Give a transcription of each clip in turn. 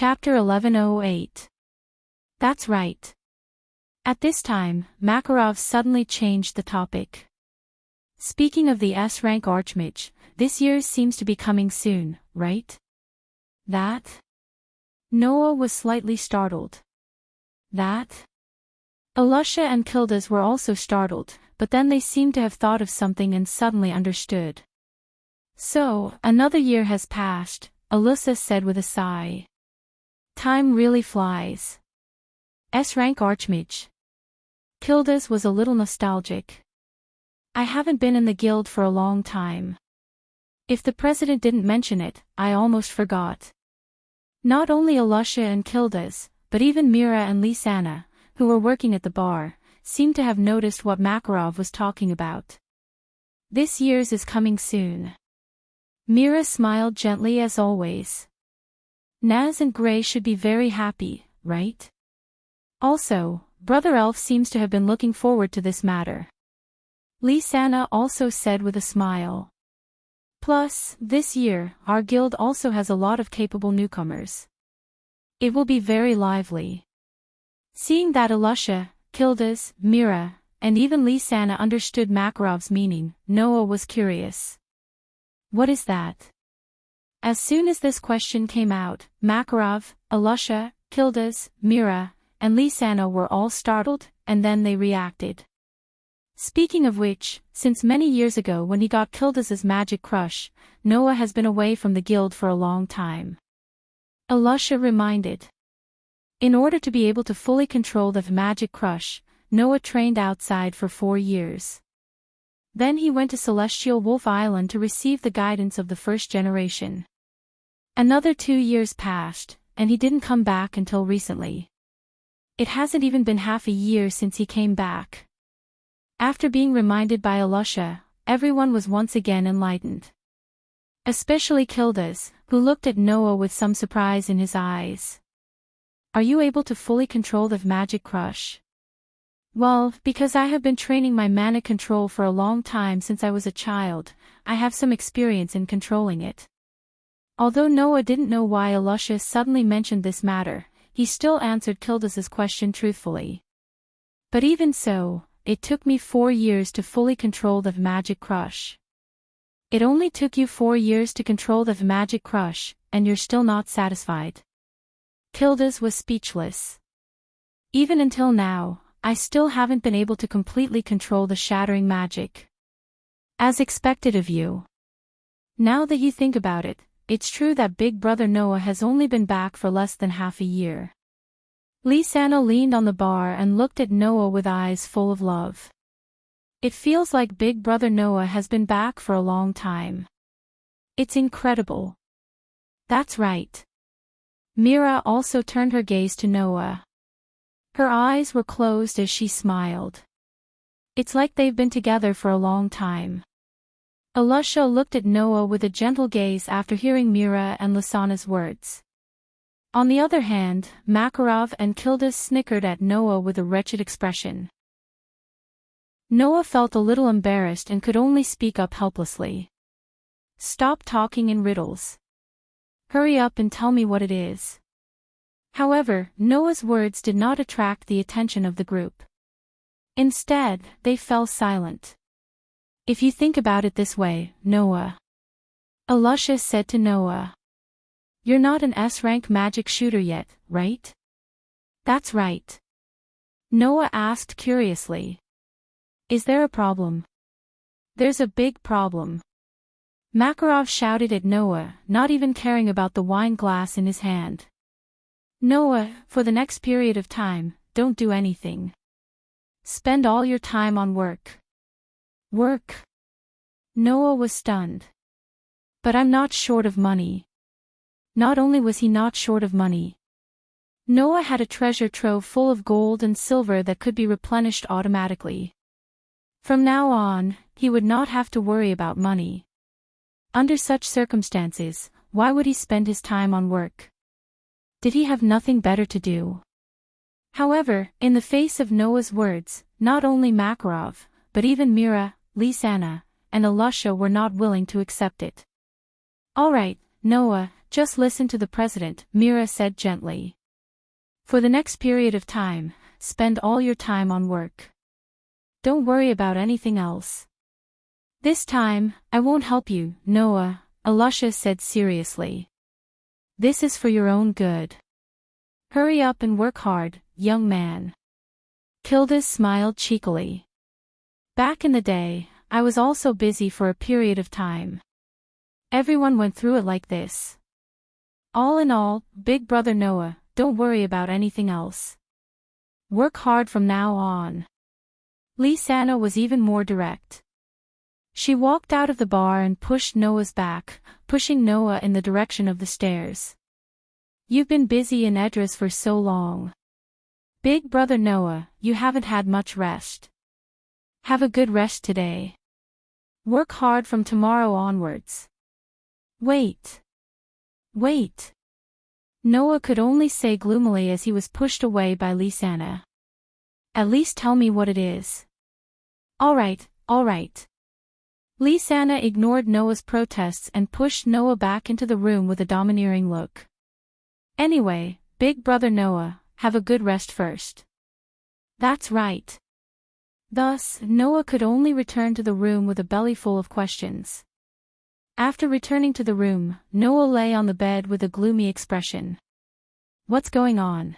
Chapter 1108. That's right. At this time, Makarov suddenly changed the topic. Speaking of the S-rank Archmage, this year's seems to be coming soon, right? That? Noah was slightly startled. That? Alusha and Kildas were also startled, but then they seemed to have thought of something and suddenly understood. So, another year has passed, Alyssa said with a sigh. Time really flies. S-rank Archmage. Kildas was a little nostalgic. I haven't been in the guild for a long time. If the president didn't mention it, I almost forgot. Not only Alusha and Kildas, but even Mira and Lisanna, who were working at the bar, seemed to have noticed what Makarov was talking about. This year's is coming soon. Mira smiled gently as always. Naz and Gray should be very happy, right? Also, Brother Elf seems to have been looking forward to this matter. Lisanna also said with a smile. Plus, this year, our guild also has a lot of capable newcomers. It will be very lively. Seeing that Alusha, Kildas, Mira, and even Lisanna understood Makarov's meaning, Noah was curious. What is that? As soon as this question came out, Makarov, Alusha, Kildas, Mira, and Lisanna were all startled, and then they reacted. Speaking of which, since many years ago when he got Kildas's magic crush, Noah has been away from the guild for a long time. Alusha reminded. In order to be able to fully control the magic crush, Noah trained outside for 4 years. Then he went to Celestial Wolf Island to receive the guidance of the first generation. Another 2 years passed, and he didn't come back until recently. It hasn't even been half a year since he came back. After being reminded by Alusha, everyone was once again enlightened. Especially Kildas, who looked at Noah with some surprise in his eyes. Are you able to fully control the magic crush? Well, because I have been training my mana control for a long time since I was a child, I have some experience in controlling it. Although Noah didn't know why Alusha suddenly mentioned this matter, he still answered Kildas's question truthfully. But even so, it took me 4 years to fully control the magic crush. It only took you 4 years to control the magic crush, and you're still not satisfied. Kildas was speechless. Even until now, I still haven't been able to completely control the shattering magic. As expected of you. Now that you think about it, it's true that Big Brother Noah has only been back for less than half a year. Lisanna leaned on the bar and looked at Noah with eyes full of love. It feels like Big Brother Noah has been back for a long time. It's incredible. That's right. Mira also turned her gaze to Noah. Her eyes were closed as she smiled. It's like they've been together for a long time. Alusha looked at Noah with a gentle gaze after hearing Mira and Lisanna's words. On the other hand, Makarov and Kildas snickered at Noah with a wretched expression. Noah felt a little embarrassed and could only speak up helplessly. Stop talking in riddles. Hurry up and tell me what it is. However, Noah's words did not attract the attention of the group. Instead, they fell silent. If you think about it this way, Noah. Alusha said to Noah. You're not an S-rank magic shooter yet, right? That's right. Noah asked curiously. Is there a problem? There's a big problem. Makarov shouted at Noah, not even caring about the wine glass in his hand. Noah, for the next period of time, don't do anything. Spend all your time on work. Work? Noah was stunned. But I'm not short of money. Not only was he not short of money. Noah had a treasure trove full of gold and silver that could be replenished automatically. From now on, he would not have to worry about money. Under such circumstances, why would he spend his time on work? Did he have nothing better to do? However, in the face of Noah's words, not only Makarov, but even Mira, Lisanna, and Alusha were not willing to accept it. All right, Noah, just listen to the president, Mira said gently. For the next period of time, spend all your time on work. Don't worry about anything else. This time, I won't help you, Noah, Alusha said seriously. This is for your own good. Hurry up and work hard, young man. Kilda smiled cheekily. Back in the day, I was also busy for a period of time. Everyone went through it like this. All in all, Big Brother Noah, don't worry about anything else. Work hard from now on. Lisa was even more direct. She walked out of the bar and pushed Noah's back, pushing Noah in the direction of the stairs. You've been busy in Edras for so long. Big Brother Noah, you haven't had much rest. Have a good rest today. Work hard from tomorrow onwards. Wait. Wait. Noah could only say gloomily as he was pushed away by Lisa. At least tell me what it is. All right. Lisa ignored Noah's protests and pushed Noah back into the room with a domineering look. Anyway, Big Brother Noah, have a good rest first. That's right. Thus, Noah could only return to the room with a belly full of questions. After returning to the room, Noah lay on the bed with a gloomy expression. What's going on?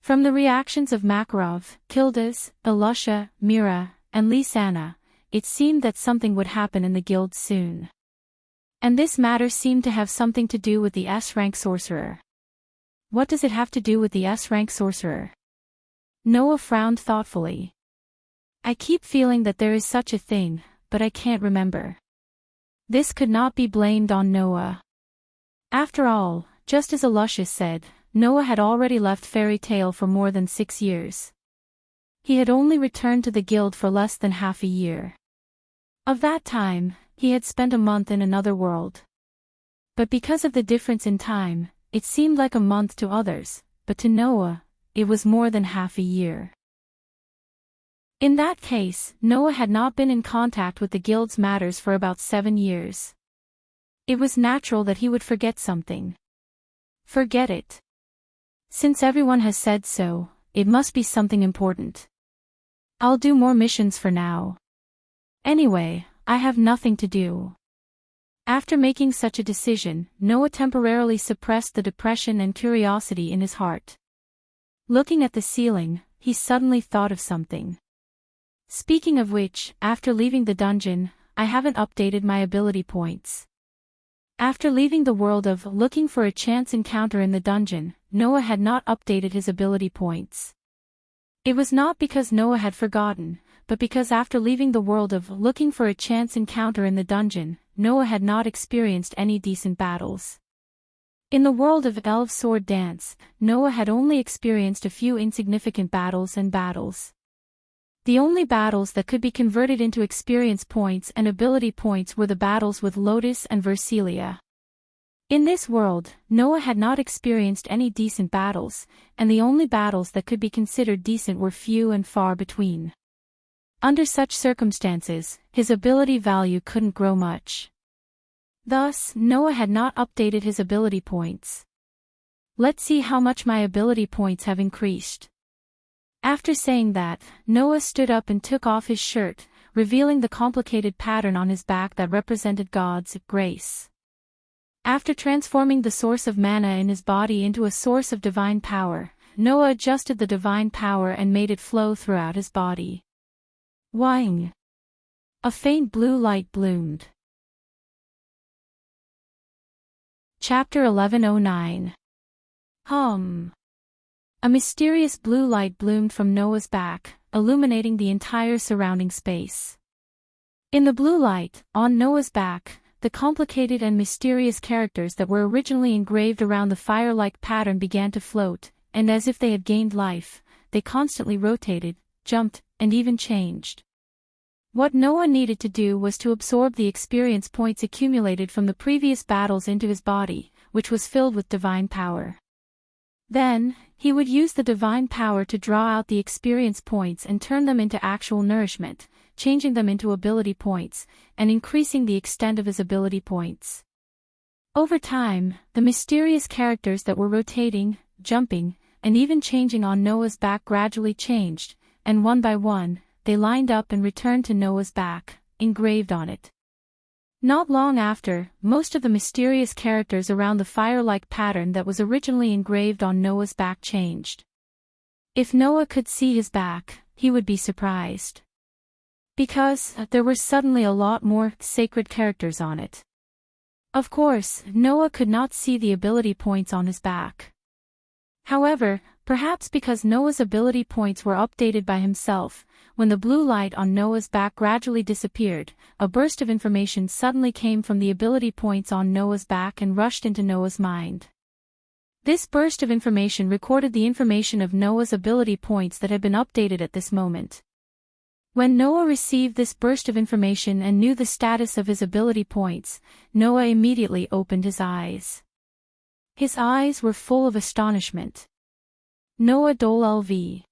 From the reactions of Makarov, Kildas, Alusha, Mira, and Lisa, it seemed that something would happen in the guild soon. And this matter seemed to have something to do with the S-rank sorcerer. What does it have to do with the S-rank sorcerer? Noah frowned thoughtfully. I keep feeling that there is such a thing, but I can't remember. This could not be blamed on Noah. After all, just as Alusha said, Noah had already left Fairy Tale for more than 6 years. He had only returned to the guild for less than half a year. Of that time, he had spent a month in another world. But because of the difference in time, it seemed like a month to others, but to Noah, it was more than half a year. In that case, Noah had not been in contact with the guild's matters for about 7 years. It was natural that he would forget something. Forget it. Since everyone has said so, it must be something important. I'll do more missions for now. Anyway, I have nothing to do. After making such a decision, Noah temporarily suppressed the depression and curiosity in his heart. Looking at the ceiling, he suddenly thought of something. Speaking of which, after leaving the dungeon, I haven't updated my ability points. After leaving the world of looking for a chance encounter in the dungeon, Noah had not updated his ability points. It was not because Noah had forgotten, but because after leaving the world of looking for a chance encounter in the dungeon, Noah had not experienced any decent battles. In the world of Elf Sword Dance, Noah had only experienced a few insignificant battles. The only battles that could be converted into experience points and ability points were the battles with Lotus and Versilia. In this world, Noah had not experienced any decent battles, and the only battles that could be considered decent were few and far between. Under such circumstances, his ability value couldn't grow much. Thus, Noah had not updated his ability points. Let's see how much my ability points have increased. After saying that, Noah stood up and took off his shirt, revealing the complicated pattern on his back that represented God's grace. After transforming the source of mana in his body into a source of divine power, Noah adjusted the divine power and made it flow throughout his body. Whing! A faint blue light bloomed. Chapter 1109. A mysterious blue light bloomed from Noah's back, illuminating the entire surrounding space. In the blue light, on Noah's back, the complicated and mysterious characters that were originally engraved around the fire-like pattern began to float, and as if they had gained life, they constantly rotated, jumped, and even changed. What Noah needed to do was to absorb the experience points accumulated from the previous battles into his body, which was filled with divine power. Then, he would use the divine power to draw out the experience points and turn them into actual nourishment, changing them into ability points, and increasing the extent of his ability points. Over time, the mysterious characters that were rotating, jumping, and even changing on Noah's back gradually changed, and one by one, they lined up and returned to Noah's back, engraved on it. Not long after, most of the mysterious characters around the fire-like pattern that was originally engraved on Noah's back changed. If Noah could see his back, he would be surprised. Because there were suddenly a lot more sacred characters on it. Of course, Noah could not see the ability points on his back. However, perhaps because Noah's ability points were updated by himself, when the blue light on Noah's back gradually disappeared, a burst of information suddenly came from the ability points on Noah's back and rushed into Noah's mind. This burst of information recorded the information of Noah's ability points that had been updated at this moment. When Noah received this burst of information and knew the status of his ability points, Noah immediately opened his eyes. His eyes were full of astonishment. Noah Dole LV.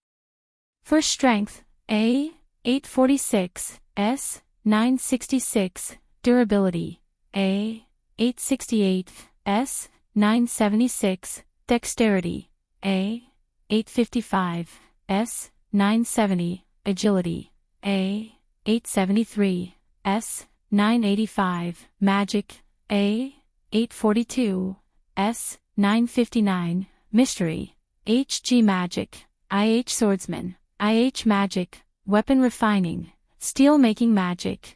First strength, A, 846, S, 966, durability, A, 868, S, 976, dexterity, A, 855, S, 970, agility, A, 873, S, 985, magic, A, 842, S, 959, mystery, HG magic, IH swordsman, IH magic, weapon refining, steel making magic.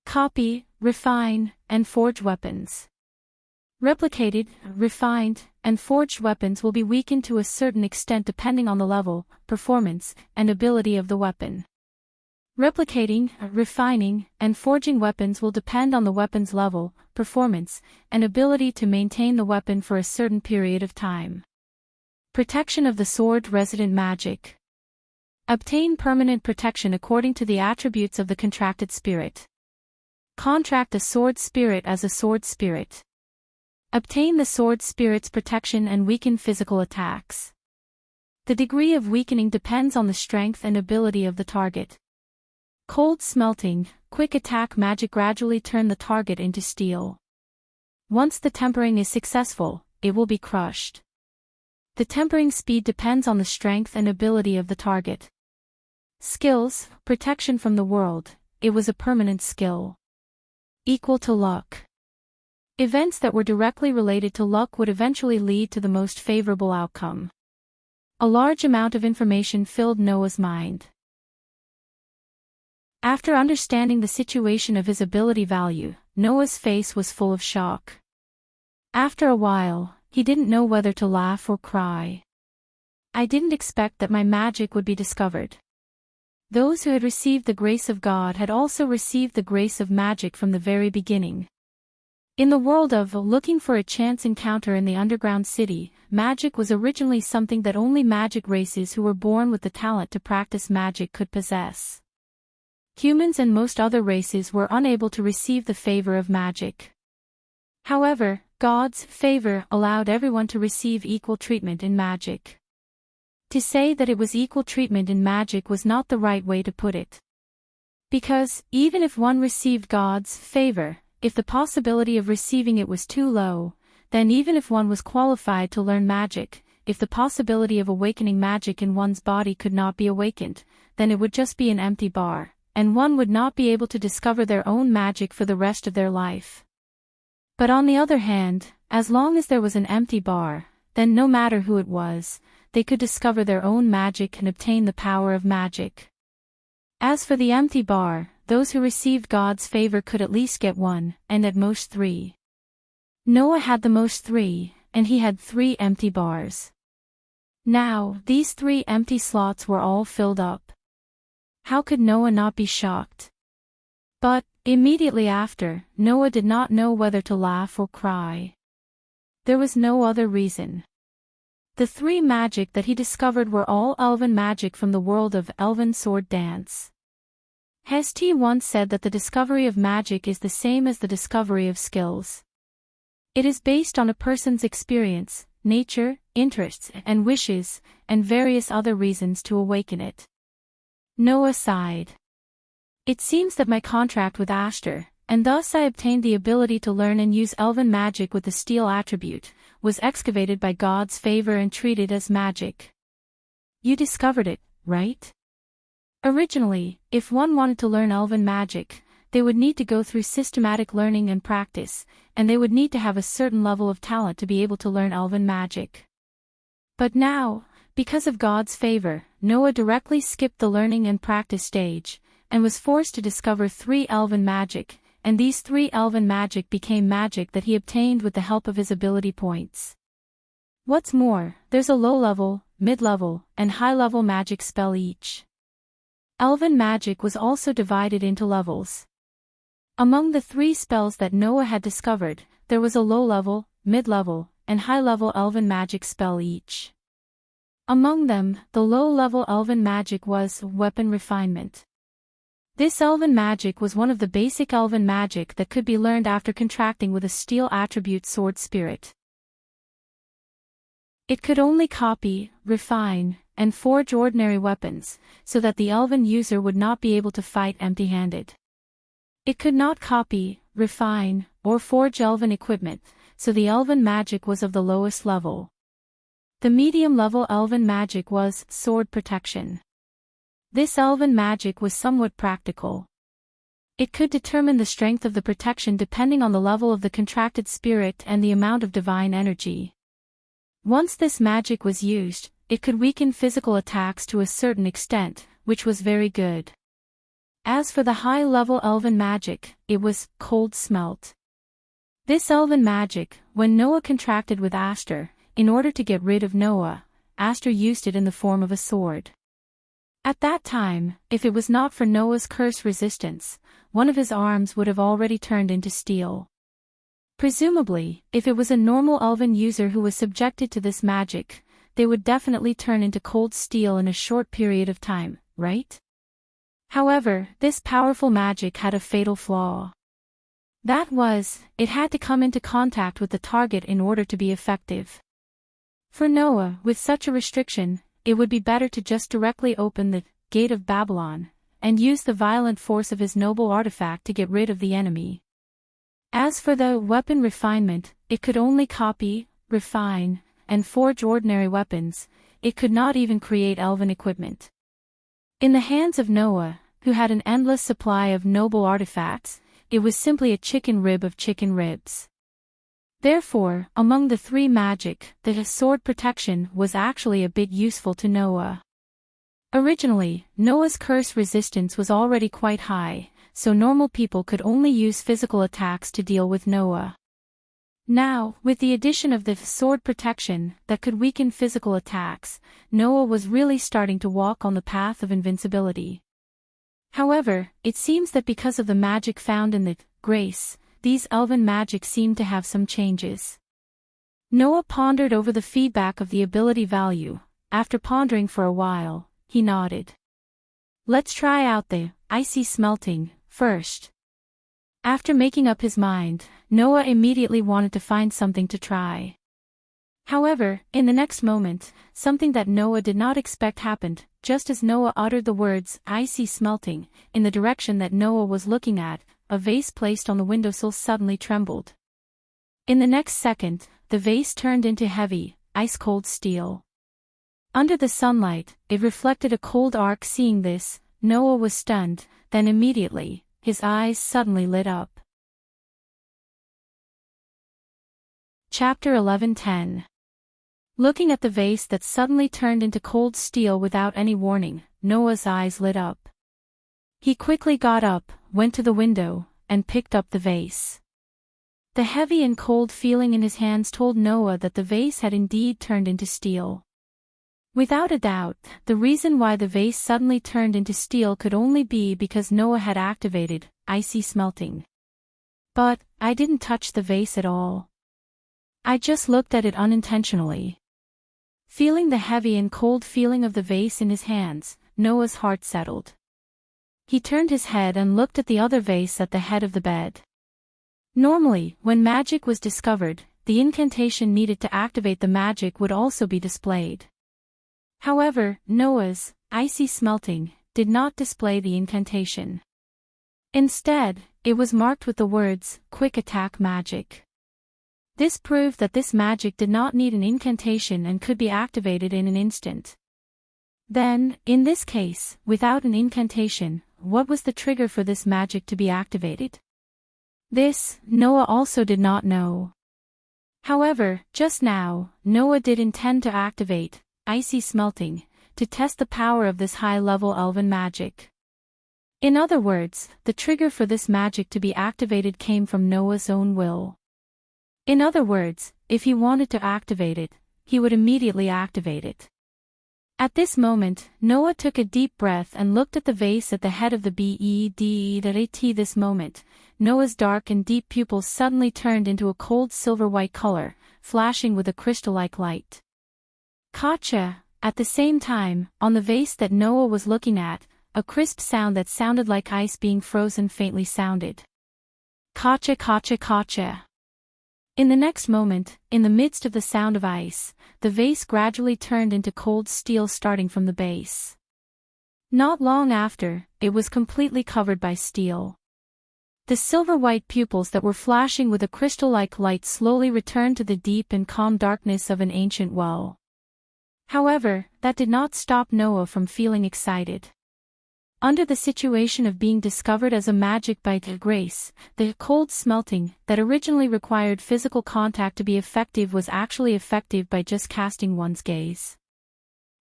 Copy, refine, and forge weapons. Replicated, refined, and forged weapons will be weakened to a certain extent depending on the level, performance, and ability of the weapon. Replicating, refining, and forging weapons will depend on the weapon's level, performance, and ability to maintain the weapon for a certain period of time. Protection of the sword resident magic. Obtain permanent protection according to the attributes of the contracted spirit. Contract a sword spirit as a sword spirit. Obtain the sword spirit's protection and weaken physical attacks. The degree of weakening depends on the strength and ability of the target. Cold smelting, quick attack magic gradually turn the target into steel. Once the tempering is successful, it will be crushed. The tempering speed depends on the strength and ability of the target. Skills, protection from the world, it was a permanent skill. Equal to luck. Events that were directly related to luck would eventually lead to the most favorable outcome. A large amount of information filled Noah's mind. After understanding the situation of his ability value, Noah's face was full of shock. After a while, he didn't know whether to laugh or cry. I didn't expect that my magic would be discovered. Those who had received the grace of God had also received the grace of magic from the very beginning. In the world of looking for a chance encounter in the underground city, magic was originally something that only magic races who were born with the talent to practice magic could possess. Humans and most other races were unable to receive the favor of magic. However, God's favor allowed everyone to receive equal treatment in magic. To say that it was equal treatment in magic was not the right way to put it. Because, even if one received God's favor, if the possibility of receiving it was too low, then even if one was qualified to learn magic, if the possibility of awakening magic in one's body could not be awakened, then it would just be an empty bar, and one would not be able to discover their own magic for the rest of their life. But on the other hand, as long as there was an empty bar, then no matter who it was, they could discover their own magic and obtain the power of magic. As for the empty bar, those who received God's favor could at least get one, and at most 3. Noah had the most 3, and he had 3 empty bars. Now, these 3 empty slots were all filled up. How could Noah not be shocked? But, immediately after, Noah did not know whether to laugh or cry. There was no other reason. The 3 magic that he discovered were all elven magic from the world of elven sword dance. Hesti once said that the discovery of magic is the same as the discovery of skills. It is based on a person's experience, nature, interests, and wishes, and various other reasons to awaken it. Noah sighed. It seems that my contract with Ashtar, and thus I obtained the ability to learn and use elven magic with the steel attribute, was excavated by God's favor and treated as magic. You discovered it, right? Originally, if one wanted to learn elven magic, they would need to go through systematic learning and practice, and they would need to have a certain level of talent to be able to learn elven magic. But now, because of God's favor, Noah directly skipped the learning and practice stage, and was forced to discover 3 elven magic, and these 3 elven magic became magic that he obtained with the help of his ability points. What's more, there's a low-level, mid-level, and high-level magic spell each. Elven magic was also divided into levels. Among the 3 spells that Noah had discovered, there was a low-level, mid-level, and high-level elven magic spell each. Among them, the low-level elven magic was weapon refinement. This elven magic was one of the basic elven magic that could be learned after contracting with a steel attribute sword spirit. It could only copy, refine, and forge ordinary weapons, so that the elven user would not be able to fight empty-handed. It could not copy, refine, or forge elven equipment, so the elven magic was of the lowest level. The medium-level elven magic was sword protection. This elven magic was somewhat practical. It could determine the strength of the protection depending on the level of the contracted spirit and the amount of divine energy. Once this magic was used, it could weaken physical attacks to a certain extent, which was very good. As for the high-level elven magic, it was cold smelt. This elven magic, when Noah contracted with Aster, in order to get rid of Noah, Aster used it in the form of a sword. At that time, if it was not for Noah's curse resistance, one of his arms would have already turned into steel. Presumably, if it was a normal elven user who was subjected to this magic, they would definitely turn into cold steel in a short period of time, right? However, this powerful magic had a fatal flaw. That was, it had to come into contact with the target in order to be effective. For Noah, with such a restriction, it would be better to just directly open the Gate of Babylon, and use the violent force of his noble artifact to get rid of the enemy. As for the weapon refinement, it could only copy, refine, and forge ordinary weapons, it could not even create elven equipment. In the hands of Noah, who had an endless supply of noble artifacts, it was simply a chicken rib of chicken ribs. Therefore, among the 3 magic, the sword protection was actually a bit useful to Noah. Originally, Noah's curse resistance was already quite high, so normal people could only use physical attacks to deal with Noah. Now, with the addition of the sword protection that could weaken physical attacks, Noah was really starting to walk on the path of invincibility. However, it seems that because of the magic found in the grace, these elven magic seemed to have some changes. Noah pondered over the feedback of the ability value. After pondering for a while, he nodded. Let's try out the icy smelting first. After making up his mind, Noah immediately wanted to find something to try. However, in the next moment, something that Noah did not expect happened. Just as Noah uttered the words icy smelting, in the direction that Noah was looking at, a vase placed on the windowsill suddenly trembled. In the next second, the vase turned into heavy, ice-cold steel. Under the sunlight, it reflected a cold arc. Seeing this, Noah was stunned, then immediately, his eyes suddenly lit up. Chapter 11:10. Looking at the vase that suddenly turned into cold steel without any warning, Noah's eyes lit up. He quickly got up, went to the window, and picked up the vase. The heavy and cold feeling in his hands told Noah that the vase had indeed turned into steel. Without a doubt, the reason why the vase suddenly turned into steel could only be because Noah had activated icy smelting. But, I didn't touch the vase at all. I just looked at it unintentionally. Feeling the heavy and cold feeling of the vase in his hands, Noah's heart settled. He turned his head and looked at the other vase at the head of the bed. Normally, when magic was discovered, the incantation needed to activate the magic would also be displayed. However, Noah's icy smelting did not display the incantation. Instead, it was marked with the words, Quick Attack Magic. This proved that this magic did not need an incantation and could be activated in an instant. Then, in this case, without an incantation, what was the trigger for this magic to be activated? This, Noah also did not know. However, just now, Noah did intend to activate Icy Smelting to test the power of this high-level elven magic. In other words, the trigger for this magic to be activated came from Noah's own will. In other words, if he wanted to activate it, he would immediately activate it. At this moment, Noah took a deep breath and looked at the vase at the head of the bed. This moment, Noah's dark and deep pupils suddenly turned into a cold silver-white color, flashing with a crystal-like light. Gotcha! At the same time, on the vase that Noah was looking at, a crisp sound that sounded like ice being frozen faintly sounded. Gotcha, gotcha, gotcha. In the next moment, in the midst of the sound of ice, the vase gradually turned into cold steel starting from the base. Not long after, it was completely covered by steel. The silver-white pupils that were flashing with a crystal-like light slowly returned to the deep and calm darkness of an ancient well. However, that did not stop Noah from feeling excited. Under the situation of being discovered as a magic by grace, the cold smelting that originally required physical contact to be effective was actually effective by just casting one's gaze.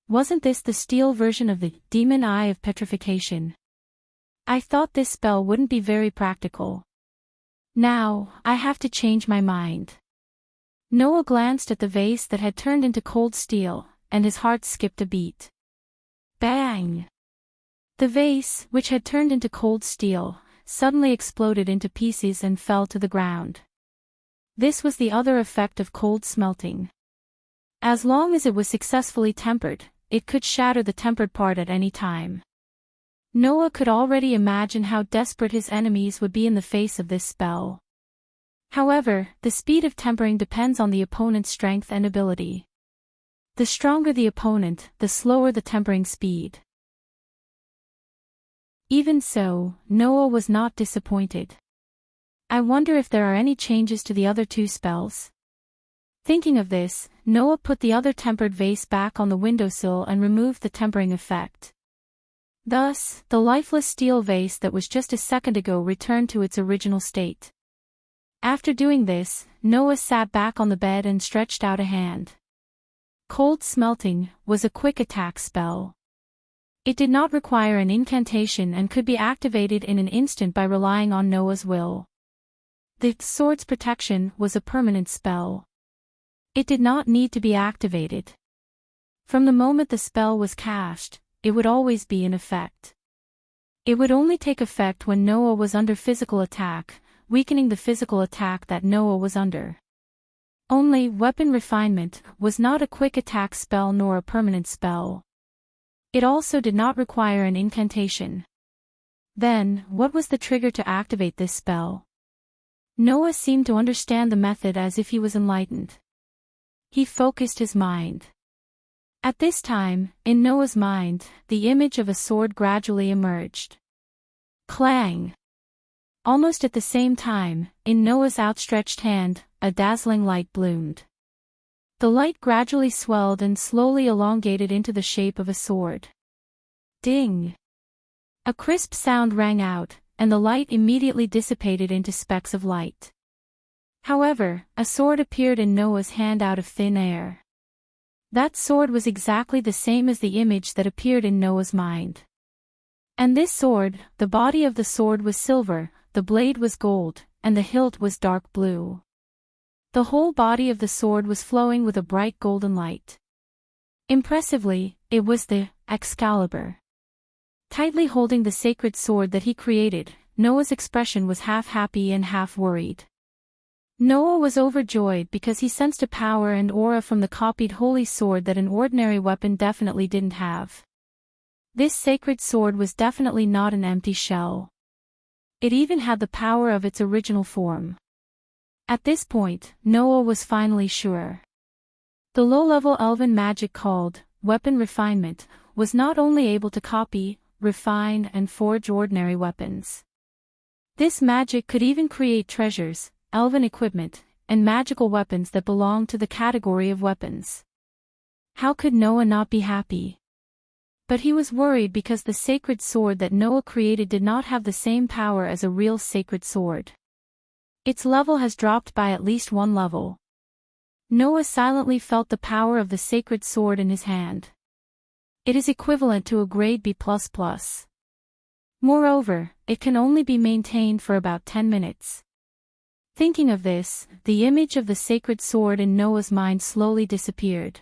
Wasn't this the steel version of the demon eye of petrification? I thought this spell wouldn't be very practical. Now, I have to change my mind. Noah glanced at the vase that had turned into cold steel, and his heart skipped a beat. Bang! The vase, which had turned into cold steel, suddenly exploded into pieces and fell to the ground. This was the other effect of cold smelting. As long as it was successfully tempered, it could shatter the tempered part at any time. Noah could already imagine how desperate his enemies would be in the face of this spell. However, the speed of tempering depends on the opponent's strength and ability. The stronger the opponent, the slower the tempering speed. Even so, Noah was not disappointed. I wonder if there are any changes to the other two spells. Thinking of this, Noah put the other tempered vase back on the windowsill and removed the tempering effect. Thus, the lifeless steel vase that was just a second ago returned to its original state. After doing this, Noah sat back on the bed and stretched out a hand. Cold Smelting was a quick attack spell. It did not require an incantation and could be activated in an instant by relying on Noah's will. The Sword's Protection was a permanent spell. It did not need to be activated. From the moment the spell was cast, it would always be in effect. It would only take effect when Noah was under physical attack, weakening the physical attack that Noah was under. Only Weapon Refinement was not a quick attack spell nor a permanent spell. It also did not require an incantation. Then, what was the trigger to activate this spell? Noah seemed to understand the method as if he was enlightened. He focused his mind. At this time, in Noah's mind, the image of a sword gradually emerged. Clang! Almost at the same time, in Noah's outstretched hand, a dazzling light bloomed. The light gradually swelled and slowly elongated into the shape of a sword. Ding! A crisp sound rang out, and the light immediately dissipated into specks of light. However, a sword appeared in Noah's hand out of thin air. That sword was exactly the same as the image that appeared in Noah's mind. And this sword, the body of the sword was silver, the blade was gold, and the hilt was dark blue. The whole body of the sword was flowing with a bright golden light. Impressively, it was the Excalibur. Tightly holding the sacred sword that he created, Noah's expression was half happy and half worried. Noah was overjoyed because he sensed a power and aura from the copied holy sword that an ordinary weapon definitely didn't have. This sacred sword was definitely not an empty shell. It even had the power of its original form. At this point, Noah was finally sure. The low-level elven magic called Weapon Refinement was not only able to copy, refine and forge ordinary weapons. This magic could even create treasures, elven equipment, and magical weapons that belonged to the category of weapons. How could Noah not be happy? But he was worried because the sacred sword that Noah created did not have the same power as a real sacred sword. Its level has dropped by at least one level. Noah silently felt the power of the sacred sword in his hand. It is equivalent to a grade B++. Moreover, it can only be maintained for about 10 minutes. Thinking of this, the image of the sacred sword in Noah's mind slowly disappeared.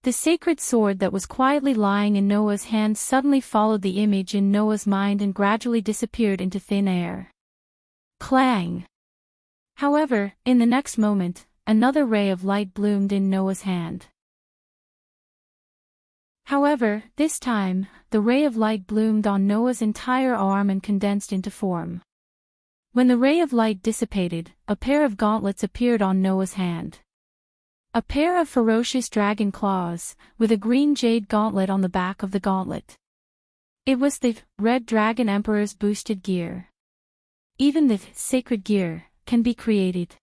The sacred sword that was quietly lying in Noah's hand suddenly followed the image in Noah's mind and gradually disappeared into thin air. Clang! However, in the next moment, another ray of light bloomed in Noah's hand. However, this time, the ray of light bloomed on Noah's entire arm and condensed into form. When the ray of light dissipated, a pair of gauntlets appeared on Noah's hand. A pair of ferocious dragon claws, with a green jade gauntlet on the back of the gauntlet. It was the Red Dragon Emperor's boosted gear. Even the sacred gear can be created.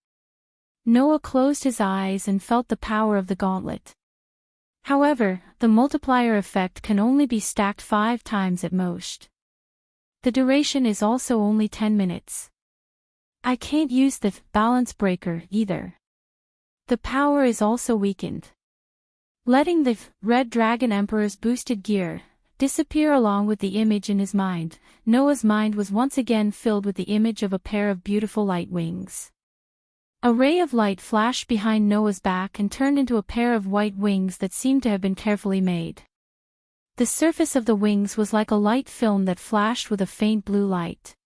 Noah closed his eyes and felt the power of the gauntlet. However, the multiplier effect can only be stacked 5 times at most. The duration is also only 10 minutes. I can't use the balance breaker either. The power is also weakened. Letting the Red Dragon Emperor's boosted gear disappear along with the image in his mind, Noah's mind was once again filled with the image of a pair of beautiful light wings. A ray of light flashed behind Noah's back and turned into a pair of white wings that seemed to have been carefully made. The surface of the wings was like a light film that flashed with a faint blue light.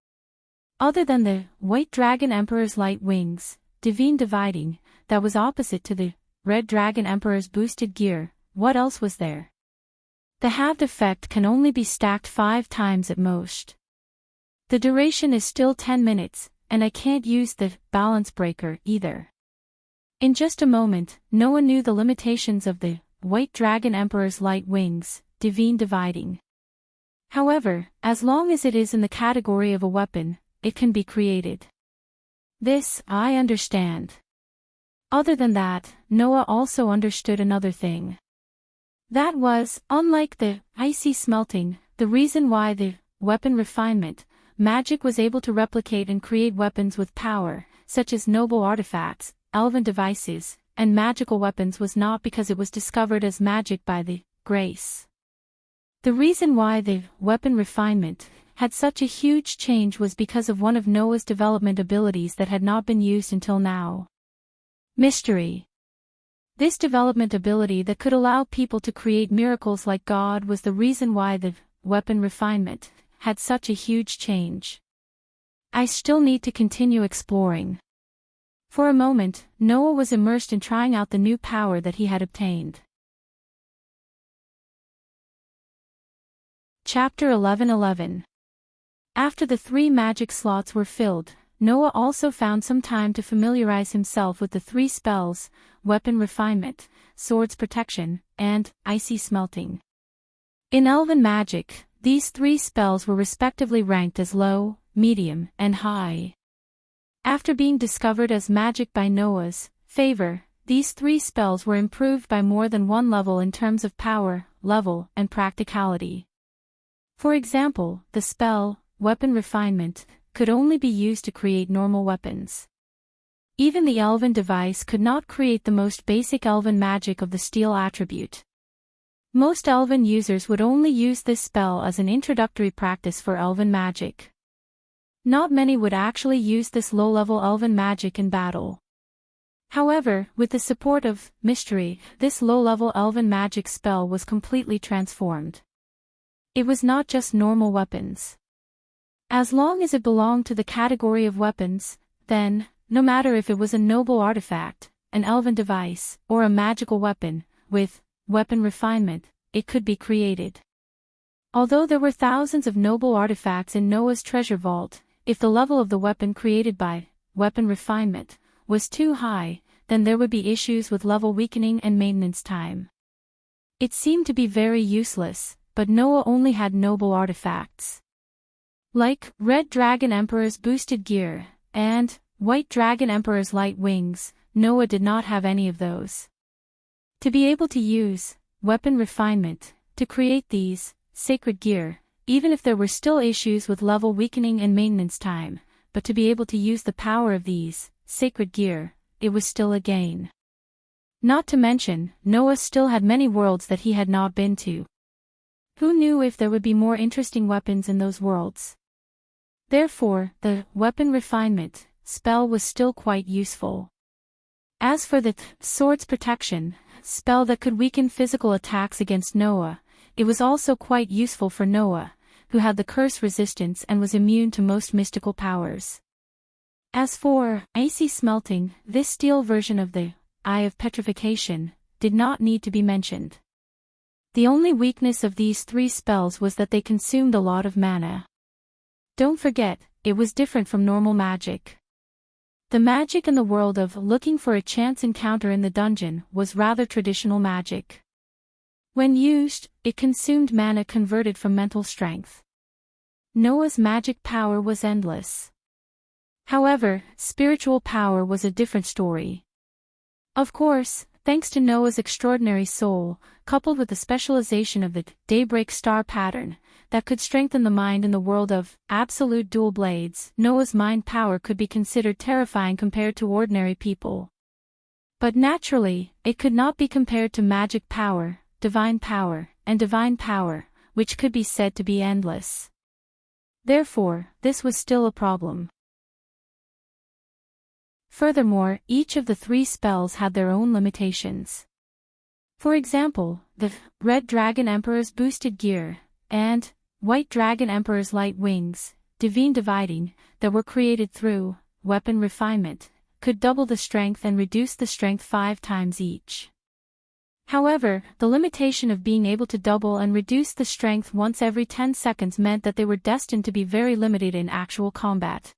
Other than the White Dragon Emperor's light wings, divine dividing, that was opposite to the Red Dragon Emperor's boosted gear, what else was there? The halved effect can only be stacked 5 times at most. The duration is still 10 minutes, and I can't use the balance breaker either. In just a moment, Noah knew the limitations of the White Dragon Emperor's light wings, divine dividing. However, as long as it is in the category of a weapon, it can be created. This, I understand. Other than that, Noah also understood another thing. That was, unlike the icy smelting, the reason why the weapon refinement magic was able to replicate and create weapons with power, such as noble artifacts, elven devices, and magical weapons was not because it was discovered as magic by the grace. The reason why the weapon refinement had such a huge change was because of one of Noah's development abilities that had not been used until now. Mystery. This development ability that could allow people to create miracles like God was the reason why the weapon refinement had such a huge change. I still need to continue exploring. For a moment, Noah was immersed in trying out the new power that he had obtained. Chapter 11:11. After the 3 magic slots were filled, Noah also found some time to familiarize himself with the 3 spells: weapon refinement, swords protection, and icy smelting. In elven magic, these 3 spells were respectively ranked as low, medium, and high. After being discovered as magic by Noah's favor, these 3 spells were improved by more than one level in terms of power, level, and practicality. For example, the spell, weapon refinement, could only be used to create normal weapons. Even the elven device could not create the most basic elven magic of the steel attribute. Most elven users would only use this spell as an introductory practice for elven magic. Not many would actually use this low-level elven magic in battle. However, with the support of mystery, this low-level elven magic spell was completely transformed. It was not just normal weapons. As long as it belonged to the category of weapons, then, no matter if it was a noble artifact, an elven device, or a magical weapon, with weapon refinement, it could be created. Although there were thousands of noble artifacts in Noah's treasure vault, if the level of the weapon created by weapon refinement was too high, then there would be issues with level weakening and maintenance time. It seemed to be very useless, but Noah only had noble artifacts. Like Red Dragon Emperor's boosted gear and White Dragon Emperor's light wings, Noah did not have any of those. To be able to use weapon refinement to create these sacred gear, even if there were still issues with level weakening and maintenance time, but to be able to use the power of these sacred gear, it was still a gain. Not to mention, Noah still had many worlds that he had not been to. Who knew if there would be more interesting weapons in those worlds? Therefore, the weapon refinement spell was still quite useful. As for the sword's protection spell that could weaken physical attacks against Noah, it was also quite useful for Noah, who had the curse resistance and was immune to most mystical powers. As for icy smelting, this steel version of the Eye of Petrification did not need to be mentioned. The only weakness of these three spells was that they consumed a lot of mana. Don't forget, it was different from normal magic. The magic in the world of looking for a chance encounter in the dungeon was rather traditional magic. When used, it consumed mana converted from mental strength. Noah's magic power was endless. However, spiritual power was a different story. Of course, thanks to Noah's extraordinary soul, coupled with the specialization of the daybreak star pattern, that could strengthen the mind in the world of absolute dual blades, Noah's mind power could be considered terrifying compared to ordinary people. But naturally, it could not be compared to magic power, and divine power, which could be said to be endless. Therefore, this was still a problem. Furthermore, each of the three spells had their own limitations. For example, the Red Dragon Emperor's boosted gear and White Dragon Emperor's light wings, divine dividing, that were created through weapon refinement, could double the strength and reduce the strength 5 times each. However, the limitation of being able to double and reduce the strength once every 10 seconds meant that they were destined to be very limited in actual combat.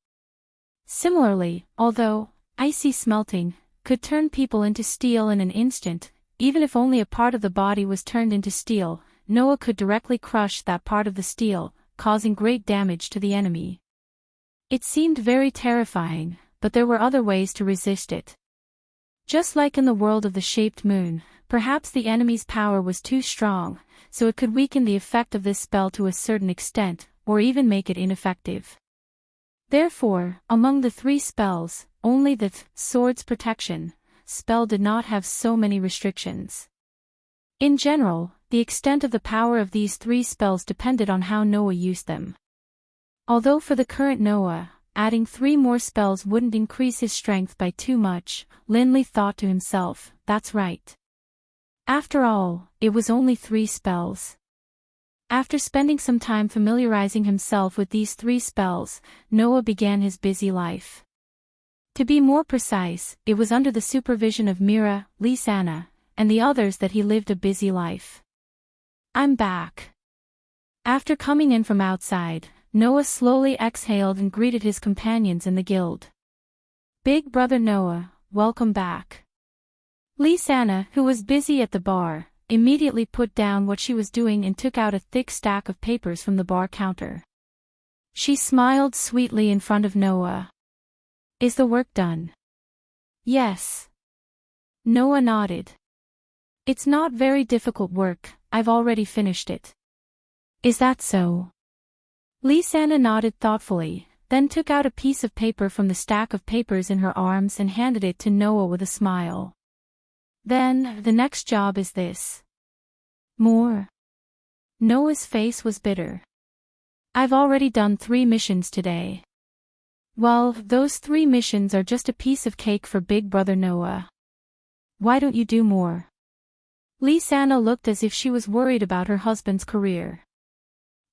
Similarly, although icy smelting could turn people into steel in an instant, even if only a part of the body was turned into steel, Noah could directly crush that part of the steel, causing great damage to the enemy. It seemed very terrifying, but there were other ways to resist it. Just like in the world of the shaped moon, perhaps the enemy's power was too strong, so it could weaken the effect of this spell to a certain extent, or even make it ineffective. Therefore, among the three spells, only the sword's protection spell did not have so many restrictions. In general, the extent of the power of these three spells depended on how Noah used them. Although for the current Noah, adding 3 more spells wouldn't increase his strength by too much, Linley thought to himself, that's right. After all, it was only 3 spells. After spending some time familiarizing himself with these 3 spells, Noah began his busy life. To be more precise, it was under the supervision of Mira, Lisanna, and the others that he lived a busy life. I'm back. After coming in from outside, Noah slowly exhaled and greeted his companions in the guild. Big brother Noah, welcome back. Lisanna, who was busy at the bar, immediately put down what she was doing and took out a thick stack of papers from the bar counter. She smiled sweetly in front of Noah. Is the work done? Yes. Noah nodded. It's not very difficult work, I've already finished it. Is that so? Lisanna nodded thoughtfully, then took out a piece of paper from the stack of papers in her arms and handed it to Noah with a smile. Then, the next job is this. More? Noah's face was bitter. I've already done 3 missions today. Well, those 3 missions are just a piece of cake for Big Brother Noah. Why don't you do more? Lisanna looked as if she was worried about her husband's career.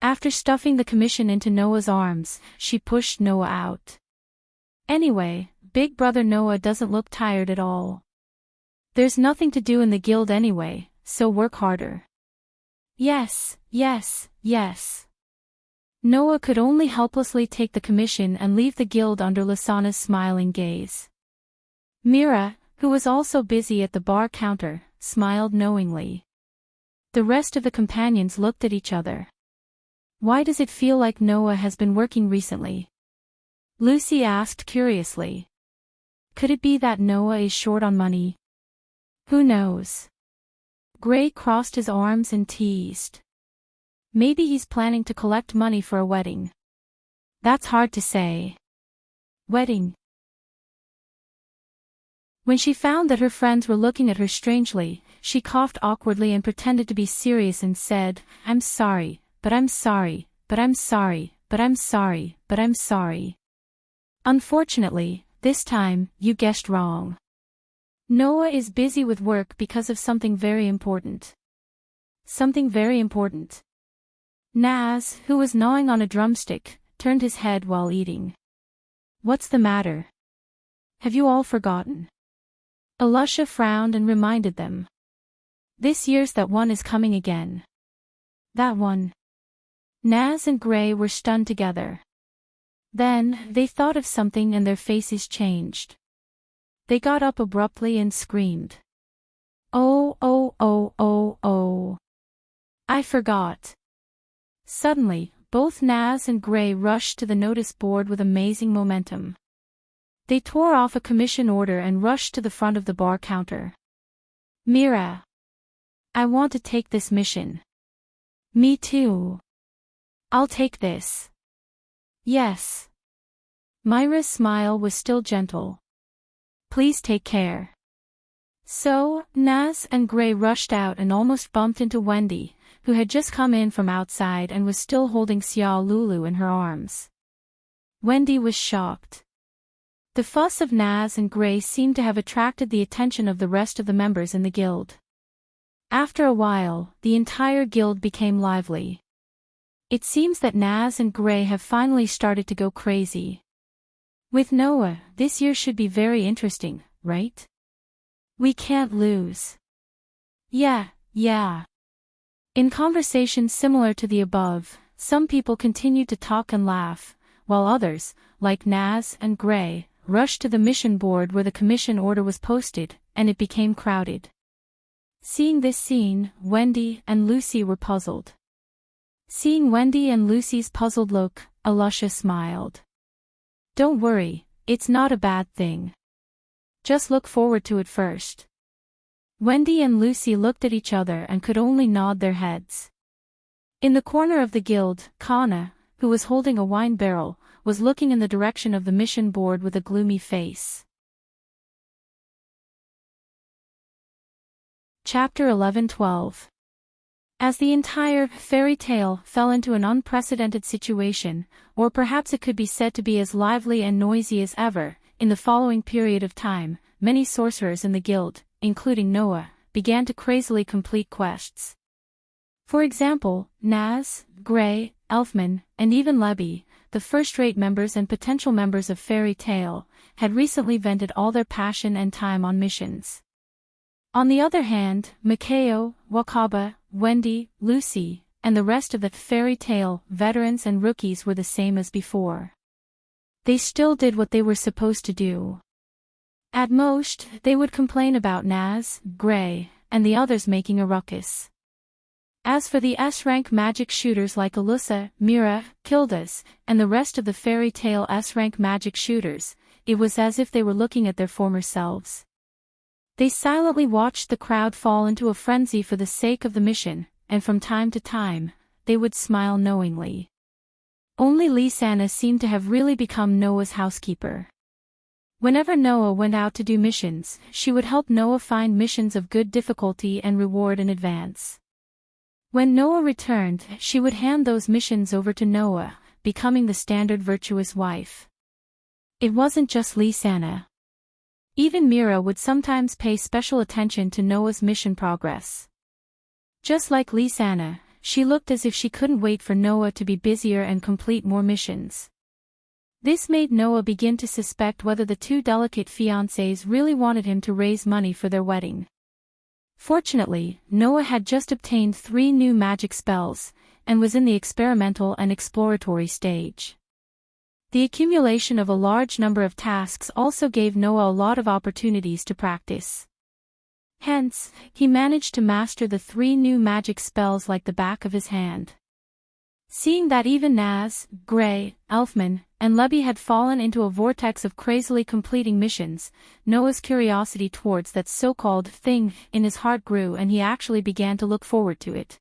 After stuffing the commission into Noah's arms, she pushed Noah out. Anyway, Big Brother Noah doesn't look tired at all. There's nothing to do in the guild anyway, so work harder. Yes, yes, yes. Noah could only helplessly take the commission and leave the guild under Lisanna's smiling gaze. Mira, who was also busy at the bar counter, smiled knowingly. The rest of the companions looked at each other. Why does it feel like Noah has been working recently? Lucy asked curiously. Could it be that Noah is short on money? Who knows? Gray crossed his arms and teased. Maybe he's planning to collect money for a wedding. That's hard to say. Wedding. When she found that her friends were looking at her strangely, she coughed awkwardly and pretended to be serious and said, I'm sorry, but I'm sorry, but I'm sorry, but I'm sorry, but I'm sorry. Unfortunately, this time, you guessed wrong. Noah is busy with work because of something very important. Something very important. Naz, who was gnawing on a drumstick, turned his head while eating. What's the matter? Have you all forgotten? Alusha frowned and reminded them. This year's that one is coming again. That one. Naz and Gray were stunned together. Then, they thought of something and their faces changed. They got up abruptly and screamed. Oh, oh, oh, oh, oh. I forgot. Suddenly, both Naz and Gray rushed to the notice board with amazing momentum. They tore off a commission order and rushed to the front of the bar counter. Mira. I want to take this mission. Me too. I'll take this. Yes. Myra's smile was still gentle. Please take care. So, Naz and Gray rushed out and almost bumped into Wendy, who had just come in from outside and was still holding Xiao Lulu in her arms. Wendy was shocked. The fuss of Naz and Gray seemed to have attracted the attention of the rest of the members in the guild. After a while, the entire guild became lively. It seems that Naz and Gray have finally started to go crazy. With Noah, this year should be very interesting, right? We can't lose. Yeah. In conversations similar to the above, some people continued to talk and laugh, while others, like Naz and Gray, rushed to the mission board where the commission order was posted, and it became crowded. Seeing this scene, Wendy and Lucy were puzzled. Seeing Wendy and Lucy's puzzled look, Alusha smiled. Don't worry, it's not a bad thing. Just look forward to it first. Wendy and Lucy looked at each other and could only nod their heads. In the corner of the guild, Kana, who was holding a wine barrel, was looking in the direction of the mission board with a gloomy face. Chapter 11-12. As the entire fairy tale fell into an unprecedented situation, or perhaps it could be said to be as lively and noisy as ever, in the following period of time, many sorcerers in the guild, including Noah, began to crazily complete quests. For example, Naz, Gray, Elfman, and even Lebby, the first-rate members and potential members of Fairy Tale, had recently vented all their passion and time on missions. On the other hand, Mikao, Wakaba, Wendy, Lucy, and the rest of the Fairy Tale veterans and rookies were the same as before. They still did what they were supposed to do. At most, they would complain about Naz, Gray, and the others making a ruckus. As for the S-rank magic shooters like Alyssa, Mira, Kildas, and the rest of the Fairy Tale S-rank magic shooters, it was as if they were looking at their former selves. They silently watched the crowd fall into a frenzy for the sake of the mission, and from time to time, they would smile knowingly. Only Lisanna seemed to have really become Noah's housekeeper. Whenever Noah went out to do missions, she would help Noah find missions of good difficulty and reward in advance. When Noah returned, she would hand those missions over to Noah, becoming the standard virtuous wife. It wasn't just Lisanna. Even Mira would sometimes pay special attention to Noah's mission progress. Just like Lisanna, she looked as if she couldn't wait for Noah to be busier and complete more missions. This made Noah begin to suspect whether the two delicate fiancés really wanted him to raise money for their wedding. Fortunately, Noah had just obtained 3 new magic spells, and was in the experimental and exploratory stage. The accumulation of a large number of tasks also gave Noah a lot of opportunities to practice. Hence, he managed to master the 3 new magic spells like the back of his hand. Seeing that even Naz, Gray, Elfman, and Lebby had fallen into a vortex of crazily completing missions, Noah's curiosity towards that so-called thing in his heart grew and he actually began to look forward to it.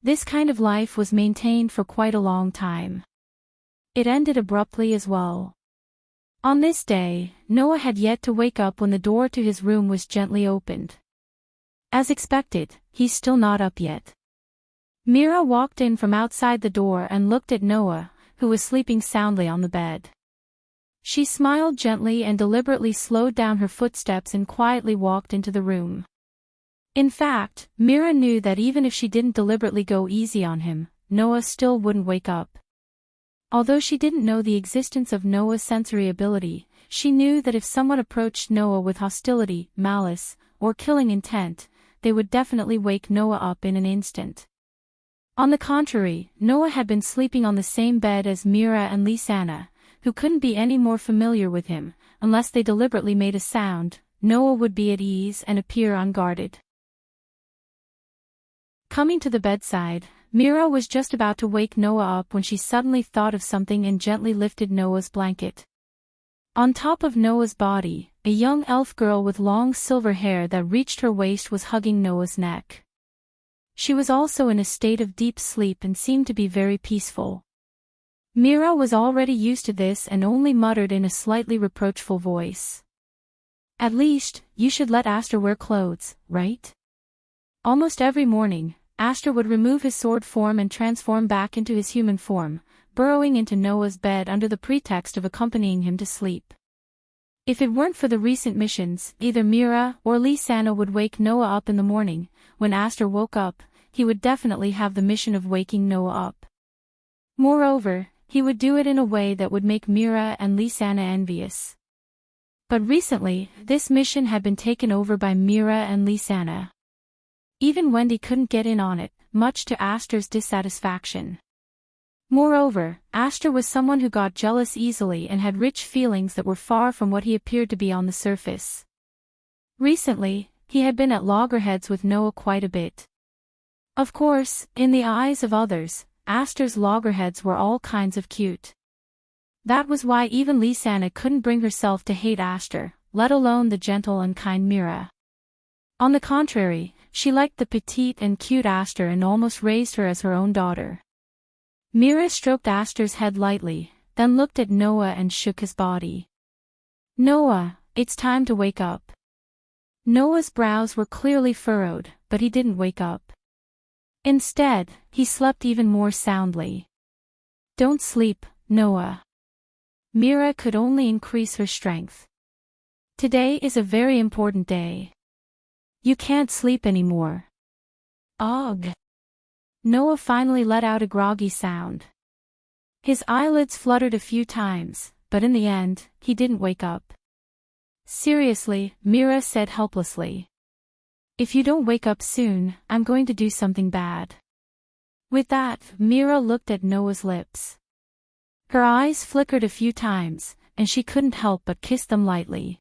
This kind of life was maintained for quite a long time. It ended abruptly as well. On this day, Noah had yet to wake up when the door to his room was gently opened. As expected, he's still not up yet. Mira walked in from outside the door and looked at Noah, who was sleeping soundly on the bed. She smiled gently and deliberately slowed down her footsteps and quietly walked into the room. In fact, Mira knew that even if she didn't deliberately go easy on him, Noah still wouldn't wake up. Although she didn't know the existence of Noah's sensory ability, she knew that if someone approached Noah with hostility, malice, or killing intent, they would definitely wake Noah up in an instant. On the contrary, Noah had been sleeping on the same bed as Mira and Lisanna, who couldn't be any more familiar with him. Unless they deliberately made a sound, Noah would be at ease and appear unguarded. Coming to the bedside, Mira was just about to wake Noah up when she suddenly thought of something and gently lifted Noah's blanket. On top of Noah's body, a young elf girl with long silver hair that reached her waist was hugging Noah's neck. She was also in a state of deep sleep and seemed to be very peaceful. Mira was already used to this and only muttered in a slightly reproachful voice. "At least, you should let Aster wear clothes, right?" Almost every morning, Aster would remove his sword form and transform back into his human form, burrowing into Noah's bed under the pretext of accompanying him to sleep. If it weren't for the recent missions, either Mira or Lisanna would wake Noah up in the morning. When Aster woke up, he would definitely have the mission of waking Noah up. Moreover, he would do it in a way that would make Mira and Lisanna envious. But recently, this mission had been taken over by Mira and Lisanna. Even Wendy couldn't get in on it, much to Aster's dissatisfaction. Moreover, Aster was someone who got jealous easily and had rich feelings that were far from what he appeared to be on the surface. Recently, he had been at loggerheads with Noah quite a bit. Of course, in the eyes of others, Aster's loggerheads were all kinds of cute. That was why even Lisanna couldn't bring herself to hate Aster, let alone the gentle and kind Mira. On the contrary, she liked the petite and cute Aster and almost raised her as her own daughter. Mira stroked Aster's head lightly, then looked at Noah and shook his body. "Noah, it's time to wake up." Noah's brows were clearly furrowed, but he didn't wake up. Instead, he slept even more soundly. "Don't sleep, Noah." Mira could only increase her strength. "Today is a very important day. You can't sleep anymore." "Ugh." Noah finally let out a groggy sound. His eyelids fluttered a few times, but in the end, he didn't wake up. "Seriously," Mira said helplessly. "If you don't wake up soon, I'm going to do something bad." With that, Mira looked at Noah's lips. Her eyes flickered a few times, and she couldn't help but kiss them lightly.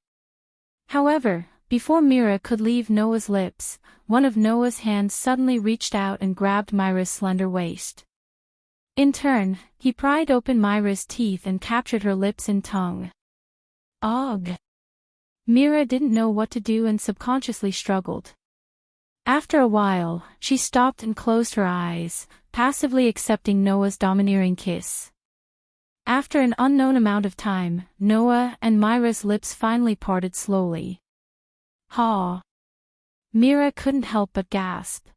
However, before Mira could leave Noah's lips, one of Noah's hands suddenly reached out and grabbed Mira's slender waist. In turn, he pried open Mira's teeth and captured her lips and tongue. Ugh! Mira didn't know what to do and subconsciously struggled. After a while, she stopped and closed her eyes, passively accepting Noah's domineering kiss. After an unknown amount of time, Noah and Mira's lips finally parted slowly. "Ha!" Mira couldn't help but gasp.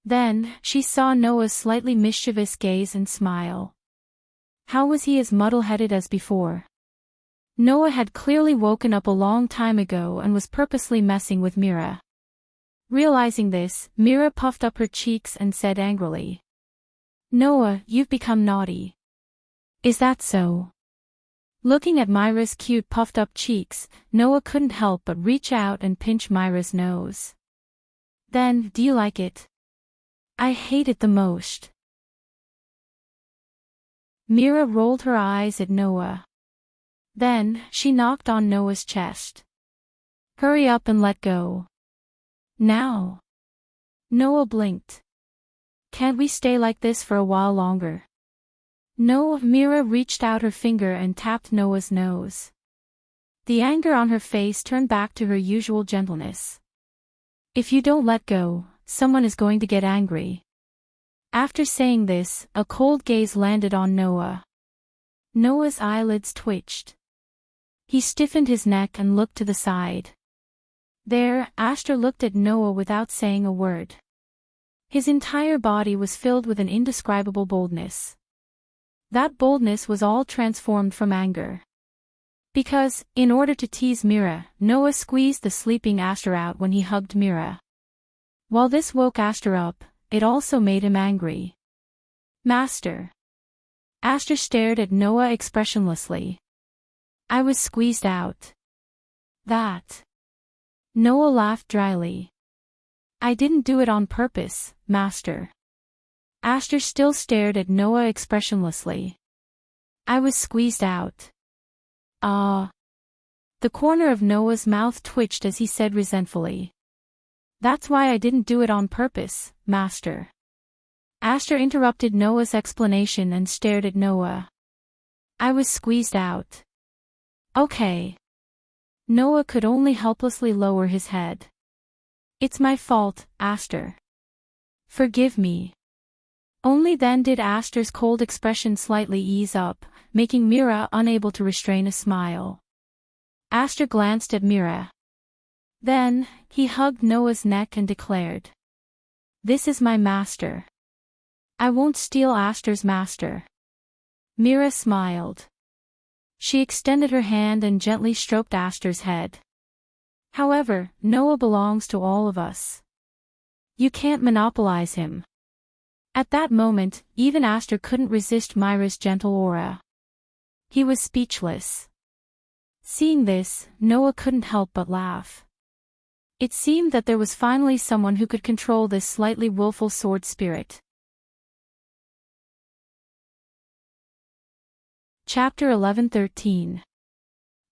Then, she saw Noah's slightly mischievous gaze and smile. How was he as muddle-headed as before? Noah had clearly woken up a long time ago and was purposely messing with Mira. Realizing this, Mira puffed up her cheeks and said angrily, "Noah, you've become naughty." "Is that so?" Looking at Mira's cute puffed-up cheeks, Noah couldn't help but reach out and pinch Mira's nose. "Then, do you like it?" "I hate it the most." Mira rolled her eyes at Noah. Then, she knocked on Noah's chest. "Hurry up and let go. Now." Noah blinked. can't we stay like this for a while longer? No, Mira reached out her finger and tapped Noah's nose. The anger on her face turned back to her usual gentleness. If you don't let go, someone is going to get angry. After saying this, a cold gaze landed on Noah. Noah's eyelids twitched. He stiffened his neck and looked to the side. There, Aster looked at Noah without saying a word. His entire body was filled with an indescribable boldness. That boldness was all transformed from anger. Because, in order to tease Mira, Noah squeezed the sleeping Aster out when he hugged Mira. While this woke Aster up, it also made him angry. Master. Aster stared at Noah expressionlessly. I was squeezed out. That. Noah laughed dryly. I didn't do it on purpose, Master. Aster still stared at Noah expressionlessly. I was squeezed out. Ah. The corner of Noah's mouth twitched as he said resentfully. That's why I didn't do it on purpose, Master. Aster interrupted Noah's explanation and stared at Noah. I was squeezed out. Okay. Noah could only helplessly lower his head. It's my fault, Aster. Forgive me. Only then did Aster's cold expression slightly ease up, making Mira unable to restrain a smile. Aster glanced at Mira. Then, he hugged Noah's neck and declared. This is my master. I won't steal Aster's master. Mira smiled. She extended her hand and gently stroked Aster's head. However, Noah belongs to all of us. You can't monopolize him. At that moment, even Aster couldn't resist Mira's gentle aura. He was speechless. Seeing this, Noah couldn't help but laugh. It seemed that there was finally someone who could control this slightly willful sword spirit. Chapter 11-13.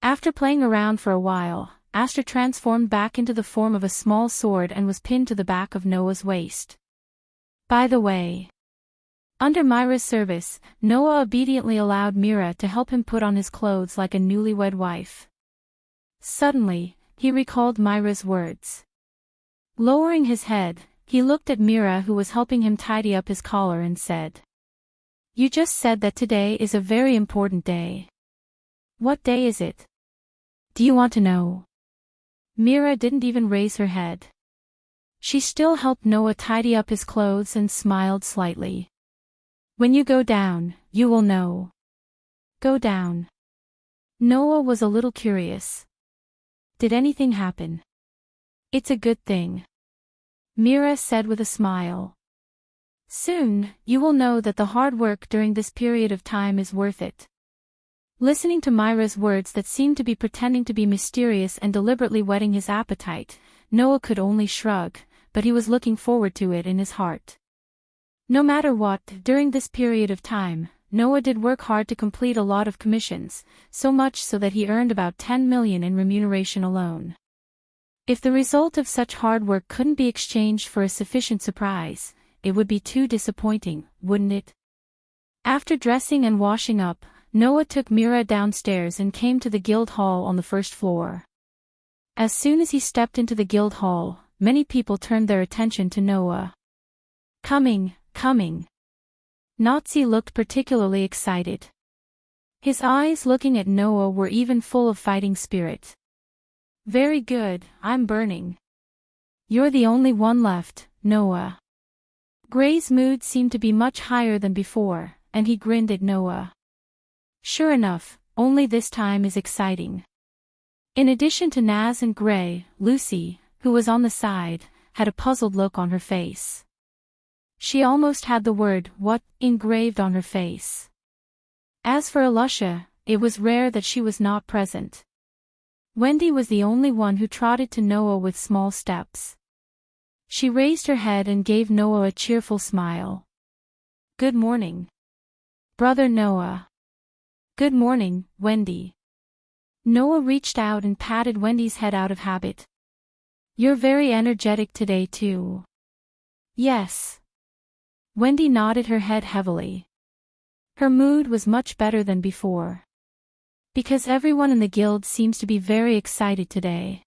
After playing around for a while, Aster transformed back into the form of a small sword and was pinned to the back of Noah's waist. By the way, under Mira's service, Noah obediently allowed Mira to help him put on his clothes like a newlywed wife. Suddenly, he recalled Mira's words. Lowering his head, he looked at Mira who was helping him tidy up his collar and said, You just said that today is a very important day. What day is it? Do you want to know? Mira didn't even raise her head. She still helped Noah tidy up his clothes and smiled slightly. When you go down, you will know. Go down. Noah was a little curious. Did anything happen? It's a good thing. Mira said with a smile. Soon, you will know that the hard work during this period of time is worth it. Listening to Mira's words that seemed to be pretending to be mysterious and deliberately whetting his appetite, Noah could only shrug, but he was looking forward to it in his heart. No matter what, during this period of time, Noah did work hard to complete a lot of commissions, so much so that he earned about 10 million in remuneration alone. If the result of such hard work couldn't be exchanged for a sufficient surprise, it would be too disappointing, wouldn't it? After dressing and washing up, Noah took Mira downstairs and came to the guild hall on the first floor. As soon as he stepped into the guild hall, many people turned their attention to Noah. Coming. Nazi looked particularly excited. His eyes looking at Noah were even full of fighting spirit. Very good, I'm burning. You're the only one left, Noah. Gray's mood seemed to be much higher than before, and he grinned at Noah. Sure enough, only this time is exciting. In addition to Naz and Gray, Lucy, who was on the side, had a puzzled look on her face. She almost had the word, what, engraved on her face. As for Alusha, it was rare that she was not present. Wendy was the only one who trotted to Noah with small steps. She raised her head and gave Noah a cheerful smile. Good morning. Brother Noah. Good morning, Wendy. Noah reached out and patted Wendy's head out of habit. You're very energetic today too. Yes. Wendy nodded her head heavily. Her mood was much better than before. Because everyone in the guild seems to be very excited today.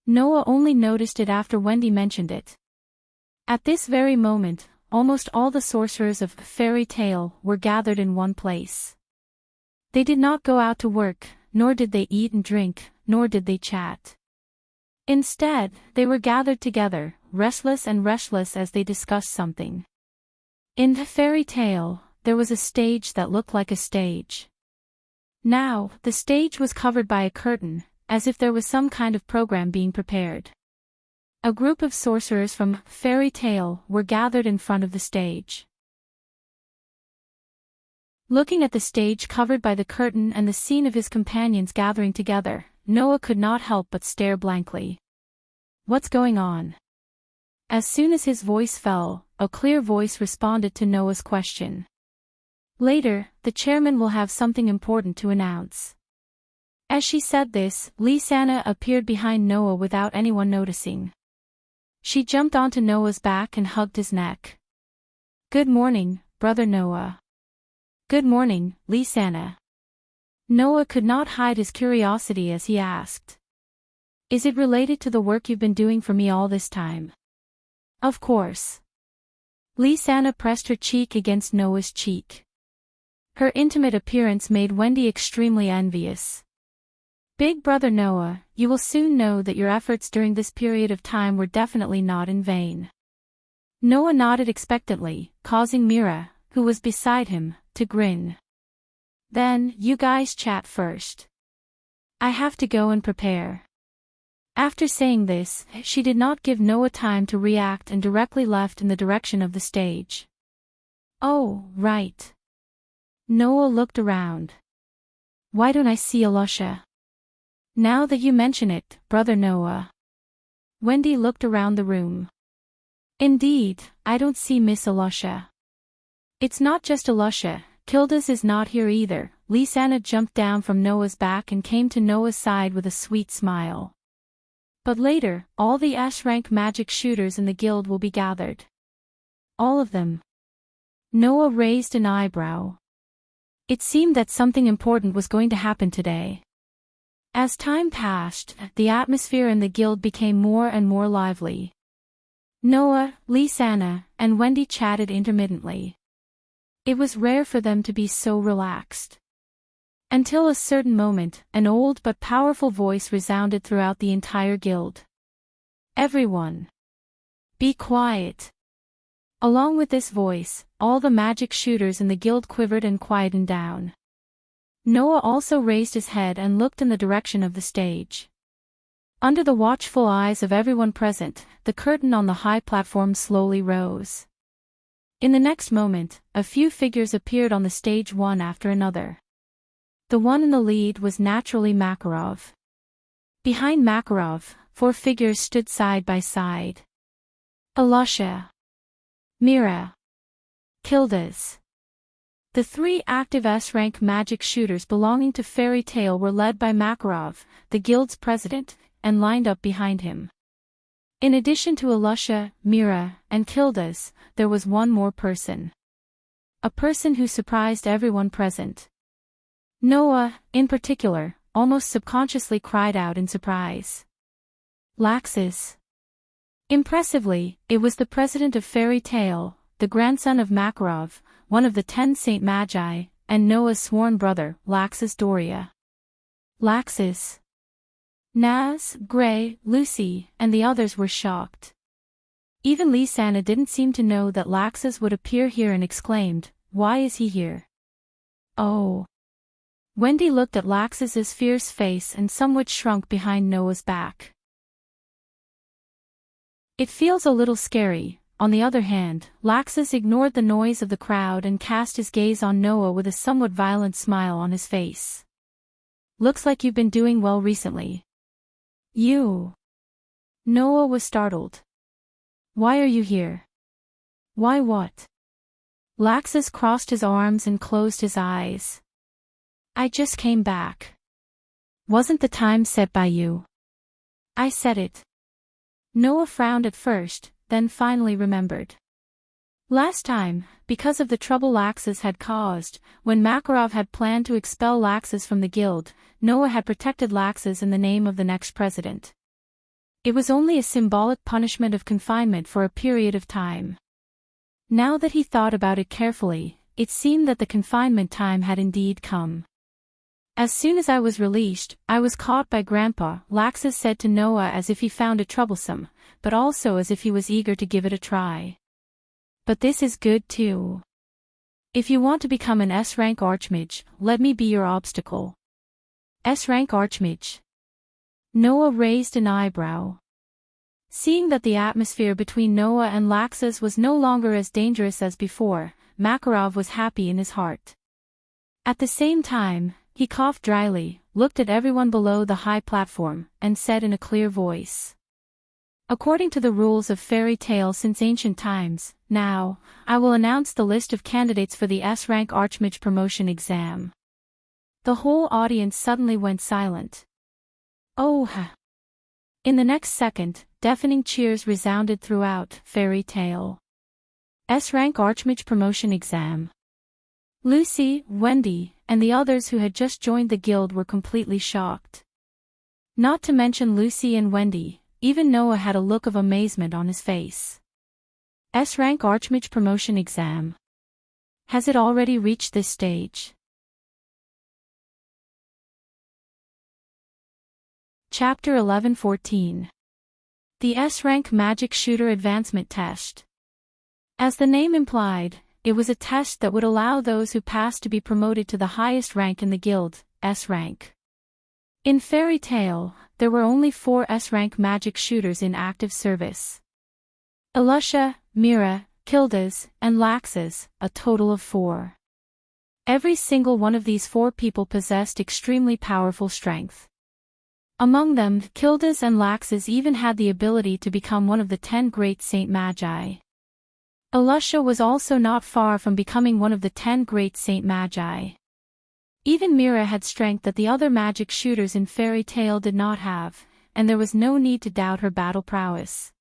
Noah only noticed it after Wendy mentioned it. At this very moment, almost all the sorcerers of Fairy Tale were gathered in one place. They did not go out to work, nor did they eat and drink, nor did they chat. Instead, they were gathered together, restless as they discussed something. In the Fairy Tale, there was a stage that looked like a stage. Now, the stage was covered by a curtain, as if there was some kind of program being prepared. A group of sorcerers from Fairy Tale were gathered in front of the stage. Looking at the stage covered by the curtain and the scene of his companions gathering together, Noah could not help but stare blankly. What's going on? As soon as his voice fell, a clear voice responded to Noah's question. Later, the chairman will have something important to announce. As she said this, Lysana appeared behind Noah without anyone noticing. She jumped onto Noah's back and hugged his neck. Good morning, brother Noah. Good morning, Lysana. Noah could not hide his curiosity as he asked. Is it related to the work you've been doing for me all this time? Of course. Lysana pressed her cheek against Noah's cheek. Her intimate appearance made Wendy extremely envious. Big brother Noah, you will soon know that your efforts during this period of time were definitely not in vain. Noah nodded expectantly, causing Mira, who was beside him, to grin. Then, you guys chat first. I have to go and prepare. After saying this, she did not give Noah time to react and directly left in the direction of the stage. Oh, right. Noah looked around. Why don't I see Alusha? Now that you mention it, brother Noah. Wendy looked around the room. Indeed, I don't see Miss Alusha. It's not just Alusha, Kildas is not here either. Lysana jumped down from Noah's back and came to Noah's side with a sweet smile. But later, all the S-rank magic shooters in the guild will be gathered. All of them. Noah raised an eyebrow. It seemed that something important was going to happen today. As time passed, the atmosphere in the guild became more and more lively. Noah, Lysana, and Wendy chatted intermittently. It was rare for them to be so relaxed. Until a certain moment, an old but powerful voice resounded throughout the entire guild. Everyone! Be quiet! Along with this voice, all the magic shooters in the guild quivered and quietened down. Noah also raised his head and looked in the direction of the stage. Under the watchful eyes of everyone present, the curtain on the high platform slowly rose. In the next moment, a few figures appeared on the stage one after another. The one in the lead was naturally Makarov. Behind Makarov, 4 figures stood side by side. Alusha. Mira. Kildas. The 3 active S-rank magic shooters belonging to Fairy Tale were led by Makarov, the guild's president, and lined up behind him. In addition to Alusha, Mira, and Kildas, there was one more person. A person who surprised everyone present. Noah, in particular, almost subconsciously cried out in surprise. Laxus. Impressively, it was the president of Fairy Tale, the grandson of Makarov, one of the 10 Saint Magi, and Noah's sworn brother, Laxus Doria. Laxus. Naz, Gray, Lucy, and the others were shocked. Even Lysana didn't seem to know that Laxus would appear here and exclaimed, "Why is he here?" Oh. Wendy looked at Laxus's fierce face and somewhat shrunk behind Noah's back. It feels a little scary. On the other hand, Laxus ignored the noise of the crowd and cast his gaze on Noah with a somewhat violent smile on his face. Looks like you've been doing well recently. You. Noah was startled. Why are you here? Why what? Laxus crossed his arms and closed his eyes. I just came back. Wasn't the time set by you? I said it. Noah frowned at first, then finally remembered. Last time, because of the trouble Laxus had caused, when Makarov had planned to expel Laxus from the guild, Noah had protected Laxus in the name of the next president. It was only a symbolic punishment of confinement for a period of time. Now that he thought about it carefully, it seemed that the confinement time had indeed come. As soon as I was released, I was caught by Grandpa, Laxus said to Noah as if he found it troublesome, but also as if he was eager to give it a try. But this is good too. If you want to become an S-rank Archmage, let me be your obstacle. S-rank Archmage. Noah raised an eyebrow. Seeing that the atmosphere between Noah and Laxus was no longer as dangerous as before, Makarov was happy in his heart. At the same time, he coughed dryly, looked at everyone below the high platform, and said in a clear voice. According to the rules of fairy tale since ancient times, now, I will announce the list of candidates for the S-rank Archmage promotion exam. The whole audience suddenly went silent. Oh! In the next second, deafening cheers resounded throughout fairy tale. S-rank Archmage promotion exam. Lucy, Wendy, and the others who had just joined the guild were completely shocked. Not to mention Lucy and Wendy, even Noah had a look of amazement on his face. S-rank Archmage promotion exam. Has it already reached this stage? Chapter 11-14. The S-rank Magic Shooter Advancement Test. As the name implied, it was a test that would allow those who passed to be promoted to the highest rank in the guild, S-rank. In Fairy Tale, there were only 4 S-rank magic shooters in active service. Elusha, Mira, Kildas, and Laxus, a total of 4. Every single one of these 4 people possessed extremely powerful strength. Among them, Kildas and Laxus even had the ability to become one of the 10 great Saint Magi. Elusha was also not far from becoming one of the 10 great Saint Magi. Even Mira had strength that the other magic shooters in Fairy Tale did not have, and there was no need to doubt her battle prowess.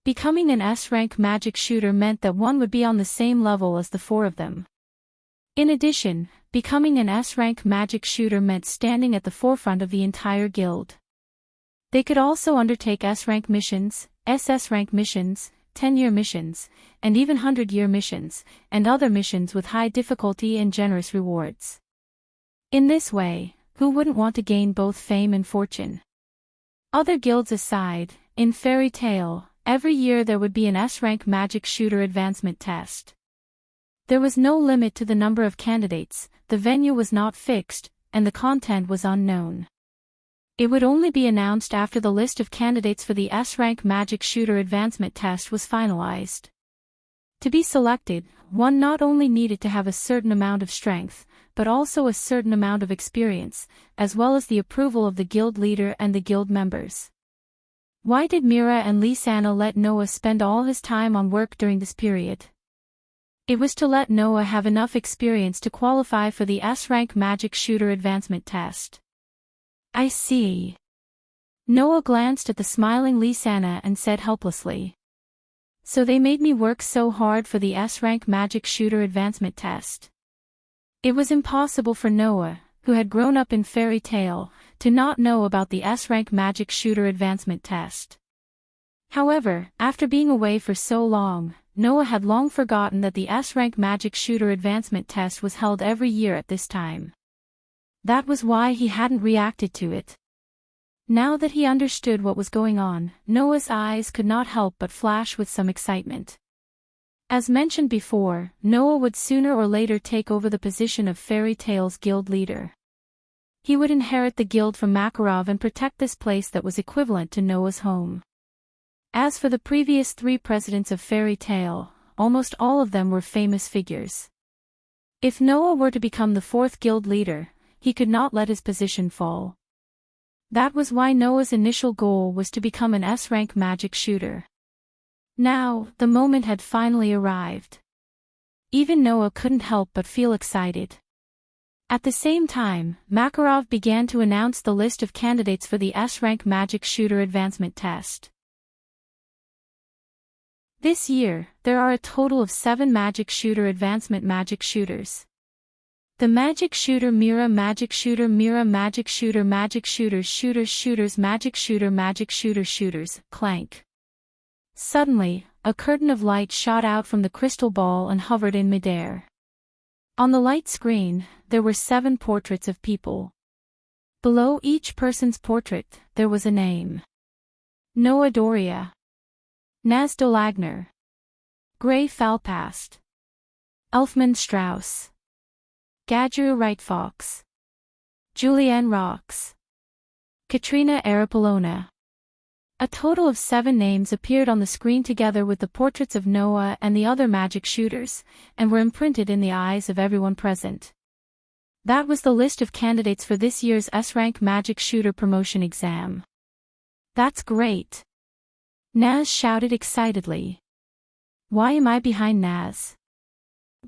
Becoming an S-rank magic shooter meant that one would be on the same level as the 4 of them. In addition, becoming an S-rank magic shooter meant standing at the forefront of the entire guild. They could also undertake S-rank missions, SS-rank missions, 10-year missions, and even 100-year missions, and other missions with high difficulty and generous rewards. In this way, who wouldn't want to gain both fame and fortune? Other guilds aside, in Fairy Tale, every year there would be an S-rank magic shooter advancement test. There was no limit to the number of candidates, the venue was not fixed, and the content was unknown. It would only be announced after the list of candidates for the S-rank magic shooter advancement test was finalized. To be selected, one not only needed to have a certain amount of strength, but also a certain amount of experience, as well as the approval of the guild leader and the guild members. Why did Mira and Lisanna let Noah spend all his time on work during this period? It was to let Noah have enough experience to qualify for the S-rank magic shooter advancement test. I see. Noah glanced at the smiling Lisanna and said helplessly. So they made me work so hard for the S-rank magic shooter advancement test. It was impossible for Noah, who had grown up in Fairy Tale, to not know about the S-rank magic shooter advancement test. However, after being away for so long, Noah had long forgotten that the S-rank magic shooter advancement test was held every year at this time. That was why he hadn't reacted to it. Now that he understood what was going on, Noah's eyes could not help but flash with some excitement. As mentioned before, Noah would sooner or later take over the position of Fairy Tale's guild leader. He would inherit the guild from Makarov and protect this place that was equivalent to Noah's home. As for the previous 3 presidents of Fairy Tale, almost all of them were famous figures. If Noah were to become the 4th guild leader, he could not let his position fall. That was why Noah's initial goal was to become an S-rank magic shooter. Now, the moment had finally arrived. Even Noah couldn't help but feel excited. At the same time, Makarov began to announce the list of candidates for the S-rank magic shooter advancement test. This year, there are a total of 7 Magic Shooter Advancement Magic Shooters. The Magic Shooter Mira, Magic Shooter Mira, Magic Shooter, Magic Shooters, Shooters, Shooters, Magic Shooter, Magic Shooter, Shooters, clank. Suddenly, a curtain of light shot out from the crystal ball and hovered in midair. On the light screen, there were 7 portraits of people. Below each person's portrait, there was a name. Noah Doria. Naz Dolagner. Gray Falpast. Elfman Strauss. Gadru Wright Fox. Julianne Rocks. Katrina Arapolona. A total of 7 names appeared on the screen together with the portraits of Noah and the other magic shooters, and were imprinted in the eyes of everyone present. That was the list of candidates for this year's S-Rank Magic Shooter Promotion exam. That's great! Naz shouted excitedly. Why am I behind Naz?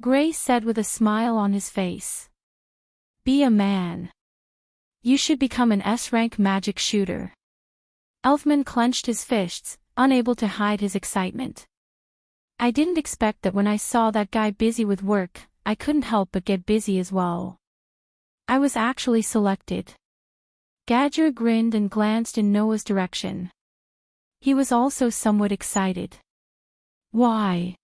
Gray said with a smile on his face. Be a man. You should become an S-Rank Magic Shooter. Elfman clenched his fists, unable to hide his excitement. I didn't expect that when I saw that guy busy with work, I couldn't help but get busy as well. I was actually selected. Gadger grinned and glanced in Noah's direction. He was also somewhat excited. Why?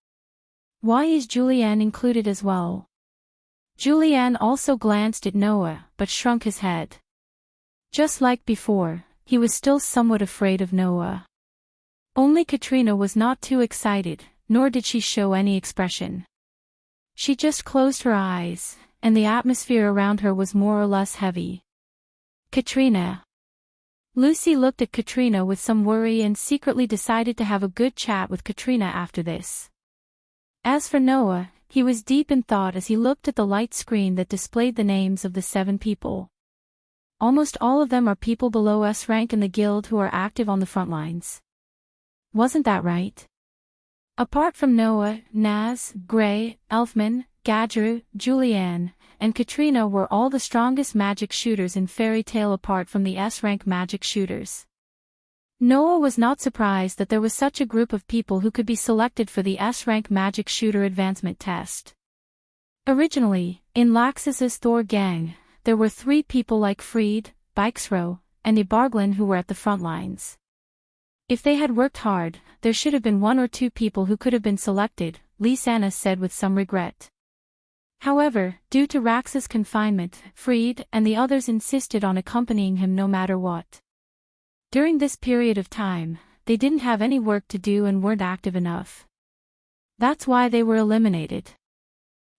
Why is Julianne included as well? Julianne also glanced at Noah, but shrunk his head. Just like before, he was still somewhat afraid of Noah. Only Katrina was not too excited, nor did she show any expression. She just closed her eyes, and the atmosphere around her was more or less heavy. Katrina. Lucy looked at Katrina with some worry and secretly decided to have a good chat with Katrina after this. As for Noah, he was deep in thought as he looked at the light screen that displayed the names of the 7 people. Almost all of them are people below S rank in the guild who are active on the front lines. Wasn't that right? Apart from Noah, Naz, Gray, Elfman, Gadru, Julianne, and Katrina were all the strongest magic shooters in Fairy Tale apart from the S-rank magic shooters. Noah was not surprised that there was such a group of people who could be selected for the S-rank magic shooter advancement test. Originally, in Laxus's Thor gang, there were 3 people like Freed, Bikesro, and Ibarglin who were at the front lines. If they had worked hard, there should have been 1 or 2 people who could have been selected, Lisanna said with some regret. However, due to Rax's confinement, Freed and the others insisted on accompanying him no matter what. During this period of time, they didn't have any work to do and weren't active enough. That's why they were eliminated.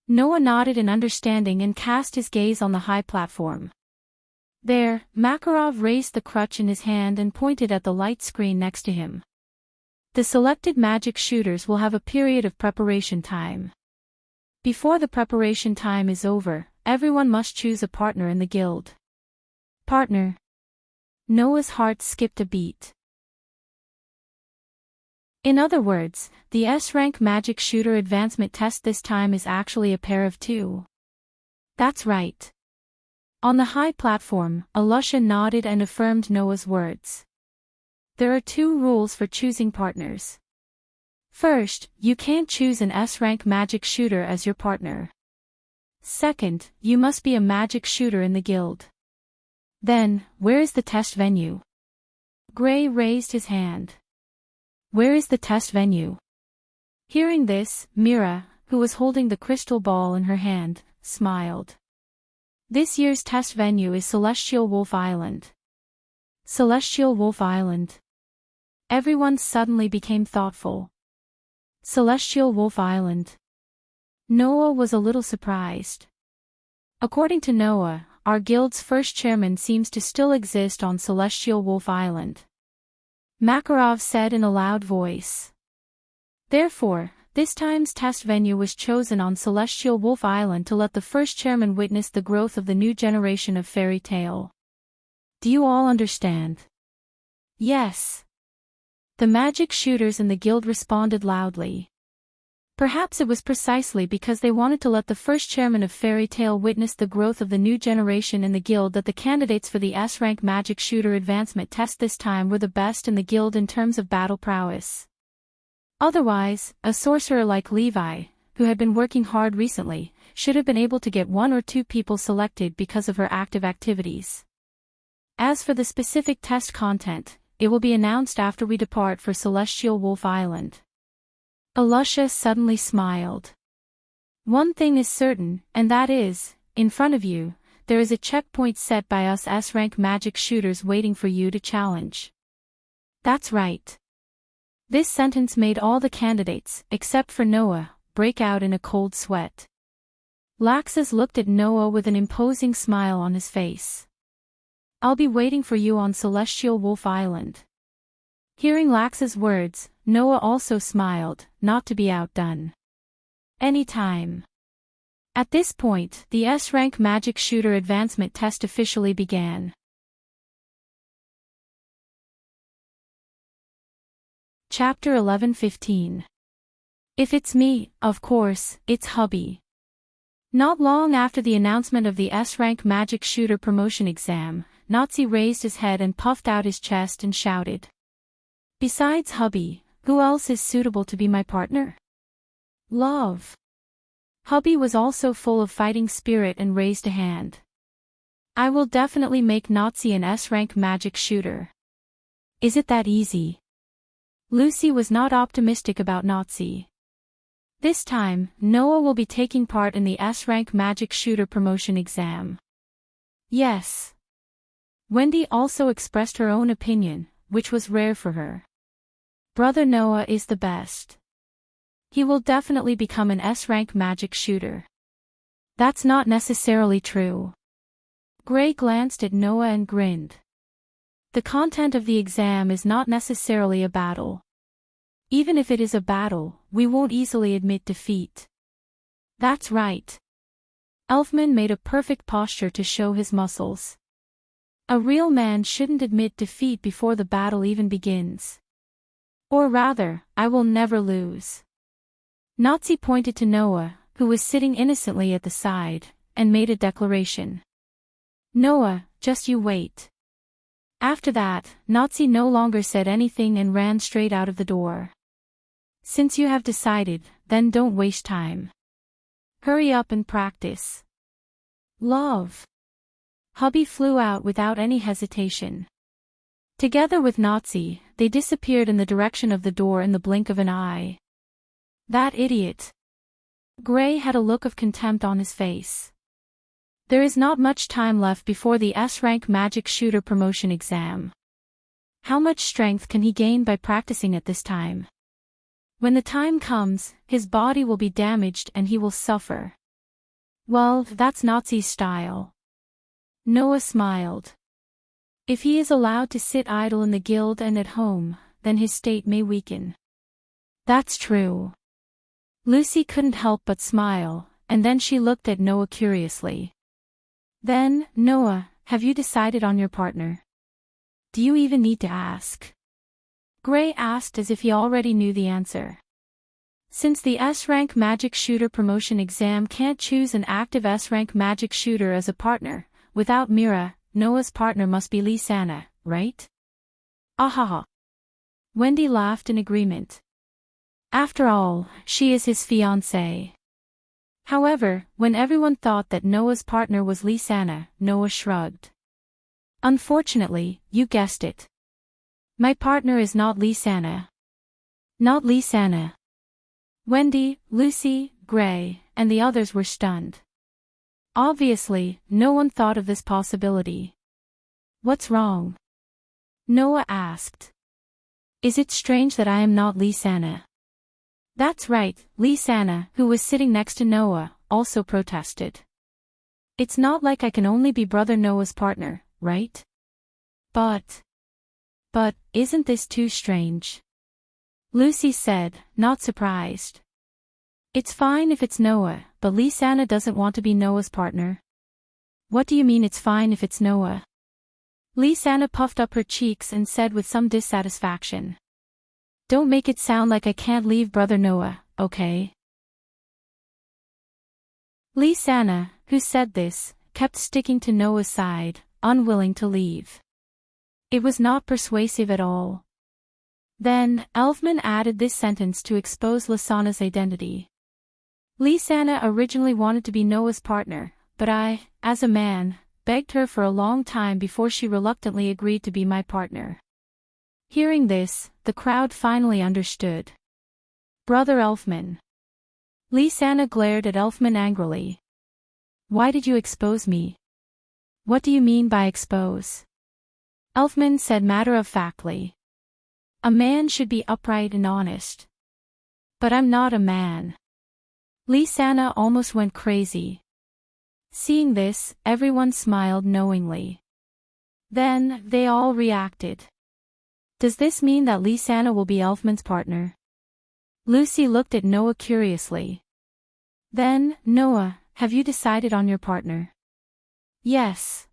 Noah nodded in understanding and cast his gaze on the high platform. There, Makarov raised the crutch in his hand and pointed at the light screen next to him. The selected magic shooters will have a period of preparation time. Before the preparation time is over, everyone must choose a partner in the guild. Partner. Noah's heart skipped a beat. In other words, the S-rank magic shooter advancement test this time is actually a pair of 2. That's right. On the high platform, Alusha nodded and affirmed Noah's words. There are 2 rules for choosing partners. First, you can't choose an S-rank magic shooter as your partner. Second, you must be a magic shooter in the guild. Then, where is the test venue? Gray raised his hand. Where is the test venue? Hearing this, Mira, who was holding the crystal ball in her hand, smiled. This year's test venue is Celestial Wolf Island. Celestial Wolf Island. Everyone suddenly became thoughtful. Celestial Wolf Island. Noah was a little surprised. According to Noah, our guild's first chairman seems to still exist on Celestial Wolf Island. Makarov said in a loud voice. Therefore, this time's test venue was chosen on Celestial Wolf Island to let the first chairman witness the growth of the new generation of Fairy Tale. Do you all understand? Yes. The magic shooters in the guild responded loudly. Perhaps it was precisely because they wanted to let the first chairman of Fairy Tale witness the growth of the new generation in the guild that the candidates for the S-rank magic shooter advancement test this time were the best in the guild in terms of battle prowess. Otherwise, a sorcerer like Levi, who had been working hard recently, should have been able to get 1 or 2 people selected because of her active activities. As for the specific test content, it will be announced after we depart for Celestial Wolf Island. Alusha suddenly smiled. One thing is certain, and that is, in front of you, there is a checkpoint set by us S-rank magic shooters waiting for you to challenge. That's right. This sentence made all the candidates, except for Noah, break out in a cold sweat. Laxus looked at Noah with an imposing smile on his face. I'll be waiting for you on Celestial Wolf Island. Hearing Lax's words, Noah also smiled, not to be outdone. Anytime. At this point, the S-rank magic shooter advancement test officially began. Chapter 11:15. If it's me, of course, it's hubby. Not long after the announcement of the S-rank magic shooter promotion exam, Nazi raised his head and puffed out his chest and shouted. Besides hubby, who else is suitable to be my partner? Love. Hubby was also full of fighting spirit and raised a hand. I will definitely make Nazi an S-rank magic shooter. Is it that easy? Lucy was not optimistic about Nazi. This time, Noah will be taking part in the S-rank magic shooter promotion exam. Yes. Wendy also expressed her own opinion, which was rare for her. Brother Noah is the best. He will definitely become an S-rank magic shooter. That's not necessarily true. Gray glanced at Noah and grinned. The content of the exam is not necessarily a battle. Even if it is a battle, we won't easily admit defeat. That's right. Elfman made a perfect posture to show his muscles. A real man shouldn't admit defeat before the battle even begins. Or rather, I will never lose. Nazi pointed to Noah, who was sitting innocently at the side, and made a declaration. Noah, just you wait. After that, Nazi no longer said anything and ran straight out of the door. Since you have decided, then don't waste time. Hurry up and practice. Love. Hubby flew out without any hesitation. Together with Nazi, they disappeared in the direction of the door in the blink of an eye. That idiot. Gray had a look of contempt on his face. There is not much time left before the S-rank magic shooter promotion exam. How much strength can he gain by practicing at this time? When the time comes, his body will be damaged and he will suffer. Well, that's Nazi's style. Noah smiled. If he is allowed to sit idle in the guild and at home, then his state may weaken. That's true. Lucy couldn't help but smile, and then she looked at Noah curiously. Then, Noah, have you decided on your partner? Do you even need to ask? Gray asked as if he already knew the answer. Since the S-rank magic shooter promotion exam can't choose an active S-rank magic shooter as a partner, without Mira, Noah's partner must be Lysana, right? Ahaha. Wendy laughed in agreement. After all, she is his fiancée. However, when everyone thought that Noah's partner was Lysana, Noah shrugged. Unfortunately, you guessed it. My partner is not Lysana. Not Lysana. Wendy, Lucy, Gray, and the others were stunned. Obviously, no one thought of this possibility. What's wrong? Noah asked. Is it strange that I am not Lysana? That's right, Lysana, who was sitting next to Noah, also protested. It's not like I can only be brother Noah's partner, right? But, isn't this too strange? Lucy said, not surprised. It's fine if it's Noah, but Lysana doesn't want to be Noah's partner. What do you mean it's fine if it's Noah? Lysana puffed up her cheeks and said with some dissatisfaction. Don't make it sound like I can't leave brother Noah, okay? Lysana, who said this, kept sticking to Noah's side, unwilling to leave. It was not persuasive at all. Then, Elfman added this sentence to expose Lysana's identity. Lysana originally wanted to be Noah's partner, but I, as a man, begged her for a long time before she reluctantly agreed to be my partner. Hearing this, the crowd finally understood. Brother Elfman. Lysana glared at Elfman angrily. Why did you expose me? What do you mean by expose? Elfman said matter-of-factly. A man should be upright and honest. But I'm not a man. Lysana almost went crazy. Seeing this, everyone smiled knowingly. Then, they all reacted. Does this mean that Lysana will be Elfman's partner? Lucy looked at Noah curiously. Then, Noah, have you decided on your partner? Yes.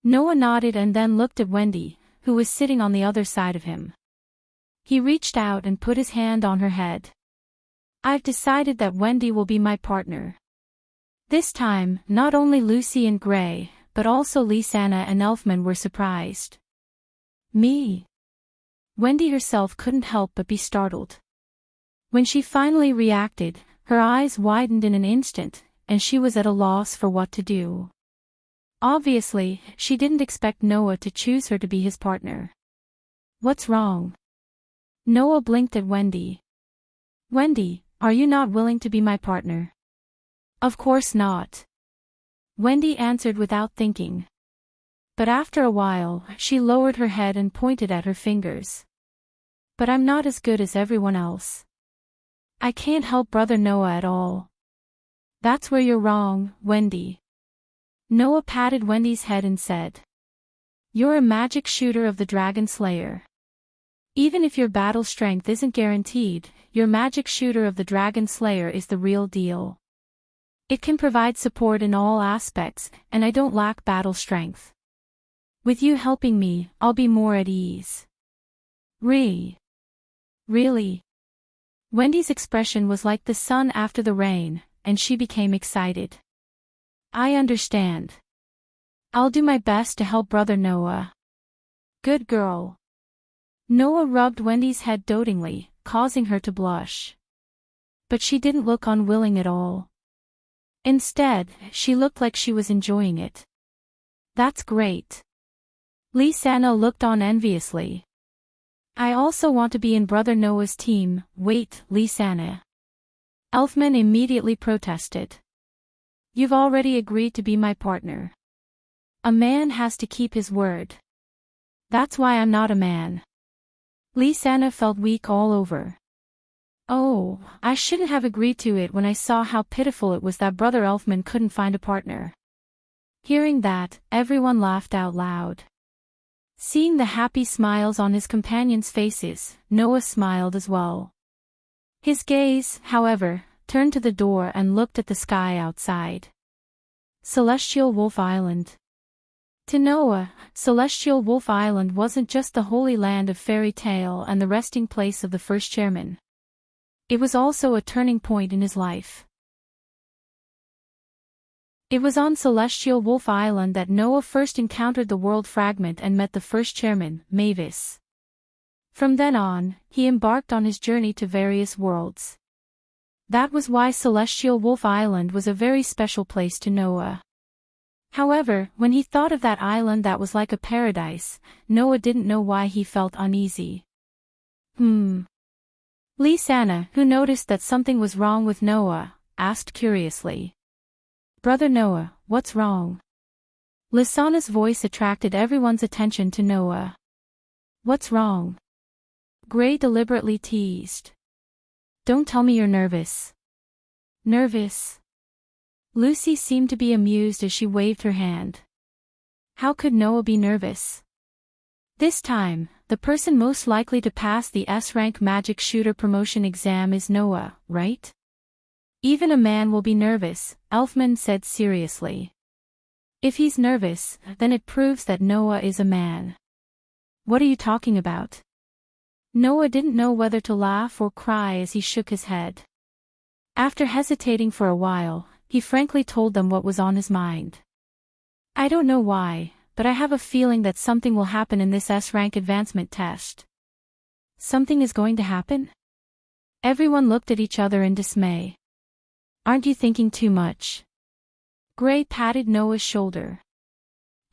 Noah nodded and then looked at Wendy, who was sitting on the other side of him. He reached out and put his hand on her head. I've decided that Wendy will be my partner. This time, not only Lucy and Gray, but also Lysana and Elfman were surprised. Me? Wendy herself couldn't help but be startled. When she finally reacted, her eyes widened in an instant, and she was at a loss for what to do. Obviously, she didn't expect Noah to choose her to be his partner. What's wrong? Noah blinked at Wendy. Wendy, are you not willing to be my partner? Of course not. Wendy answered without thinking. But after a while, she lowered her head and pointed at her fingers. But I'm not as good as everyone else. I can't help Brother Noah at all. That's where you're wrong, Wendy. Noah patted Wendy's head and said. You're a magic shooter of the Dragon Slayer. Even if your battle strength isn't guaranteed, your magic shooter of the Dragon Slayer is the real deal. It can provide support in all aspects, and I don't lack battle strength. With you helping me, I'll be more at ease. Really? Wendy's expression was like the sun after the rain, and she became excited. I understand. I'll do my best to help Brother Noah. Good girl. Noah rubbed Wendy's head dotingly, causing her to blush. But she didn't look unwilling at all. Instead, she looked like she was enjoying it. That's great. Lysana looked on enviously. I also want to be in Brother Noah's team. Wait, Lysana. Elfman immediately protested. You've already agreed to be my partner. A man has to keep his word. That's why I'm not a man. Lysana felt weak all over. Oh, I shouldn't have agreed to it when I saw how pitiful it was that Brother Elfman couldn't find a partner. Hearing that, everyone laughed out loud. Seeing the happy smiles on his companions' faces, Noah smiled as well. His gaze, however, turned to the door and looked at the sky outside. Celestial Wolf Island. To Noah, Celestial Wolf Island wasn't just the holy land of fairy tale and the resting place of the first chairman. It was also a turning point in his life. It was on Celestial Wolf Island that Noah first encountered the world fragment and met the first chairman, Mavis. From then on, he embarked on his journey to various worlds. That was why Celestial Wolf Island was a very special place to Noah. However, when he thought of that island that was like a paradise, Noah didn't know why he felt uneasy. Lysana, who noticed that something was wrong with Noah, asked curiously. Brother Noah, what's wrong? Lysana's voice attracted everyone's attention to Noah. What's wrong? Gray deliberately teased. Don't tell me you're nervous. Nervous? Lucy seemed to be amused as she waved her hand. How could Noah be nervous? This time, the person most likely to pass the S-rank magic shooter promotion exam is Noah, right? Even a man will be nervous, Elfman said seriously. If he's nervous, then it proves that Noah is a man. What are you talking about? Noah didn't know whether to laugh or cry as he shook his head. After hesitating for a while, he frankly told them what was on his mind. I don't know why, but I have a feeling that something will happen in this S-rank advancement test. Something is going to happen? Everyone looked at each other in dismay. Aren't you thinking too much? Gray patted Noah's shoulder.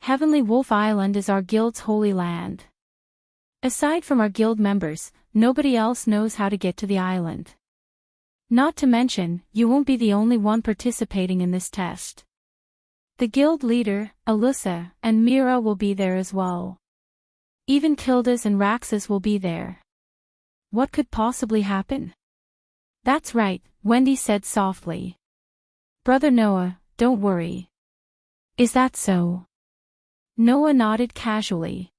Heavenly Wolf Island is our guild's holy land. Aside from our guild members, nobody else knows how to get to the island. Not to mention, you won't be the only one participating in this test. The guild leader, Alyssa, and Mira will be there as well. Even Kildas and Raxus will be there. What could possibly happen? That's right, Wendy said softly. Brother Noah, don't worry. Is that so? Noah nodded casually.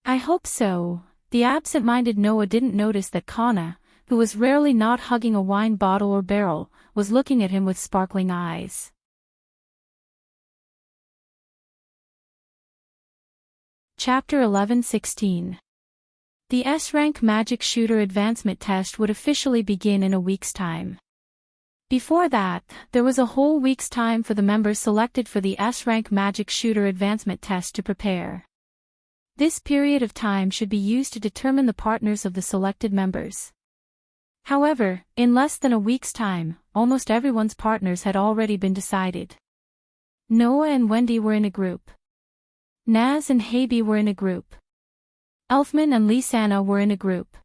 I hope so. The absent-minded Noah didn't notice that Kana, who was rarely not hugging a wine bottle or barrel, was looking at him with sparkling eyes. Chapter 11:16. The S-Rank Magic Shooter Advancement Test would officially begin in a week's time. Before that, there was a whole week's time for the members selected for the S-Rank Magic Shooter Advancement Test to prepare. This period of time should be used to determine the partners of the selected members. However, in less than a week's time, almost everyone's partners had already been decided. Noah and Wendy were in a group. Naz and Habe were in a group. Elfman and Lisanna were in a group.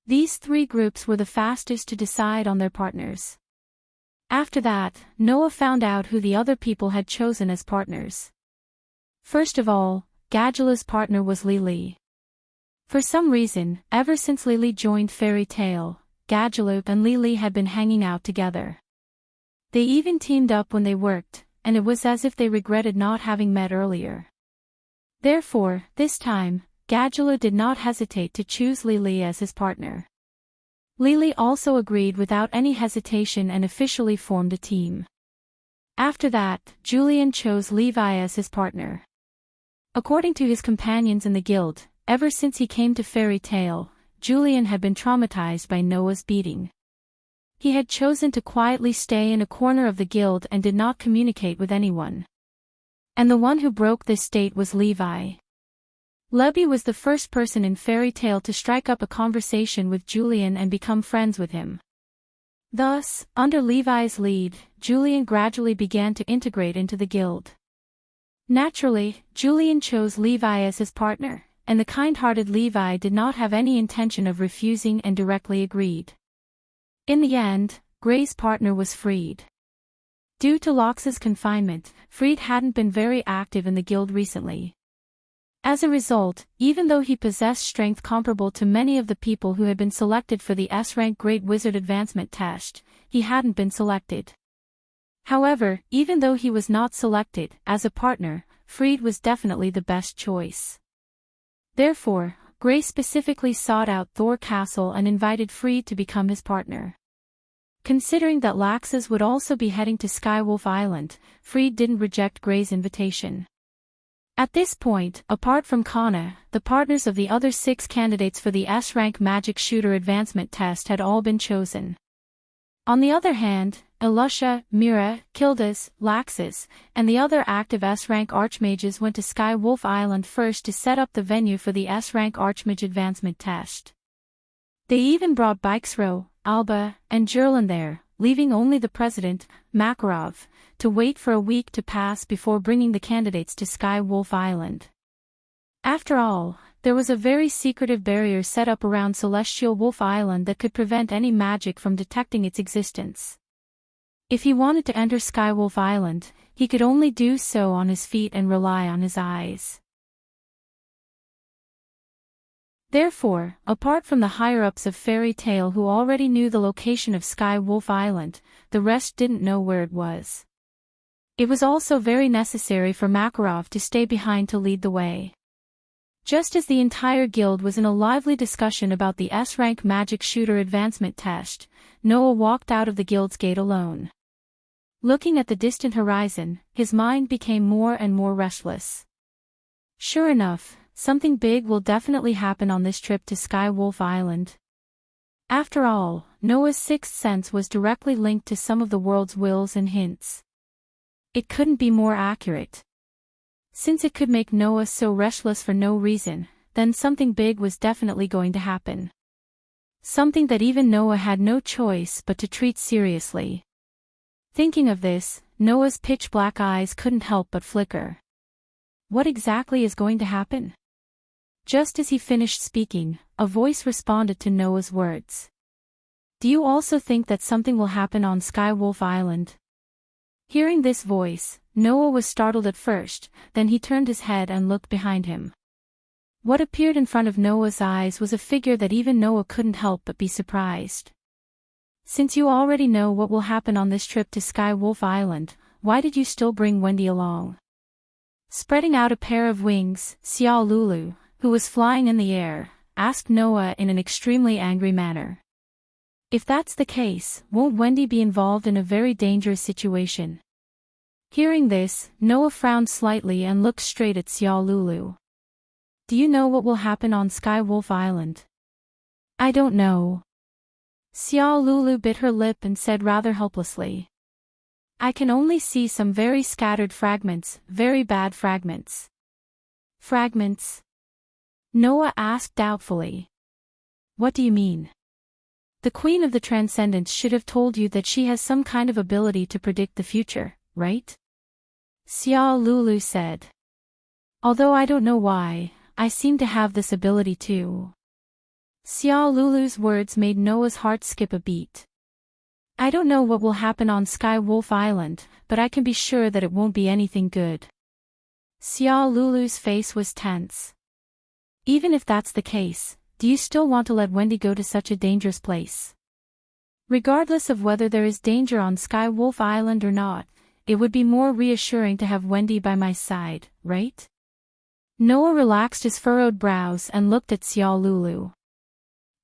These three groups were the fastest to decide on their partners. After that, Noah found out who the other people had chosen as partners. First of all, Gadula's partner was Lily. For some reason, ever since Lily joined Fairy Tale, Gadula and Lily had been hanging out together. They even teamed up when they worked, and it was as if they regretted not having met earlier. Therefore, this time, Gadula did not hesitate to choose Lily as his partner. Lily also agreed without any hesitation and officially formed a team. After that, Julian chose Levi as his partner. According to his companions in the guild, ever since he came to Fairy Tale, Julian had been traumatized by Noah's beating. He had chosen to quietly stay in a corner of the guild and did not communicate with anyone. And the one who broke this state was Levi. Lebby was the first person in Fairy Tale to strike up a conversation with Julian and become friends with him. Thus, under Levi's lead, Julian gradually began to integrate into the guild. Naturally, Julian chose Levi as his partner, and the kind-hearted Levi did not have any intention of refusing and directly agreed. In the end, Gray's partner was Freed. Due to Lox's confinement, Freed hadn't been very active in the guild recently. As a result, even though he possessed strength comparable to many of the people who had been selected for the S-Rank Great Wizard Advancement Test, he hadn't been selected. However, even though he was not selected, as a partner, Freed was definitely the best choice. Therefore, Gray specifically sought out Thor Castle and invited Freed to become his partner. Considering that Laxus would also be heading to Skywolf Island, Freed didn't reject Gray's invitation. At this point, apart from Kana, the partners of the other 6 candidates for the S-Rank Magic Shooter Advancement Test had all been chosen. On the other hand, Elusha, Mira, Kildas, Laxus, and the other active S-Rank Archmages went to Skywolf Island first to set up the venue for the S-Rank Archmage Advancement Test. They even brought Bikesro, Alba, and Jerlin there, leaving only the president, Makarov, to wait for a week to pass before bringing the candidates to Skywolf Island. After all, there was a very secretive barrier set up around Celestial Wolf Island that could prevent any magic from detecting its existence. If he wanted to enter Skywolf Island, he could only do so on his feet and rely on his eyes. Therefore, apart from the higher-ups of Fairy Tale who already knew the location of Skywolf Island, the rest didn't know where it was. It was also very necessary for Makarov to stay behind to lead the way. Just as the entire guild was in a lively discussion about the S-Rank Magic Shooter Advancement Test, Noah walked out of the guild's gate alone. Looking at the distant horizon, his mind became more and more restless. Sure enough, something big will definitely happen on this trip to Skywolf Island. After all, Noah's sixth sense was directly linked to some of the world's wills and hints. It couldn't be more accurate. Since it could make Noah so restless for no reason, then something big was definitely going to happen. Something that even Noah had no choice but to treat seriously. Thinking of this, Noah's pitch-black eyes couldn't help but flicker. What exactly is going to happen? Just as he finished speaking, a voice responded to Noah's words. Do you also think that something will happen on Skywolf Island? Hearing this voice, Noah was startled at first, then he turned his head and looked behind him. What appeared in front of Noah's eyes was a figure that even Noah couldn't help but be surprised. Since you already know what will happen on this trip to Skywolf Island, why did you still bring Wendy along? Spreading out a pair of wings, Xiao Lulu, who was flying in the air, asked Noah in an extremely angry manner. If that's the case, won't Wendy be involved in a very dangerous situation? Hearing this, Noah frowned slightly and looked straight at Xiao Lulu. Do you know what will happen on Skywolf Island? I don't know. Xiao Lulu bit her lip and said rather helplessly. I can only see some very scattered fragments, very bad fragments. Fragments? Noah asked doubtfully. What do you mean? The Queen of the Transcendents should have told you that she has some kind of ability to predict the future, right? Xiao Lulu said. Although I don't know why, I seem to have this ability too. Xiao Lulu's words made Noah's heart skip a beat. I don't know what will happen on Skywolf Island, but I can be sure that it won't be anything good. Xiao Lulu's face was tense. Even if that's the case, do you still want to let Wendy go to such a dangerous place? Regardless of whether there is danger on Skywolf Island or not, it would be more reassuring to have Wendy by my side, right? Noah relaxed his furrowed brows and looked at Xiao Lulu.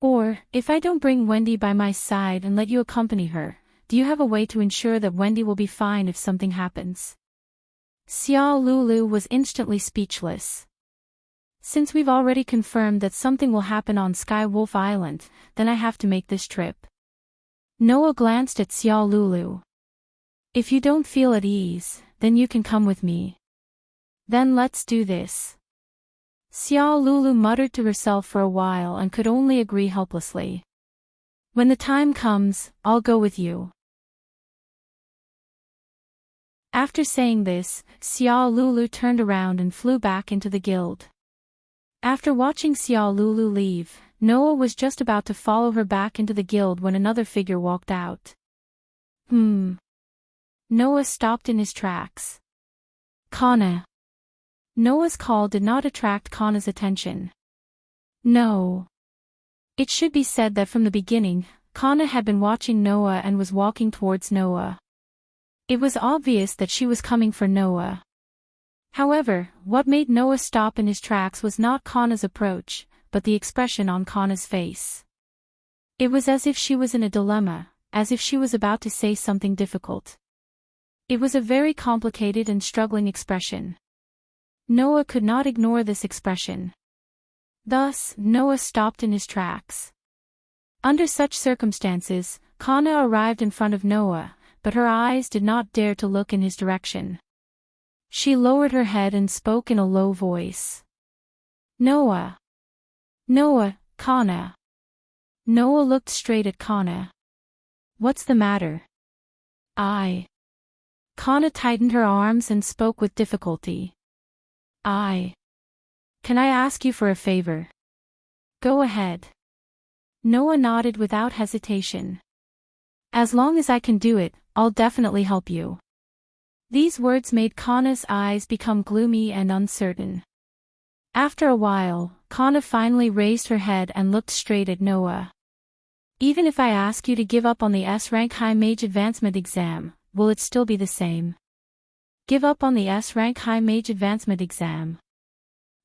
Or, if I don't bring Wendy by my side and let you accompany her, do you have a way to ensure that Wendy will be fine if something happens? Xiao Lulu was instantly speechless. Since we've already confirmed that something will happen on Skywolf Island, then I have to make this trip. Noah glanced at Xiao Lulu. If you don't feel at ease, then you can come with me. Then let's do this. Xiao Lulu muttered to herself for a while and could only agree helplessly. When the time comes, I'll go with you. After saying this, Xiao Lulu turned around and flew back into the guild. After watching Xiao Lulu leave, Noah was just about to follow her back into the guild when another figure walked out. Noah stopped in his tracks. Kana. Noah's call did not attract Kana's attention. No. It should be said that from the beginning, Kana had been watching Noah and was walking towards Noah. It was obvious that she was coming for Noah. However, what made Noah stop in his tracks was not Kana's approach, but the expression on Kana's face. It was as if she was in a dilemma, as if she was about to say something difficult. It was a very complicated and struggling expression. Noah could not ignore this expression. Thus, Noah stopped in his tracks. Under such circumstances, Kana arrived in front of Noah, but her eyes did not dare to look in his direction. She lowered her head and spoke in a low voice. Noah. Noah, Kana. Noah looked straight at Kana. What's the matter? Kana tightened her arms and spoke with difficulty. Can I ask you for a favor? Go ahead. Noah nodded without hesitation. As long as I can do it, I'll definitely help you. These words made Kana's eyes become gloomy and uncertain. After a while, Kana finally raised her head and looked straight at Noah. Even if I ask you to give up on the S-Rank High Mage Advancement exam, will it still be the same? Give up on the S-Rank High Mage Advancement exam.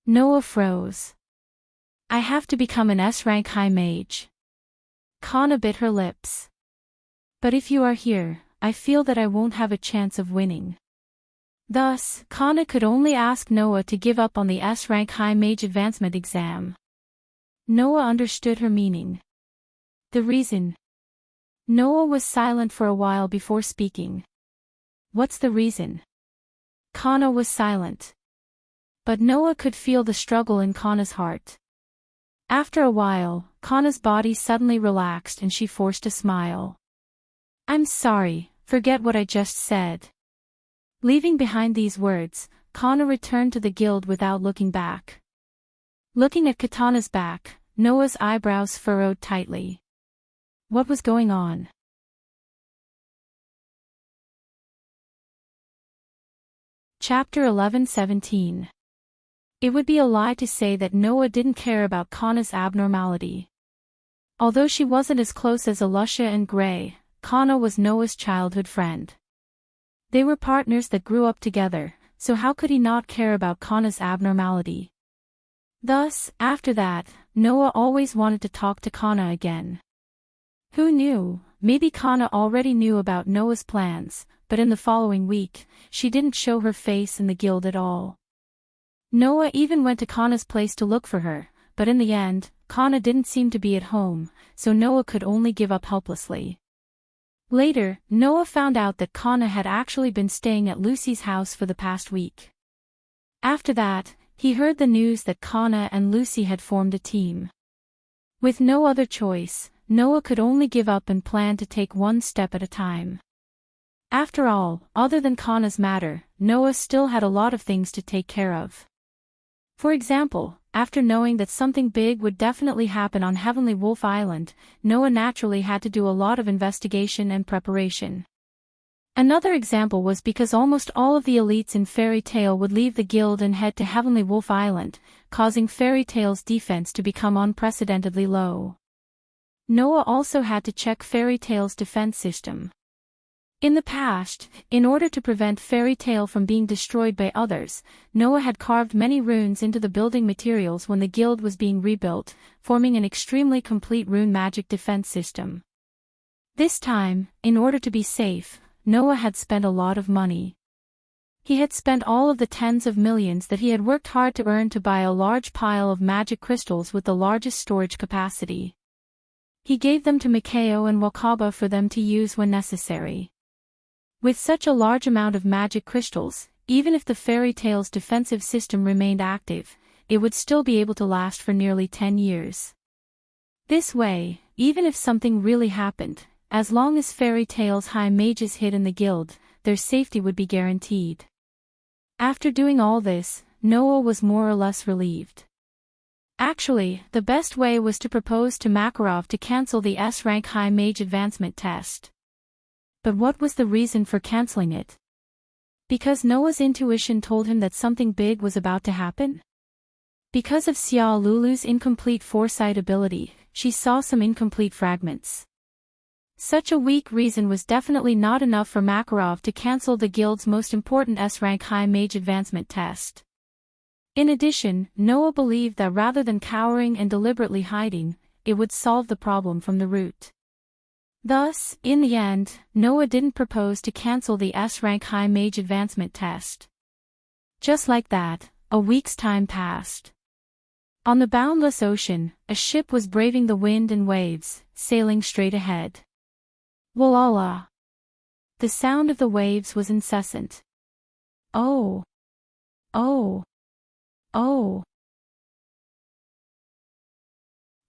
Noah froze. I have to become an S-Rank High Mage. Kana bit her lips. But if you are here, I feel that I won't have a chance of winning. Thus, Kana could only ask Noah to give up on the S-Rank High Mage Advancement exam. Noah understood her meaning. The reason? Noah was silent for a while before speaking. What's the reason? Kana was silent. But Noah could feel the struggle in Kanna's heart. After a while, Kanna's body suddenly relaxed and she forced a smile. "I'm sorry, forget what I just said." Leaving behind these words, Kanna returned to the guild without looking back. Looking at Katana's back, Noah's eyebrows furrowed tightly. What was going on? Chapter 11:17. It would be a lie to say that Noah didn't care about Kanna's abnormality. Although she wasn't as close as Alusha and Gray, Kanna was Noah's childhood friend. They were partners that grew up together, so how could he not care about Kanna's abnormality? Thus, after that, Noah always wanted to talk to Kanna again. Who knew, maybe Kanna already knew about Noah's plans, but in the following week, she didn't show her face in the guild at all. Noah even went to Kanna's place to look for her, but in the end, Kanna didn't seem to be at home, so Noah could only give up helplessly. Later, Noah found out that Kanna had actually been staying at Lucy's house for the past week. After that, he heard the news that Kanna and Lucy had formed a team. With no other choice, Noah could only give up and plan to take one step at a time. After all, other than Kanna's matter, Noah still had a lot of things to take care of. For example, after knowing that something big would definitely happen on Heavenly Wolf Island, Noah naturally had to do a lot of investigation and preparation. Another example was because almost all of the elites in Fairy Tail would leave the guild and head to Heavenly Wolf Island, causing Fairy Tail's defense to become unprecedentedly low. Noah also had to check Fairy Tail's defense system. In the past, in order to prevent Fairy Tail from being destroyed by others, Noah had carved many runes into the building materials when the guild was being rebuilt, forming an extremely complete rune magic defense system. This time, in order to be safe, Noah had spent a lot of money. He had spent all of the tens of millions that he had worked hard to earn to buy a large pile of magic crystals with the largest storage capacity. He gave them to Mikao and Wakaba for them to use when necessary. With such a large amount of magic crystals, even if the Fairy Tail's defensive system remained active, it would still be able to last for nearly 10 years. This way, even if something really happened, as long as Fairy Tail's high mages hid in the guild, their safety would be guaranteed. After doing all this, Noah was more or less relieved. Actually, the best way was to propose to Makarov to cancel the S-rank high mage advancement test. But what was the reason for canceling it? Because Noah's intuition told him that something big was about to happen? Because of Xia Lulu's incomplete foresight ability, she saw some incomplete fragments. Such a weak reason was definitely not enough for Makarov to cancel the guild's most important S-rank high mage advancement test. In addition, Noah believed that rather than cowering and deliberately hiding, it would solve the problem from the root. Thus, in the end, Noah didn't propose to cancel the S-rank high mage advancement test. Just like that, a week's time passed. On the boundless ocean, a ship was braving the wind and waves, sailing straight ahead. Walala. The sound of the waves was incessant. Oh. Oh. Oh.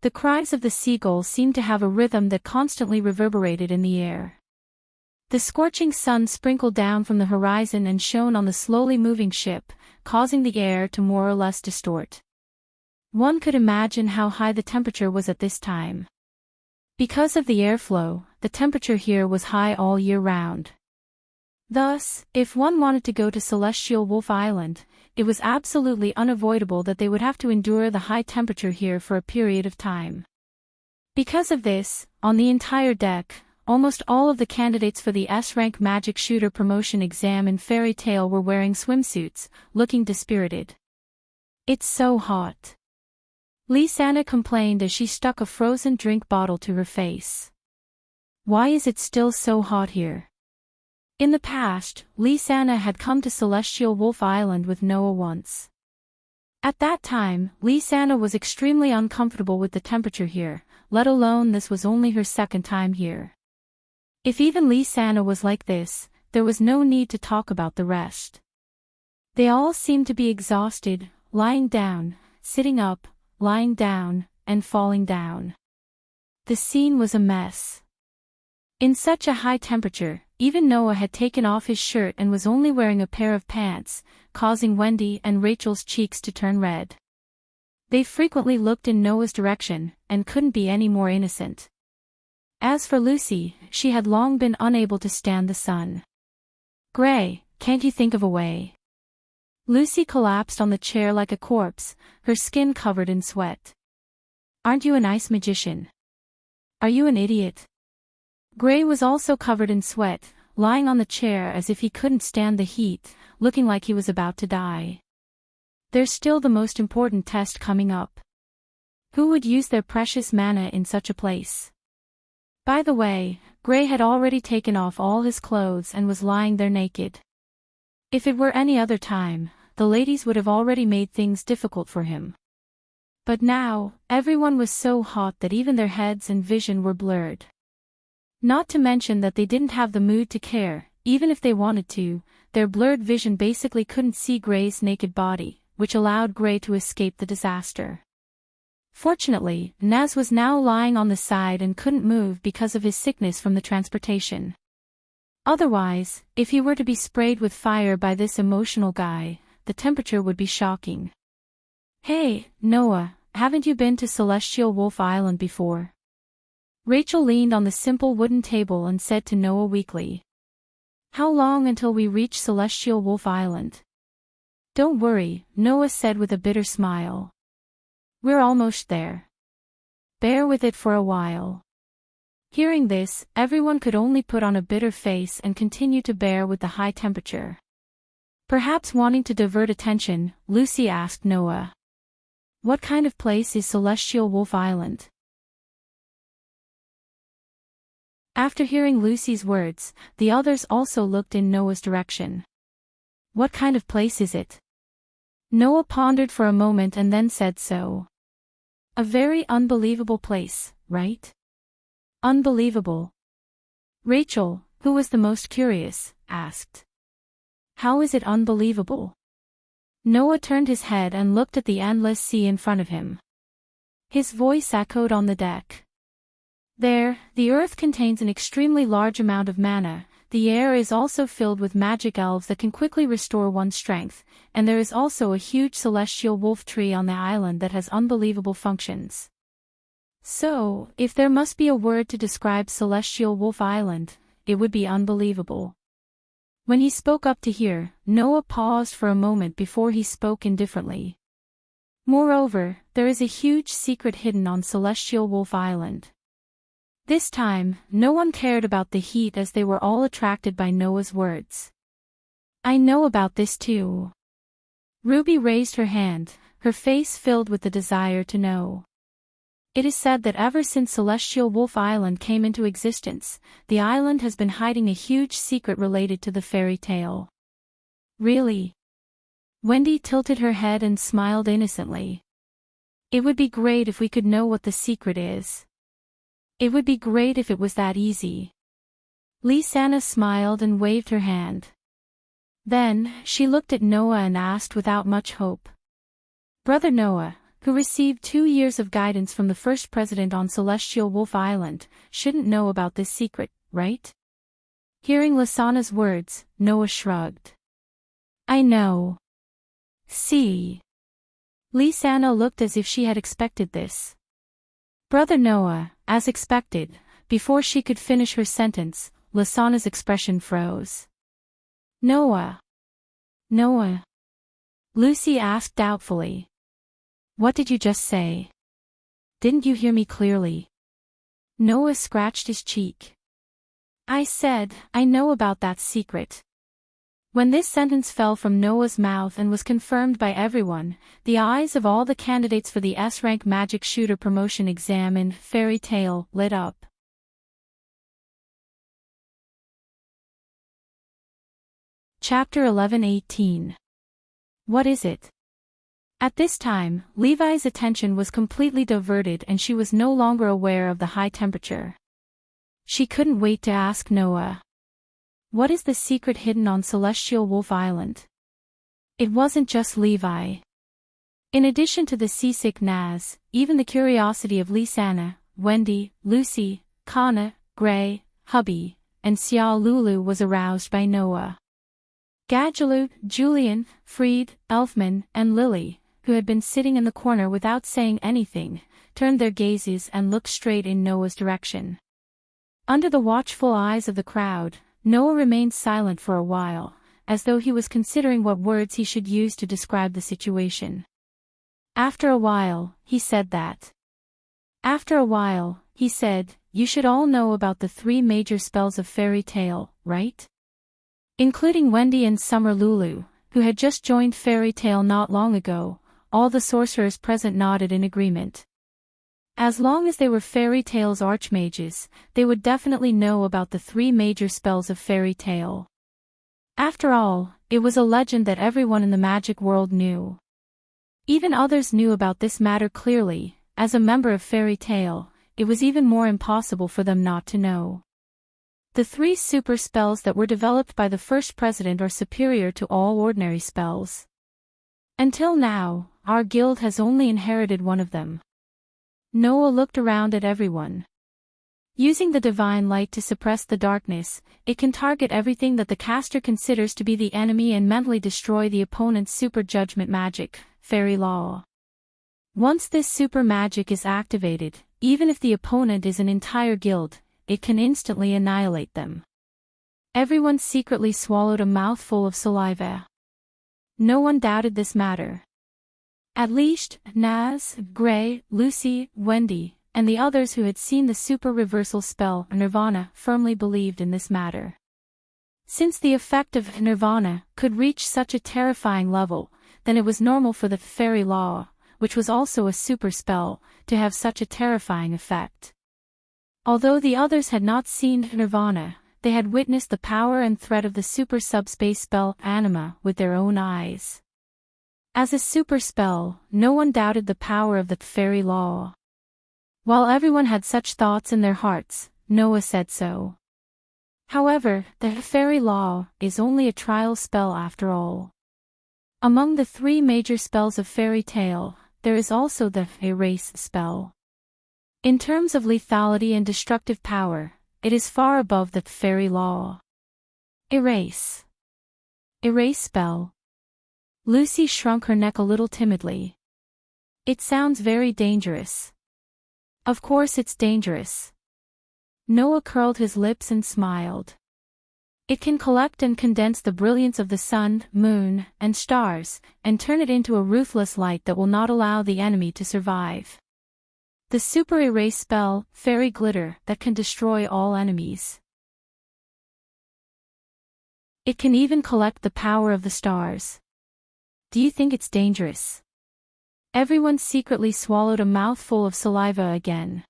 The cries of the seagulls seemed to have a rhythm that constantly reverberated in the air. The scorching sun sprinkled down from the horizon and shone on the slowly moving ship, causing the air to more or less distort. One could imagine how high the temperature was at this time. Because of the airflow, the temperature here was high all year round. Thus, if one wanted to go to Celestial Wolf Island, it was absolutely unavoidable that they would have to endure the high temperature here for a period of time. Because of this, on the entire deck, almost all of the candidates for the S-rank magic shooter promotion exam in Fairy Tail were wearing swimsuits, looking dispirited. It's so hot. Lysana complained as she stuck a frozen drink bottle to her face. Why is it still so hot here? In the past, Lysana had come to Celestial Wolf Island with Noah once. At that time, Lysana was extremely uncomfortable with the temperature here, let alone this was only her second time here. If even Lysana was like this, there was no need to talk about the rest. They all seemed to be exhausted, lying down, sitting up, lying down, and falling down. The scene was a mess. In such a high temperature, even Noah had taken off his shirt and was only wearing a pair of pants, causing Wendy and Rachel's cheeks to turn red. They frequently looked in Noah's direction, and couldn't be any more innocent. As for Lucy, she had long been unable to stand the sun. "Gray, can't you think of a way?" Lucy collapsed on the chair like a corpse, her skin covered in sweat. "Aren't you an ice magician? Are you an idiot?" Gray was also covered in sweat, lying on the chair as if he couldn't stand the heat, looking like he was about to die. There's still the most important test coming up. Who would use their precious mana in such a place? By the way, Gray had already taken off all his clothes and was lying there naked. If it were any other time, the ladies would have already made things difficult for him. But now, everyone was so hot that even their heads and vision were blurred. Not to mention that they didn't have the mood to care, even if they wanted to, their blurred vision basically couldn't see Gray's naked body, which allowed Gray to escape the disaster. Fortunately, Naz was now lying on the side and couldn't move because of his sickness from the transportation. Otherwise, if he were to be sprayed with fire by this emotional guy, the temperature would be shocking. "Hey, Noah, haven't you been to Celestial Wolf Island before?" Rachel leaned on the simple wooden table and said to Noah weakly. "How long until we reach Celestial Wolf Island?" "Don't worry," Noah said with a bitter smile. "We're almost there. Bear with it for a while." Hearing this, everyone could only put on a bitter face and continue to bear with the high temperature. Perhaps wanting to divert attention, Lucy asked Noah, "What kind of place is Celestial Wolf Island?" After hearing Lucy's words, the others also looked in Noah's direction. "What kind of place is it?" Noah pondered for a moment and then said so. "A very unbelievable place, right?" "Unbelievable?" Rachel, who was the most curious, asked. "How is it unbelievable?" Noah turned his head and looked at the endless sea in front of him. His voice echoed on the deck. "There, the earth contains an extremely large amount of mana, the air is also filled with magic elves that can quickly restore one's strength, and there is also a huge celestial wolf tree on the island that has unbelievable functions. So, if there must be a word to describe Celestial Wolf Island, it would be unbelievable." When he spoke up to hear, Noah paused for a moment before he spoke indifferently. "Moreover, there is a huge secret hidden on Celestial Wolf Island." This time, no one cared about the heat as they were all attracted by Noah's words. "I know about this too." Ruby raised her hand, her face filled with the desire to know. "It is said that ever since Celestial Wolf Island came into existence, the island has been hiding a huge secret related to the fairy tale." "Really?" Wendy tilted her head and smiled innocently. "It would be great if we could know what the secret is. It would be great if it was that easy." Lysana smiled and waved her hand. Then, she looked at Noah and asked without much hope. "Brother Noah, who received 2 years of guidance from the first president on Celestial Wolf Island, shouldn't know about this secret, right?" Hearing Lysana's words, Noah shrugged. "I know. See." Lysana looked as if she had expected this. "Brother Noah," as expected, before she could finish her sentence, Lysana's expression froze. "Noah. Noah?" Lucy asked doubtfully. "What did you just say? Didn't you hear me clearly?" Noah scratched his cheek. "I said, I know about that secret." When this sentence fell from Noah's mouth and was confirmed by everyone, the eyes of all the candidates for the S-Rank Magic Shooter promotion exam in Fairy Tale lit up. Chapter 11:18. What is it? At this time, Levi's attention was completely diverted and she was no longer aware of the high temperature. She couldn't wait to ask Noah. "What is the secret hidden on Celestial Wolf Island?" It wasn't just Levi. In addition to the seasick Naz, even the curiosity of Lisanna, Wendy, Lucy, Kana, Gray, Hubby, and Xiao Lulu was aroused by Noah. Gadjaloo, Julian, Fried, Elfman, and Lily, who had been sitting in the corner without saying anything, turned their gazes and looked straight in Noah's direction. Under the watchful eyes of the crowd, Noah remained silent for a while, as though he was considering what words he should use to describe the situation. After a while, he said, "You should all know about the 3 major spells of fairy tale, right?" Including Wendy and Summer Lulu, who had just joined fairy tale not long ago, all the sorcerers present nodded in agreement. As long as they were fairy tale's archmages, they would definitely know about the 3 major spells of fairy tale. After all, it was a legend that everyone in the magic world knew. Even others knew about this matter clearly. As a member of fairy tale, it was even more impossible for them not to know. The 3 super spells that were developed by the first president are superior to all ordinary spells. Until now, our guild has only inherited one of them. Noah looked around at everyone. Using the divine light to suppress the darkness, it can target everything that the caster considers to be the enemy and mentally destroy the opponent's super judgment magic, fairy law. Once this super magic is activated, even if the opponent is an entire guild, it can instantly annihilate them. Everyone secretly swallowed a mouthful of saliva. No one doubted this matter. At least, Naz, Gray, Lucy, Wendy, and the others who had seen the super reversal spell Nirvana firmly believed in this matter. Since the effect of Nirvana could reach such a terrifying level, then it was normal for the fairy law, which was also a super spell, to have such a terrifying effect. Although the others had not seen Nirvana, they had witnessed the power and threat of the super subspace spell Anima with their own eyes. As a super spell, no one doubted the power of the fairy law. While everyone had such thoughts in their hearts, Noah said so. However, the fairy law is only a trial spell after all. Among the 3 major spells of fairy tale, there is also the erase spell. In terms of lethality and destructive power, it is far above the fairy law. Erase spell. Lucy shrunk her neck a little timidly. It sounds very dangerous. Of course it's dangerous. Noah curled his lips and smiled. It can collect and condense the brilliance of the sun, moon, and stars, and turn it into a ruthless light that will not allow the enemy to survive. The super erase spell, Fairy Glitter, that can destroy all enemies. It can even collect the power of the stars. Do you think it's dangerous? Everyone secretly swallowed a mouthful of saliva again.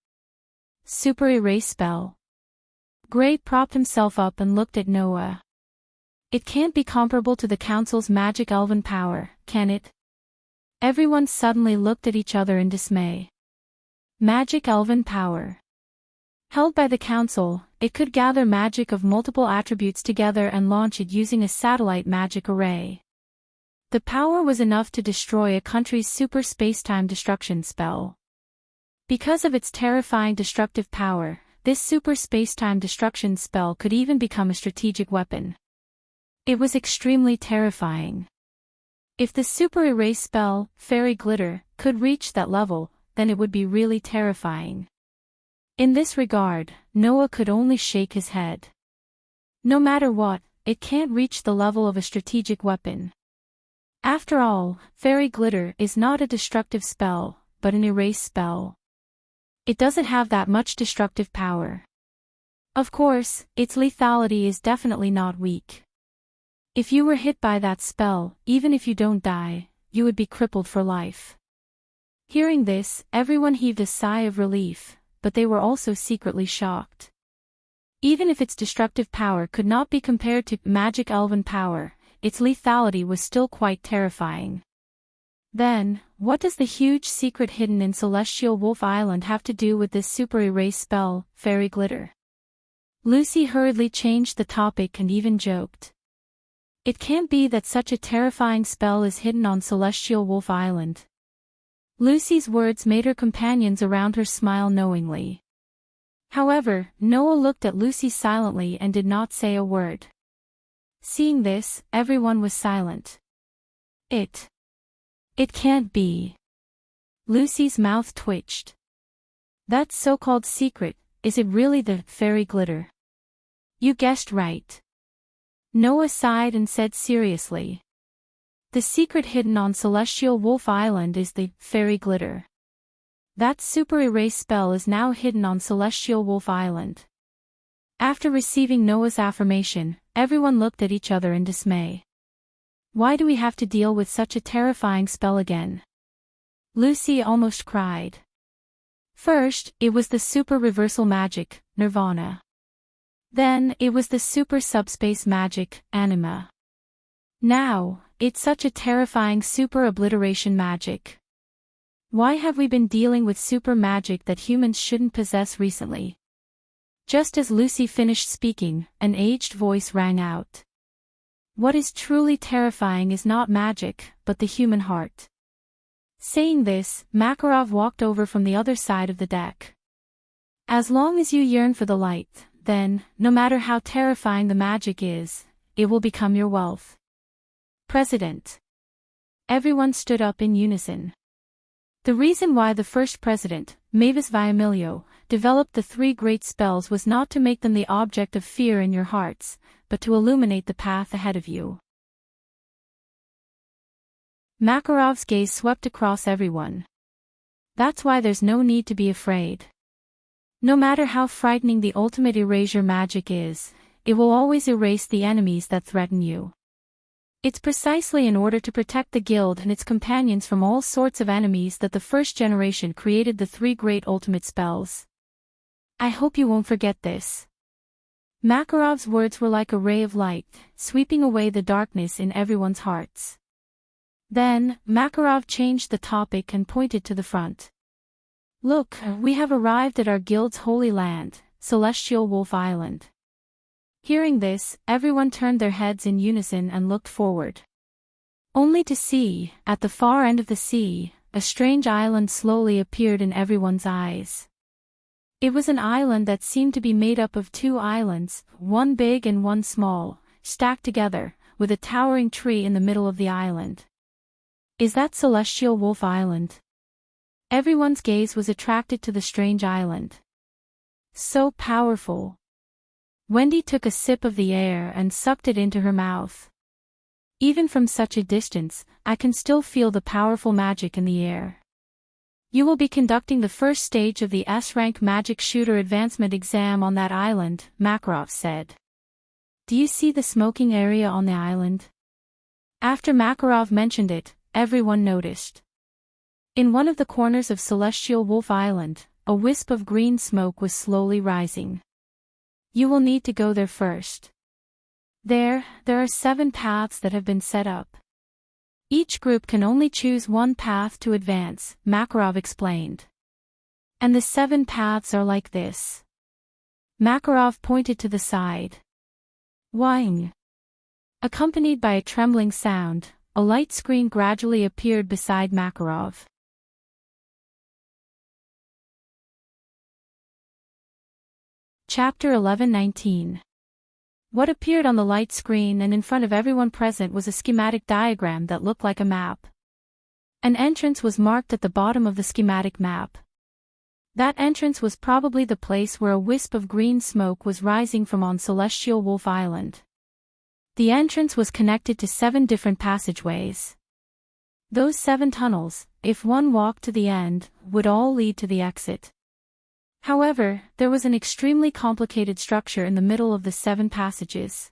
Super erase spell. Gray propped himself up and looked at Noah. It can't be comparable to the Council's magic elven power, can it? Everyone suddenly looked at each other in dismay. Magic elven power. Held by the Council, it could gather magic of multiple attributes together and launch it using a satellite magic array. The power was enough to destroy a country's super spacetime destruction spell. Because of its terrifying destructive power, this super spacetime destruction spell could even become a strategic weapon. It was extremely terrifying. If the super erase spell, Fairy Glitter, could reach that level, then it would be really terrifying. In this regard, Noah could only shake his head. No matter what, it can't reach the level of a strategic weapon. After all, Fairy Glitter is not a destructive spell, but an erase spell. It doesn't have that much destructive power. Of course, its lethality is definitely not weak. If you were hit by that spell, even if you don't die, you would be crippled for life. Hearing this, everyone heaved a sigh of relief, but they were also secretly shocked. Even if its destructive power could not be compared to magic elven power, its lethality was still quite terrifying. Then, what does the huge secret hidden in Celestial Wolf Island have to do with this super erase spell, Fairy Glitter? Lucy hurriedly changed the topic and even joked. It can't be that such a terrifying spell is hidden on Celestial Wolf Island. Lucy's words made her companions around her smile knowingly. However, Noah looked at Lucy silently and did not say a word. Seeing this, everyone was silent. It can't be. Lucy's mouth twitched. That so-called secret, is it really the fairy glitter? You guessed right. Noah sighed and said seriously. The secret hidden on Celestial Wolf Island is the fairy glitter. That super erase spell is now hidden on Celestial Wolf Island. After receiving Noah's affirmation, everyone looked at each other in dismay. Why do we have to deal with such a terrifying spell again? Lucy almost cried. First, it was the super reversal magic, Nirvana. Then, it was the super subspace magic, Anima. Now, it's such a terrifying super obliteration magic. Why have we been dealing with super magic that humans shouldn't possess recently? Just as Lucy finished speaking, an aged voice rang out. What is truly terrifying is not magic, but the human heart. Saying this, Makarov walked over from the other side of the deck. As long as you yearn for the light, then, no matter how terrifying the magic is, it will become your wealth. President. Everyone stood up in unison. The reason why the first president, Mavis Viamilio, developed the three great spells was not to make them the object of fear in your hearts, but to illuminate the path ahead of you. Makarov's gaze swept across everyone. That's why there's no need to be afraid. No matter how frightening the ultimate erasure magic is, it will always erase the enemies that threaten you. It's precisely in order to protect the guild and its companions from all sorts of enemies that the first generation created the three great ultimate spells. I hope you won't forget this. Makarov's words were like a ray of light, sweeping away the darkness in everyone's hearts. Then, Makarov changed the topic and pointed to the front. Look, we have arrived at our guild's holy land, Celestial Wolf Island. Hearing this, everyone turned their heads in unison and looked forward. Only to see, at the far end of the sea, a strange island slowly appeared in everyone's eyes. It was an island that seemed to be made up of two islands, one big and one small, stacked together, with a towering tree in the middle of the island. Is that Celestial Wolf Island? Everyone's gaze was attracted to the strange island. So powerful. Wendy took a sip of the air and sucked it into her mouth. Even from such a distance, I can still feel the powerful magic in the air. You will be conducting the first stage of the S-rank magic shooter advancement exam on that island, Makarov said. Do you see the smoking area on the island? After Makarov mentioned it, everyone noticed. In one of the corners of Celestial Wolf Island, a wisp of green smoke was slowly rising. You will need to go there first. There are 7 paths that have been set up. Each group can only choose one path to advance, Makarov explained. And the 7 paths are like this. Makarov pointed to the side. Whing. Accompanied by a trembling sound, a light screen gradually appeared beside Makarov. Chapter 11-19. What appeared on the light screen and in front of everyone present was a schematic diagram that looked like a map. An entrance was marked at the bottom of the schematic map. That entrance was probably the place where a wisp of green smoke was rising from on Celestial Wolf Island. The entrance was connected to 7 different passageways. Those 7 tunnels, if one walked to the end, would all lead to the exit. However, there was an extremely complicated structure in the middle of the 7 passages.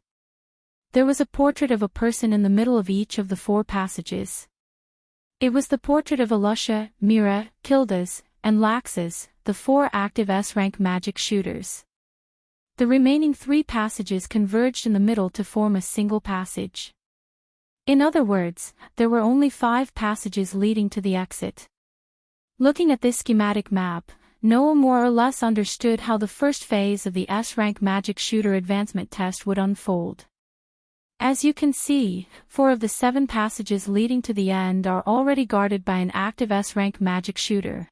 There was a portrait of a person in the middle of each of the 4 passages. It was the portrait of Alusha, Mira, Kildas, and Laxas, the 4 active S-rank magic shooters. The remaining 3 passages converged in the middle to form a single passage. In other words, there were only 5 passages leading to the exit. Looking at this schematic map, Noah more or less understood how the first phase of the S-rank magic shooter advancement test would unfold. As you can see, 4 of the 7 passages leading to the end are already guarded by an active S-rank magic shooter.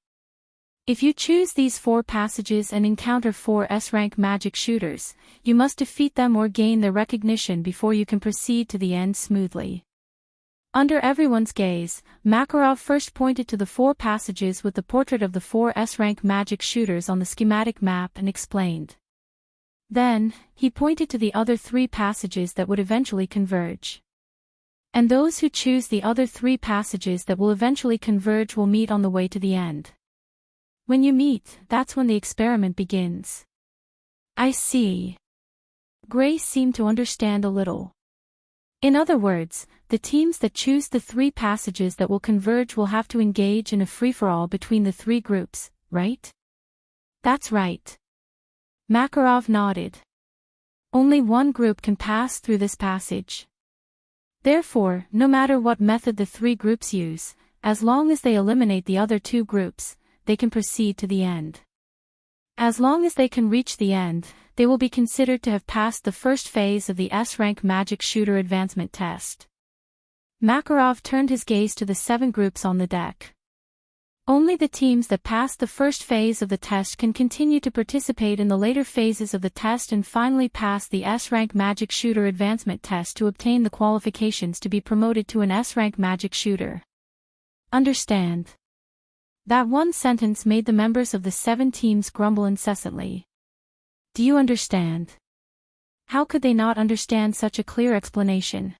If you choose these 4 passages and encounter 4 S-rank magic shooters, you must defeat them or gain their recognition before you can proceed to the end smoothly. Under everyone's gaze, Makarov first pointed to the 4 passages with the portrait of the 4 S-rank magic shooters on the schematic map and explained. Then, he pointed to the other 3 passages that would eventually converge. And those who choose the other 3 passages that will eventually converge will meet on the way to the end. When you meet, that's when the experiment begins. I see. Grace seemed to understand a little. In other words, the teams that choose the 3 passages that will converge will have to engage in a free-for-all between the 3 groups, right? That's right. Makarov nodded. Only one group can pass through this passage. Therefore, no matter what method the 3 groups use, as long as they eliminate the other 2 groups, they can proceed to the end. As long as they can reach the end, they will be considered to have passed the first phase of the S-rank magic shooter advancement test. Makarov turned his gaze to the 7 groups on the deck. Only the teams that pass the first phase of the test can continue to participate in the later phases of the test and finally pass the S-rank magic shooter advancement test to obtain the qualifications to be promoted to an S-rank magic shooter. Understand? That one sentence made the members of the 7 teams grumble incessantly. Do you understand? How could they not understand such a clear explanation?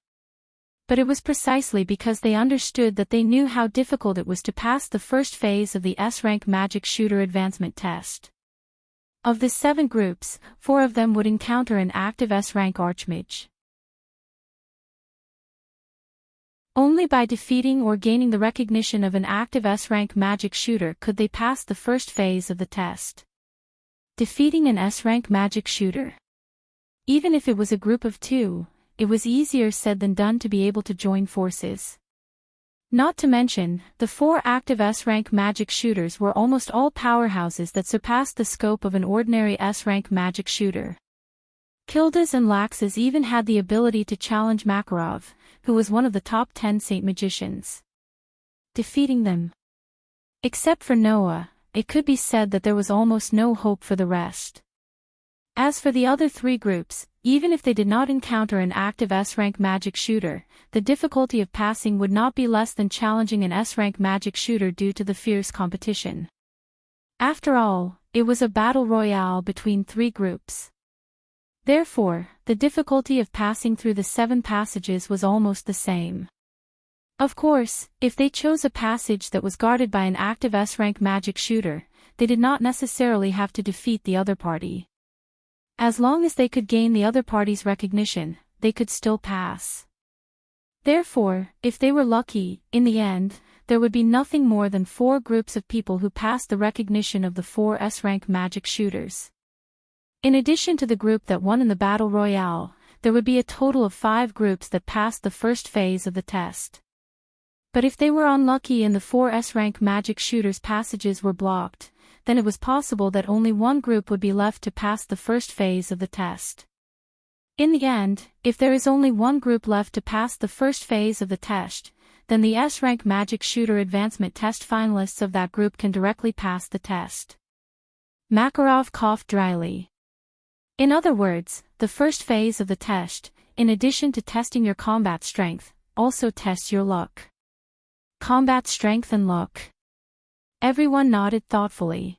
But it was precisely because they understood that they knew how difficult it was to pass the first phase of the S-rank magic shooter advancement test. Of the 7 groups, 4 of them would encounter an active S-rank archmage. Only by defeating or gaining the recognition of an active S-rank magic shooter could they pass the first phase of the test. Defeating an S-rank magic shooter. Even if it was a group of 2, it was easier said than done to be able to join forces. Not to mention, the 4 active S-rank magic shooters were almost all powerhouses that surpassed the scope of an ordinary S-rank magic shooter. Kildas and Laxas even had the ability to challenge Makarov, who was one of the top 10 saint magicians. Defeating them. Except for Noah, it could be said that there was almost no hope for the rest. As for the other 3 groups, even if they did not encounter an active S-rank magic shooter, the difficulty of passing would not be less than challenging an S-rank magic shooter due to the fierce competition. After all, it was a battle royale between 3 groups. Therefore, the difficulty of passing through the 7 passages was almost the same. Of course, if they chose a passage that was guarded by an active S-rank magic shooter, they did not necessarily have to defeat the other party. As long as they could gain the other party's recognition, they could still pass. Therefore, if they were lucky, in the end, there would be nothing more than 4 groups of people who passed the recognition of the 4 S-rank magic shooters. In addition to the group that won in the battle royale, there would be a total of 5 groups that passed the first phase of the test. But if they were unlucky and the 4 S-rank magic shooters' passages were blocked, then it was possible that only one group would be left to pass the first phase of the test. In the end, if there is only one group left to pass the first phase of the test, then the S-rank magic shooter advancement test finalists of that group can directly pass the test. Makarov coughed dryly. In other words, the first phase of the test, in addition to testing your combat strength, also tests your luck. Combat strength and luck. Everyone nodded thoughtfully.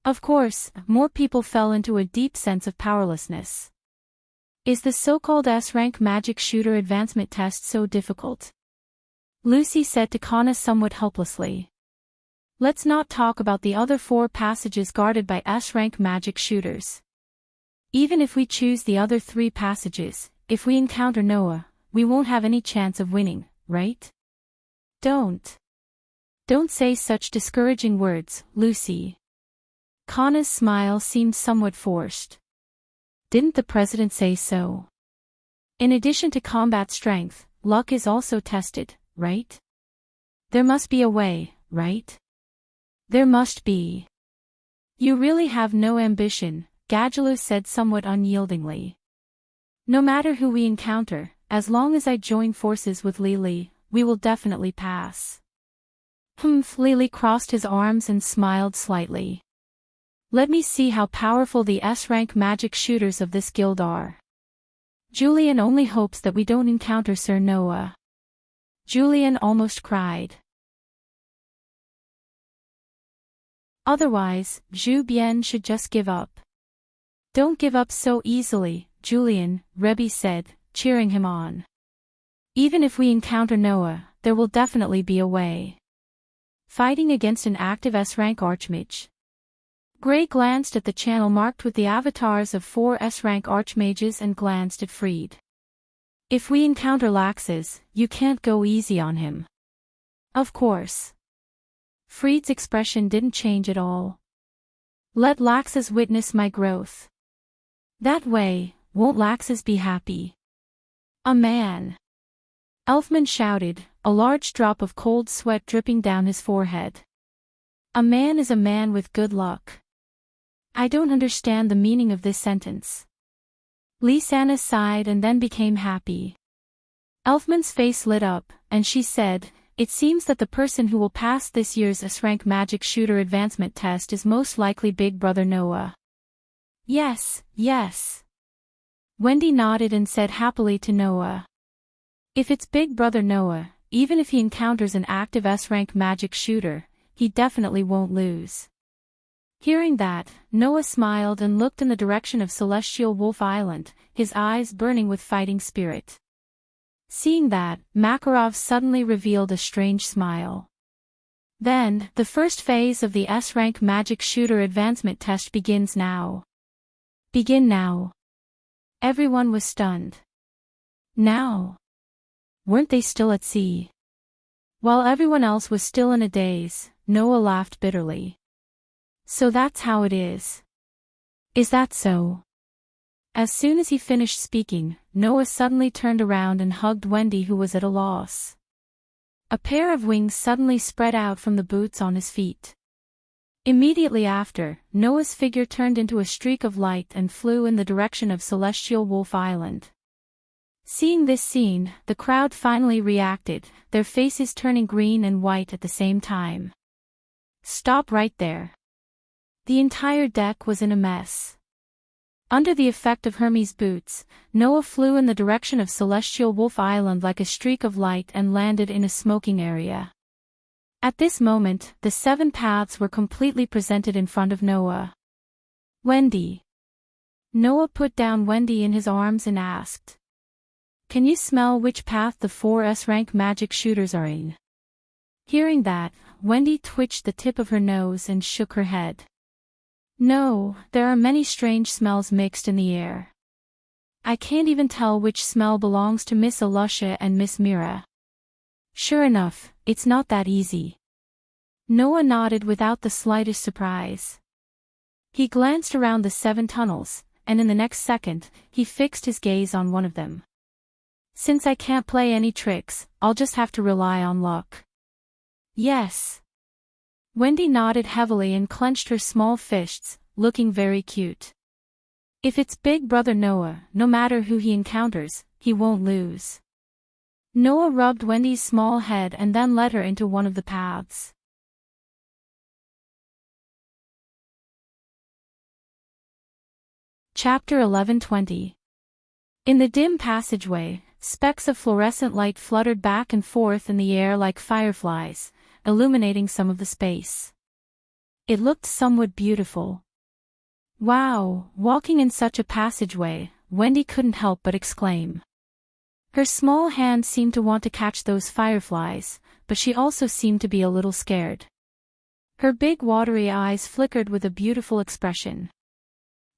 Of course, more people fell into a deep sense of powerlessness. Is the so-called S-rank magic shooter advancement test so difficult? Lucy said to Kana somewhat helplessly. Let's not talk about the other 4 passages guarded by S-rank magic shooters. Even if we choose the other 3 passages, if we encounter Noah, we won't have any chance of winning, right? Don't say such discouraging words, Lucy. Kana's smile seemed somewhat forced. Didn't the president say so? In addition to combat strength, luck is also tested, right? There must be a way, right? There must be. You really have no ambition, Gadjalus said somewhat unyieldingly. No matter who we encounter, as long as I join forces with Lily, we will definitely pass. Lily crossed his arms and smiled slightly. Let me see how powerful the S-rank magic shooters of this guild are. Julian only hopes that we don't encounter Sir Noah. Julian almost cried. Otherwise, Zhu Bian should just give up. Don't give up so easily, Julian, Rebbe said, cheering him on. Even if we encounter Noah, there will definitely be a way. Fighting against an active S-rank archmage. Gray glanced at the channel marked with the avatars of 4 S-rank archmages and glanced at Fried. If we encounter Laxus, you can't go easy on him. Of course. Fried's expression didn't change at all. Let Laxus witness my growth. That way, won't Laxus be happy? A man. Elfman shouted, a large drop of cold sweat dripping down his forehead. A man is a man with good luck. I don't understand the meaning of this sentence. Lisanna sighed and then became happy. Elfman's face lit up, and she said, it seems that the person who will pass this year's S-rank magic shooter advancement test is most likely Big Brother Noah. Yes, yes. Wendy nodded and said happily to Noah. If it's Big Brother Noah, even if he encounters an active S-rank magic shooter, he definitely won't lose. Hearing that, Noah smiled and looked in the direction of Celestial Wolf Island, his eyes burning with fighting spirit. Seeing that, Makarov suddenly revealed a strange smile. Then, the first phase of the S-rank magic shooter advancement test begins now. Begin now. Everyone was stunned. Now? Weren't they still at sea? While everyone else was still in a daze, Noah laughed bitterly. So that's how it is. Is that so? As soon as he finished speaking, Noah suddenly turned around and hugged Wendy, who was at a loss. A pair of wings suddenly spread out from the boots on his feet. Immediately after, Noah's figure turned into a streak of light and flew in the direction of Celestial Wolf Island. Seeing this scene, the crowd finally reacted, their faces turning green and white at the same time. Stop right there. The entire deck was in a mess. Under the effect of Hermes' boots, Noah flew in the direction of Celestial Wolf Island like a streak of light and landed in a smoking area. At this moment, the 7 paths were completely presented in front of Noah. Wendy. Noah put down Wendy in his arms and asked. Can you smell which path the 4 S-rank magic shooters are in? Hearing that, Wendy twitched the tip of her nose and shook her head. No, there are many strange smells mixed in the air. I can't even tell which smell belongs to Miss Alusha and Miss Mira. Sure enough, it's not that easy. Noah nodded without the slightest surprise. He glanced around the 7 tunnels, and in the next second, he fixed his gaze on one of them. Since I can't play any tricks, I'll just have to rely on luck. Yes. Wendy nodded heavily and clenched her small fists, looking very cute. If it's Big Brother Noah, no matter who he encounters, he won't lose. Noah rubbed Wendy's small head and then led her into one of the paths. Chapter 11:20. In the dim passageway, specks of fluorescent light fluttered back and forth in the air like fireflies, illuminating some of the space. It looked somewhat beautiful. Wow, walking in such a passageway, Wendy couldn't help but exclaim. Her small hand seemed to want to catch those fireflies, but she also seemed to be a little scared. Her big watery eyes flickered with a beautiful expression.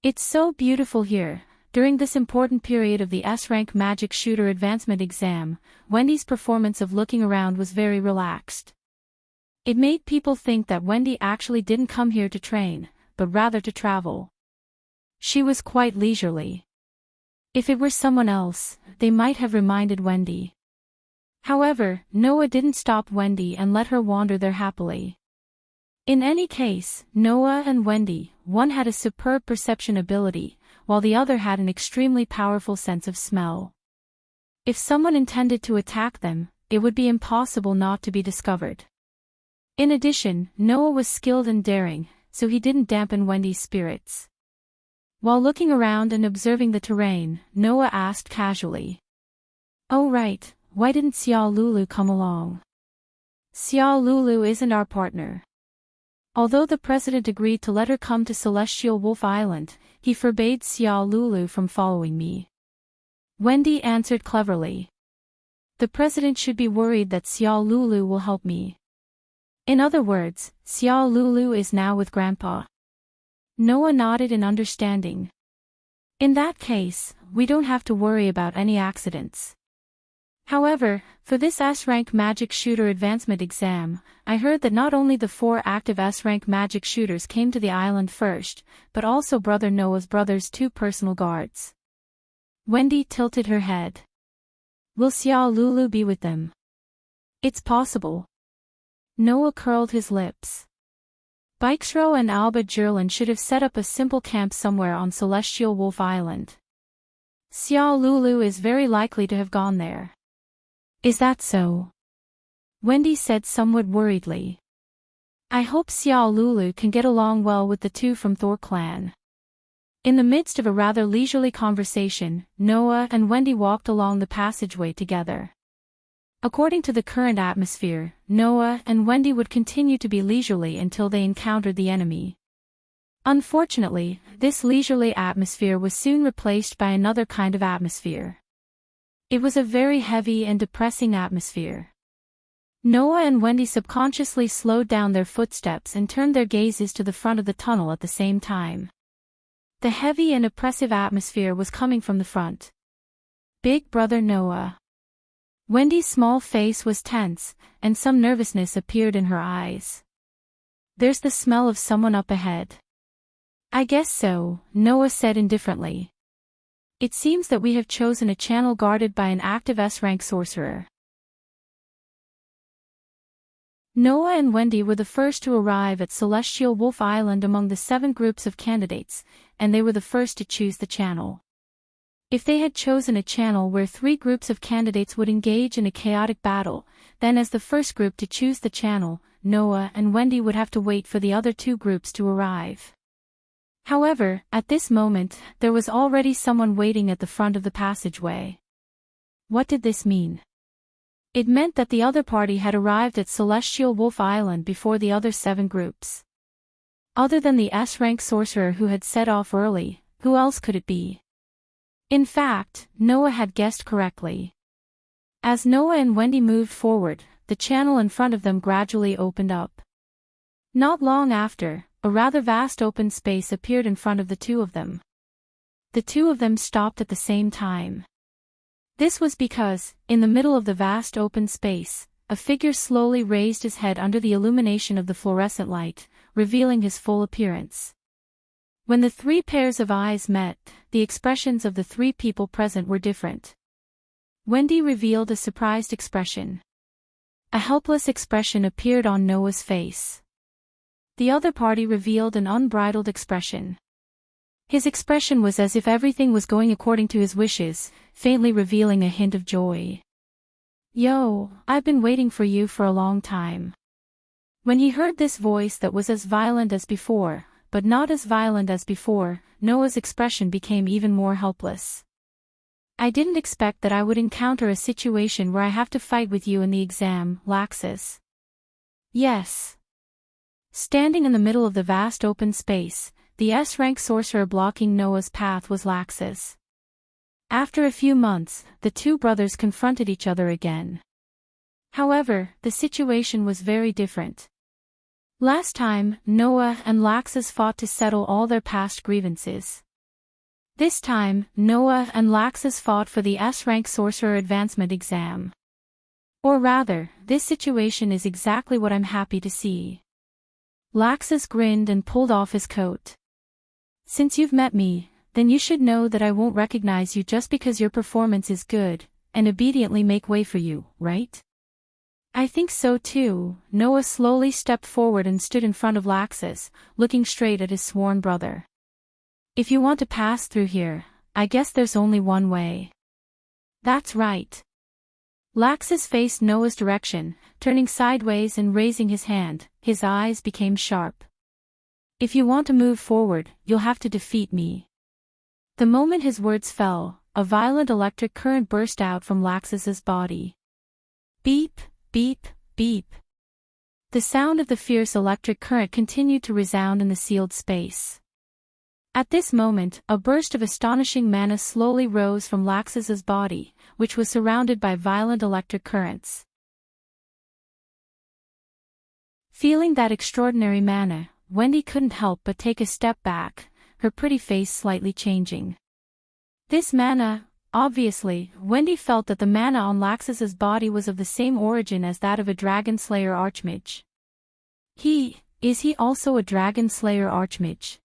It's so beautiful here. During this important period of the S-rank magic shooter advancement exam, Wendy's performance of looking around was very relaxed. It made people think that Wendy actually didn't come here to train, but rather to travel. She was quite leisurely. If it were someone else, they might have reminded Wendy. However, Noah didn't stop Wendy and let her wander there happily. In any case, Noah and Wendy, one had a superb perception ability, while the other had an extremely powerful sense of smell. If someone intended to attack them, it would be impossible not to be discovered. In addition, Noah was skilled and daring, so he didn't dampen Wendy's spirits. While looking around and observing the terrain, Noah asked casually, "Oh right, why didn't Xiao Lulu come along?" "Xiao Lulu isn't our partner. Although the president agreed to let her come to Celestial Wolf Island, he forbade Xiao Lulu from following me," Wendy answered cleverly. "The president should be worried that Xiao Lulu will help me." In other words, Xiao Lulu is now with Grandpa. Noah nodded in understanding. "In that case, we don't have to worry about any accidents. However, for this S-rank magic shooter advancement exam, I heard that not only the 4 active S-rank magic shooters came to the island first, but also Brother Noah's brother's 2 personal guards." Wendy tilted her head. "Will Xiao Lulu be with them?" "It's possible." Noah curled his lips. Bikesro and Alba Jerlin should have set up a simple camp somewhere on Celestial Wolf Island. Xiao Lulu is very likely to have gone there. "Is that so?" Wendy said somewhat worriedly. "I hope Xiao Lulu can get along well with the 2 from Thor clan." In the midst of a rather leisurely conversation, Noah and Wendy walked along the passageway together. According to the current atmosphere, Noah and Wendy would continue to be leisurely until they encountered the enemy. Unfortunately, this leisurely atmosphere was soon replaced by another kind of atmosphere. It was a very heavy and depressing atmosphere. Noah and Wendy subconsciously slowed down their footsteps and turned their gazes to the front of the tunnel at the same time. The heavy and oppressive atmosphere was coming from the front. Big Brother Noah. Wendy's small face was tense, and some nervousness appeared in her eyes. "There's the smell of someone up ahead." "I guess so," Noah said indifferently. "It seems that we have chosen a channel guarded by an active S-rank sorcerer." Noah and Wendy were the first to arrive at Celestial Wolf Island among the 7 groups of candidates, and they were the first to choose the channel. If they had chosen a channel where 3 groups of candidates would engage in a chaotic battle, then as the first group to choose the channel, Noah and Wendy would have to wait for the other 2 groups to arrive. However, at this moment, there was already someone waiting at the front of the passageway. What did this mean? It meant that the other party had arrived at Celestial Wolf Island before the other 7 groups. Other than the S-rank sorcerer who had set off early, who else could it be? In fact, Noah had guessed correctly. As Noah and Wendy moved forward, the channel in front of them gradually opened up. Not long after, a rather vast open space appeared in front of the 2 of them. The 2 of them stopped at the same time. This was because, in the middle of the vast open space, a figure slowly raised his head under the illumination of the fluorescent light, revealing his full appearance. When the 3 pairs of eyes met, the expressions of the 3 people present were different. Wendy revealed a surprised expression. A helpless expression appeared on Noah's face. The other party revealed an unbridled expression. His expression was as if everything was going according to his wishes, faintly revealing a hint of joy. "Yo, I've been waiting for you for a long time." When he heard this voice that was as violent as before, but not as violent as before, Noah's expression became even more helpless. "I didn't expect that I would encounter a situation where I have to fight with you in the exam, Laxus." "Yes." Standing in the middle of the vast open space, the S-rank sorcerer blocking Noah's path was Laxus. After a few months, the 2 brothers confronted each other again. However, the situation was very different. Last time, Noah and Laxus fought to settle all their past grievances. This time, Noah and Laxus fought for the S-rank sorcerer advancement exam. Or rather, this situation is exactly what I'm happy to see. Laxus grinned and pulled off his coat. "Since you've met me, then you should know that I won't recognize you just because your performance is good, and obediently make way for you, right?" "I think so too." Noah slowly stepped forward and stood in front of Laxus, looking straight at his sworn brother. If you want to pass through here, I guess there's only one way. That's right. Laxus faced Noah's direction, turning sideways and raising his hand. His eyes became sharp. If you want to move forward, you'll have to defeat me. The moment his words fell, a violent electric current burst out from Laxus's body. Beep, beep, beep. The sound of the fierce electric current continued to resound in the sealed space. At this moment, a burst of astonishing mana slowly rose from Laxus's body, which was surrounded by violent electric currents. Feeling that extraordinary mana, Wendy couldn't help but take a step back, her pretty face slightly changing. This mana, obviously, Wendy felt that the mana on Laxus's body was of the same origin as that of a Dragon Slayer Archmage. Is he also a Dragon Slayer Archmage?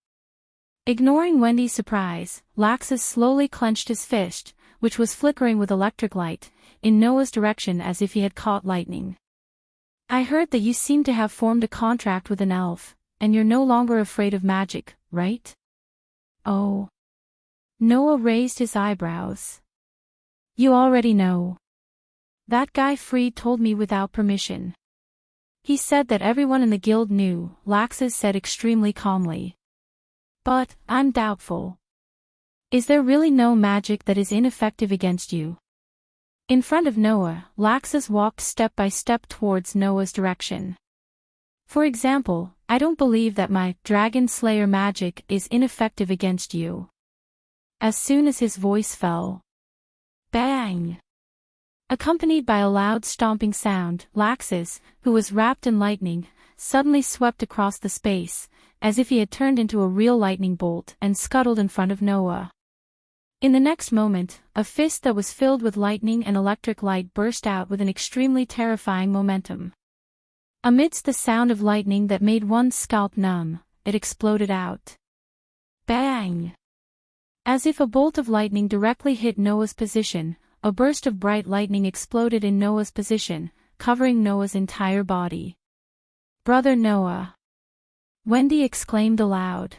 Ignoring Wendy's surprise, Laxus slowly clenched his fist, which was flickering with electric light, in Noah's direction as if he had caught lightning. I heard that you seem to have formed a contract with an elf, and you're no longer afraid of magic, right? Oh. Noah raised his eyebrows. You already know. That guy Freed told me without permission. He said that everyone in the guild knew, Laxus said extremely calmly. But, I'm doubtful. Is there really no magic that is ineffective against you? In front of Noah, Laxus walked step by step towards Noah's direction. For example, I don't believe that my Dragon Slayer magic is ineffective against you. As soon as his voice fell. Bang! Accompanied by a loud stomping sound, Laxus, who was wrapped in lightning, suddenly swept across the space, as if he had turned into a real lightning bolt and scuttled in front of Noah. In the next moment, a fist that was filled with lightning and electric light burst out with an extremely terrifying momentum. Amidst the sound of lightning that made one's scalp numb, it exploded out. Bang! As if a bolt of lightning directly hit Noah's position, a burst of bright lightning exploded in Noah's position, covering Noah's entire body. Brother Noah! Wendy exclaimed aloud.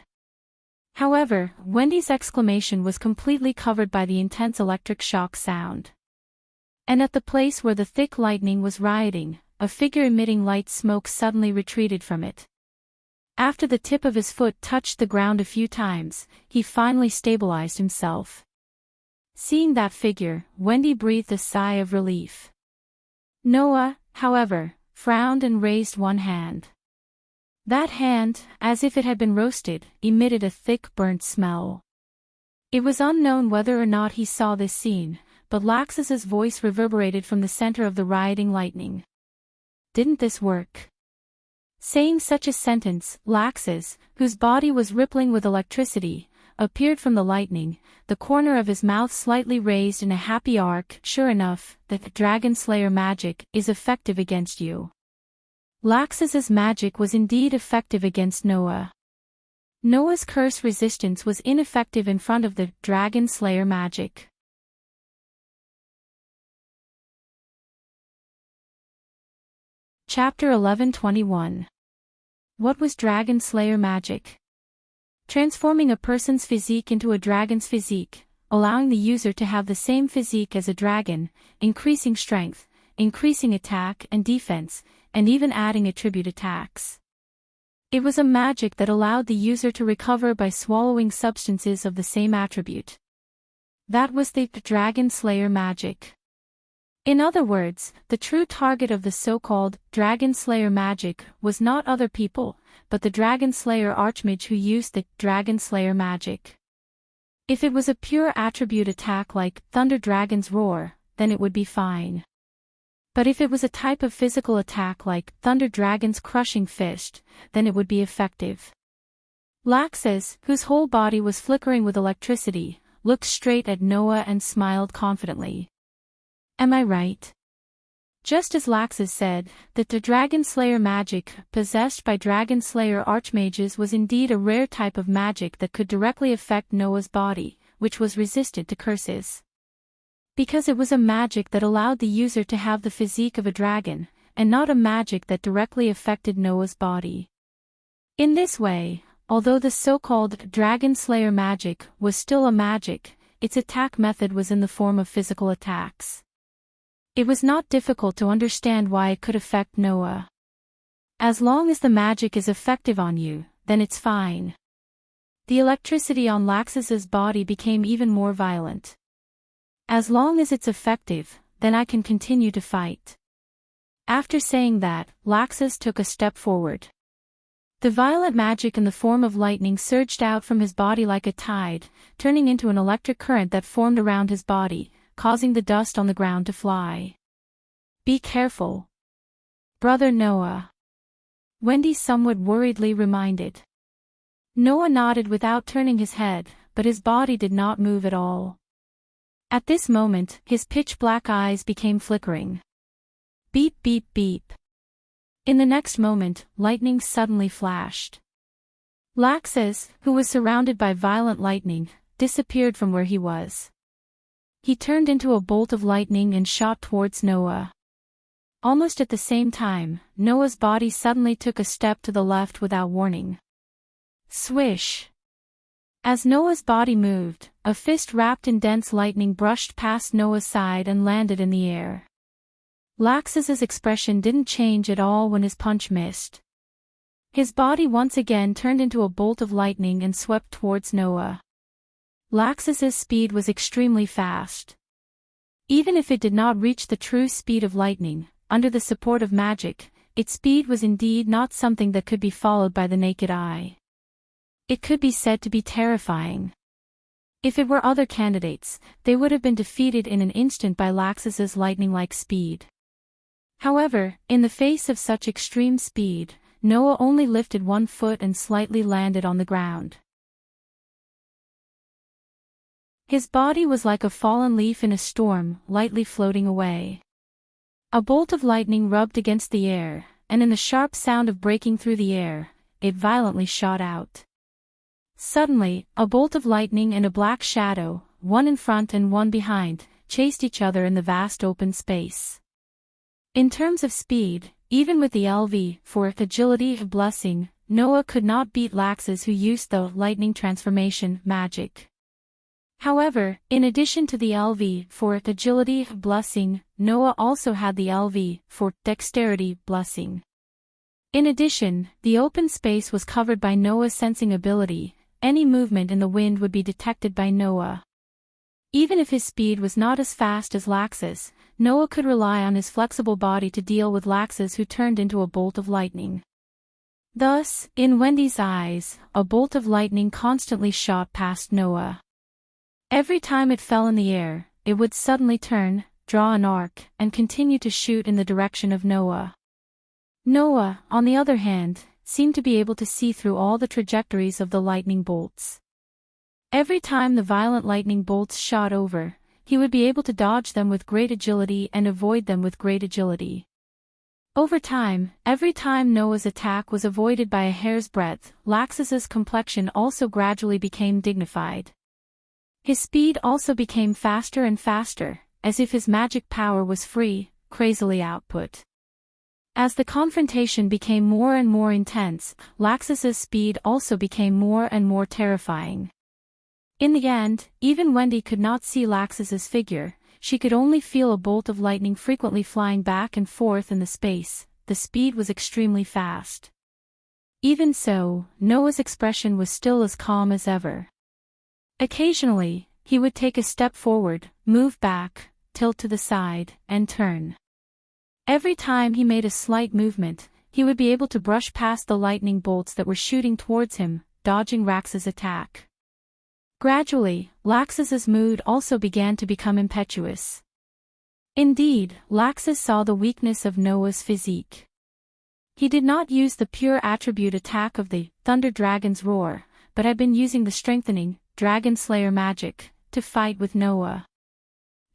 However, Wendy's exclamation was completely covered by the intense electric shock sound. And at the place where the thick lightning was rioting, a figure emitting light smoke suddenly retreated from it. After the tip of his foot touched the ground a few times, he finally stabilized himself. Seeing that figure, Wendy breathed a sigh of relief. Noah, however, frowned and raised one hand. That hand, as if it had been roasted, emitted a thick burnt smell. It was unknown whether or not he saw this scene, but Laxus's voice reverberated from the center of the rioting lightning. Didn't this work? Saying such a sentence, Laxus, whose body was rippling with electricity, appeared from the lightning, the corner of his mouth slightly raised in a happy arc. Sure enough, the Dragon Slayer magic is effective against you. Laxus's magic was indeed effective against Noah. Noah's curse resistance was ineffective in front of the Dragon Slayer magic. Chapter 11:21. What was Dragon Slayer magic? Transforming a person's physique into a dragon's physique, allowing the user to have the same physique as a dragon, increasing strength, increasing attack and defense, and even adding attribute attacks. It was a magic that allowed the user to recover by swallowing substances of the same attribute. That was the Dragon Slayer magic. In other words, the true target of the so-called Dragon Slayer magic was not other people, but the Dragon Slayer Archmage who used the Dragon Slayer magic. If it was a pure attribute attack like Thunder Dragon's Roar, then it would be fine. But if it was a type of physical attack like Thunder Dragon's Crushing Fist, then it would be effective. Laxus, whose whole body was flickering with electricity, looked straight at Noah and smiled confidently. Am I right? Just as Laxus said, that the Dragon Slayer magic, possessed by Dragon Slayer Archmages, was indeed a rare type of magic that could directly affect Noah's body, which was resistant to curses. Because it was a magic that allowed the user to have the physique of a dragon, and not a magic that directly affected Noah's body. In this way, Although the so-called Dragon Slayer magic was still a magic, its attack method was in the form of physical attacks. It was not difficult to understand why it could affect Noah. As long as the magic is effective on you, then it's fine. The electricity on Laxus's body became even more violent. As long as it's effective, then I can continue to fight. After saying that, Laxus took a step forward. The violent magic in the form of lightning surged out from his body like a tide, turning into an electric current that formed around his body, causing the dust on the ground to fly. Be careful, Brother Noah, Wendy somewhat worriedly reminded. Noah nodded without turning his head, but his body did not move at all. At this moment, his pitch-black eyes became flickering. Beep beep beep. In the next moment, lightning suddenly flashed. Laxus, who was surrounded by violent lightning, disappeared from where he was. He turned into a bolt of lightning and shot towards Noah. Almost at the same time, Noah's body suddenly took a step to the left without warning. Swish! As Noah's body moved, a fist wrapped in dense lightning brushed past Noah's side and landed in the air. Laxus's expression didn't change at all when his punch missed. His body once again turned into a bolt of lightning and swept towards Noah. Laxus's speed was extremely fast. Even if it did not reach the true speed of lightning, under the support of magic, its speed was indeed not something that could be followed by the naked eye. It could be said to be terrifying. If it were other candidates, they would have been defeated in an instant by Laxus's lightning-like speed. However, in the face of such extreme speed, Noah only lifted one foot and slightly landed on the ground. His body was like a fallen leaf in a storm, lightly floating away. A bolt of lightning rubbed against the air, and in the sharp sound of breaking through the air, it violently shot out. Suddenly, a bolt of lightning and a black shadow, one in front and one behind, chased each other in the vast open space. In terms of speed, even with the LV for agility blessing, Noah could not beat Laxus, who used the lightning transformation magic. However, in addition to the LV for agility blessing, Noah also had the LV for dexterity blessing. In addition, the open space was covered by Noah's sensing ability. Any movement in the wind would be detected by Noah. Even if his speed was not as fast as Laxus, Noah could rely on his flexible body to deal with Laxus, who turned into a bolt of lightning. Thus, in Wendy's eyes, a bolt of lightning constantly shot past Noah. Every time it fell in the air, it would suddenly turn, draw an arc, and continue to shoot in the direction of Noah. Noah, on the other hand, seemed to be able to see through all the trajectories of the lightning bolts. Every time the violent lightning bolts shot over, he would be able to dodge them with great agility and avoid them with great agility. Over time, every time Noah's attack was avoided by a hair's breadth, Laxus's complexion also gradually became dignified. His speed also became faster and faster, as if his magic power was free, crazily output. As the confrontation became more and more intense, Laxus's speed also became more and more terrifying. In the end, even Wendy could not see Laxus's figure, she could only feel a bolt of lightning frequently flying back and forth in the space. The speed was extremely fast. Even so, Noah's expression was still as calm as ever. Occasionally, he would take a step forward, move back, tilt to the side, and turn. Every time he made a slight movement, he would be able to brush past the lightning bolts that were shooting towards him, dodging Laxus's attack. Gradually, Laxus's mood also began to become impetuous. Indeed, Laxus saw the weakness of Noah's physique. He did not use the pure attribute attack of the Thunder Dragon's Roar, but had been using the strengthening Dragon Slayer magic to fight with Noah.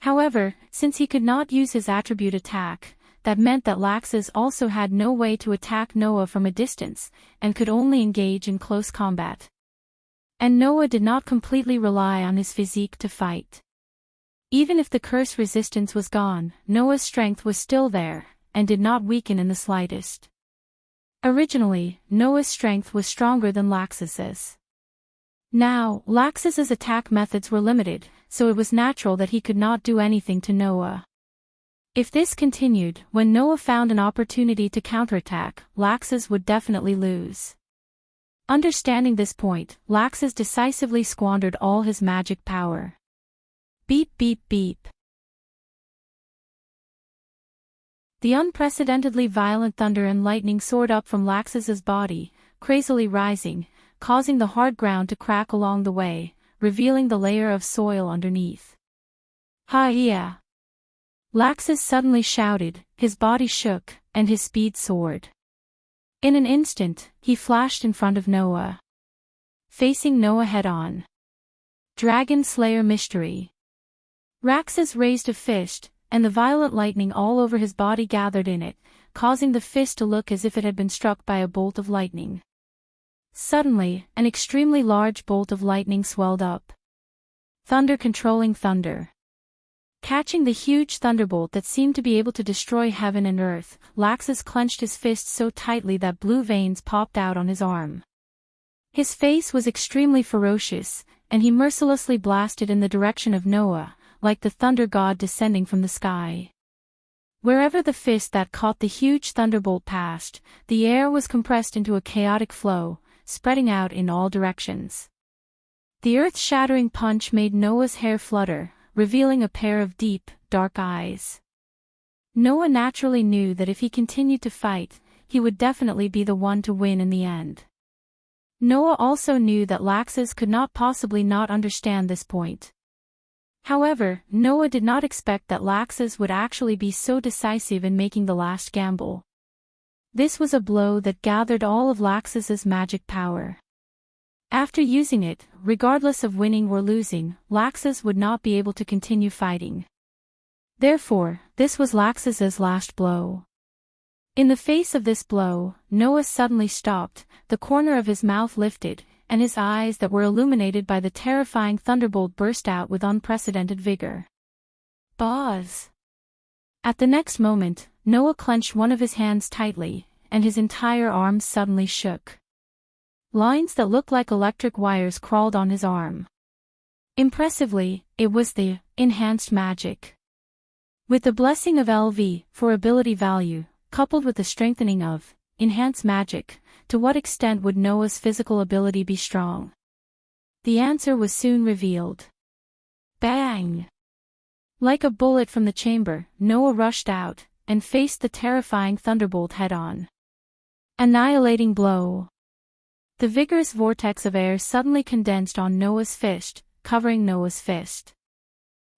However, since he could not use his attribute attack, that meant that Laxus also had no way to attack Noah from a distance, and could only engage in close combat. And Noah did not completely rely on his physique to fight. Even if the curse resistance was gone, Noah's strength was still there, and did not weaken in the slightest. Originally, Noah's strength was stronger than Laxus's. Now, Laxus's attack methods were limited, so it was natural that he could not do anything to Noah. If this continued, when Noah found an opportunity to counterattack, Laxus would definitely lose. Understanding this point, Laxus decisively squandered all his magic power. Beep beep beep. The unprecedentedly violent thunder and lightning soared up from Laxus's body, crazily rising, causing the hard ground to crack along the way, revealing the layer of soil underneath. Ha-yeah! Laxus suddenly shouted, his body shook, and his speed soared. In an instant, he flashed in front of Noah. Facing Noah head-on. Dragon Slayer Mystery. Laxus raised a fist, and the violent lightning all over his body gathered in it, causing the fist to look as if it had been struck by a bolt of lightning. Suddenly, an extremely large bolt of lightning swelled up. Thunder controlling thunder. Catching the huge thunderbolt that seemed to be able to destroy heaven and earth, Laxus clenched his fist so tightly that blue veins popped out on his arm. His face was extremely ferocious, and he mercilessly blasted in the direction of Noah, like the thunder god descending from the sky. Wherever the fist that caught the huge thunderbolt passed, the air was compressed into a chaotic flow, spreading out in all directions. The earth-shattering punch made Noah's hair flutter, revealing a pair of deep, dark eyes. Noah naturally knew that if he continued to fight, he would definitely be the one to win in the end. Noah also knew that Laxus could not possibly not understand this point. However, Noah did not expect that Laxus would actually be so decisive in making the last gamble. This was a blow that gathered all of Laxus's magic power. After using it, regardless of winning or losing, Laxus would not be able to continue fighting. Therefore, this was Laxus's last blow. In the face of this blow, Noah suddenly stopped, the corner of his mouth lifted, and his eyes that were illuminated by the terrifying thunderbolt burst out with unprecedented vigor. Buzz! At the next moment, Noah clenched one of his hands tightly, and his entire arm suddenly shook. Lines that looked like electric wires crawled on his arm. Impressively, it was the enhanced magic. With the blessing of LV for ability value, coupled with the strengthening of enhanced magic, to what extent would Noah's physical ability be strong? The answer was soon revealed. Bang! Like a bullet from the chamber, Noah rushed out, and faced the terrifying thunderbolt head-on. Annihilating blow. The vigorous vortex of air suddenly condensed on Noah's fist, covering Noah's fist.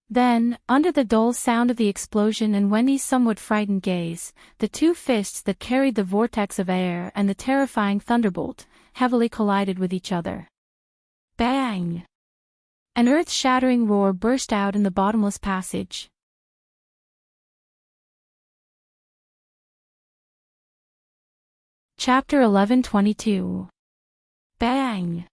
Then, under the dull sound of the explosion and Wendy's somewhat frightened gaze, the two fists that carried the vortex of air and the terrifying thunderbolt, heavily collided with each other. Bang! An earth-shattering roar burst out in the bottomless passage. Chapter 11:22. Bang!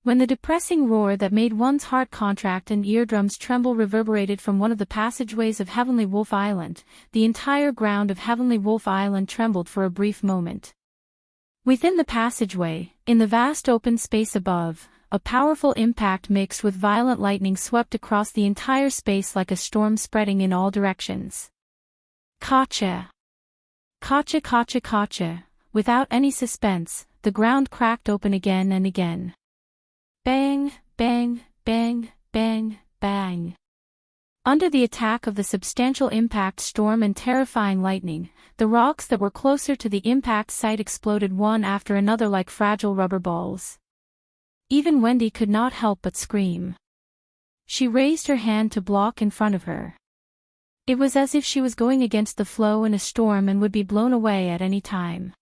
When the depressing roar that made one's heart contract and eardrums tremble reverberated from one of the passageways of Heavenly Wolf Island, the entire ground of Heavenly Wolf Island trembled for a brief moment. Within the passageway, in the vast open space above, a powerful impact mixed with violent lightning swept across the entire space like a storm spreading in all directions. Gotcha! Gotcha, gotcha, gotcha! Without any suspense, the ground cracked open again and again. Bang, bang, bang, bang, bang. Under the attack of the substantial impact storm and terrifying lightning, the rocks that were closer to the impact site exploded one after another like fragile rubber balls. Even Wendy could not help but scream. She raised her hand to block in front of her. It was as if she was going against the flow in a storm and would be blown away at any time.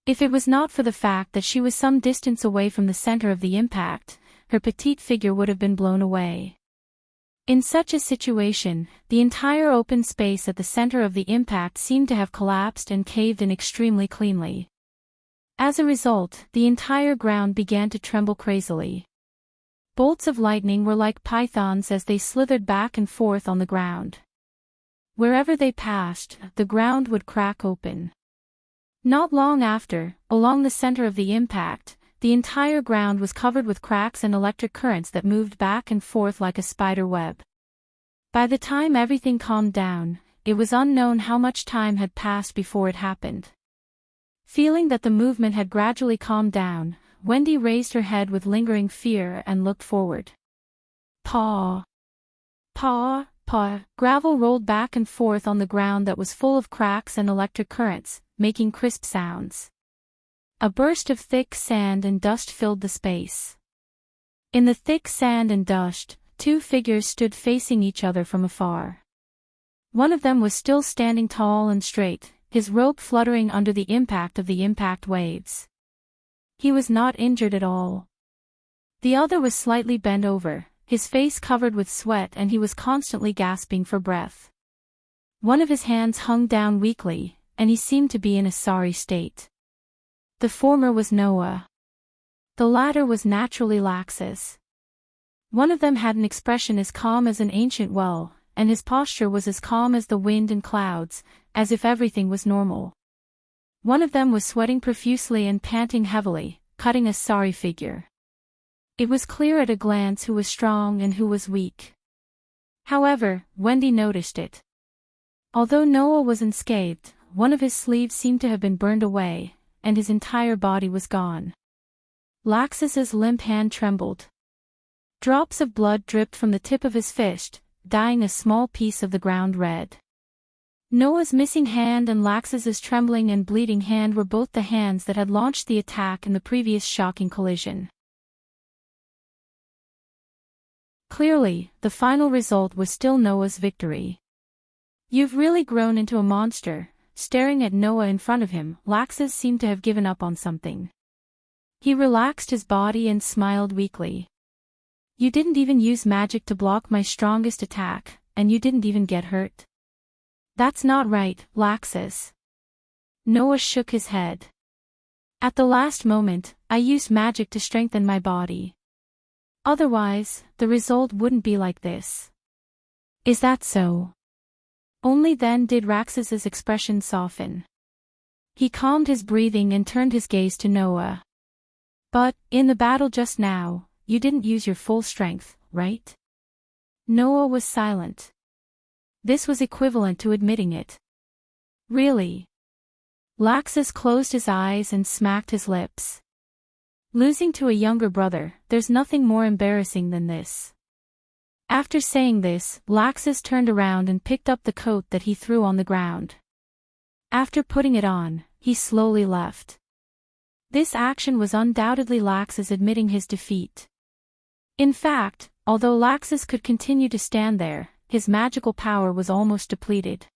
If it was not for the fact that she was some distance away from the center of the impact, her petite figure would have been blown away. In such a situation, the entire open space at the center of the impact seemed to have collapsed and caved in extremely cleanly. As a result, the entire ground began to tremble crazily. Bolts of lightning were like pythons as they slithered back and forth on the ground. Wherever they passed, the ground would crack open. Not long after, along the center of the impact, the entire ground was covered with cracks and electric currents that moved back and forth like a spider web. By the time everything calmed down, it was unknown how much time had passed before it happened. Feeling that the movement had gradually calmed down, Wendy raised her head with lingering fear and looked forward. Paw! Paw! Paw! Gravel rolled back and forth on the ground that was full of cracks and electric currents, making crisp sounds. A burst of thick sand and dust filled the space. In the thick sand and dust, two figures stood facing each other from afar. One of them was still standing tall and straight, his robe fluttering under the impact of the impact waves. He was not injured at all. The other was slightly bent over, his face covered with sweat, and he was constantly gasping for breath. One of his hands hung down weakly, and he seemed to be in a sorry state. The former was Noah. The latter was naturally Lax's. One of them had an expression as calm as an ancient well, and his posture was as calm as the wind and clouds, as if everything was normal. One of them was sweating profusely and panting heavily, cutting a sorry figure. It was clear at a glance who was strong and who was weak. However, Wendy noticed it. Although Noah was unscathed, one of his sleeves seemed to have been burned away, and his entire body was gone. Laxus's limp hand trembled. Drops of blood dripped from the tip of his fist, dyeing a small piece of the ground red. Noah's missing hand and Laxus's trembling and bleeding hand were both the hands that had launched the attack in the previous shocking collision. Clearly, the final result was still Noah's victory. "You've really grown into a monster." Staring at Noah in front of him, Laxus seemed to have given up on something. He relaxed his body and smiled weakly. "You didn't even use magic to block my strongest attack, and you didn't even get hurt." "That's not right, Laxus." Noah shook his head. "At the last moment, I used magic to strengthen my body. Otherwise, the result wouldn't be like this." "Is that so?" Only then did Laxus's expression soften. He calmed his breathing and turned his gaze to Noah. "But, in the battle just now, you didn't use your full strength, right?" Noah was silent. This was equivalent to admitting it. "Really?" Laxus closed his eyes and smacked his lips. "Losing to a younger brother, there's nothing more embarrassing than this." After saying this, Laxus turned around and picked up the coat that he threw on the ground. After putting it on, he slowly left. This action was undoubtedly Laxus admitting his defeat. In fact, although Laxus could continue to stand there, his magical power was almost depleted.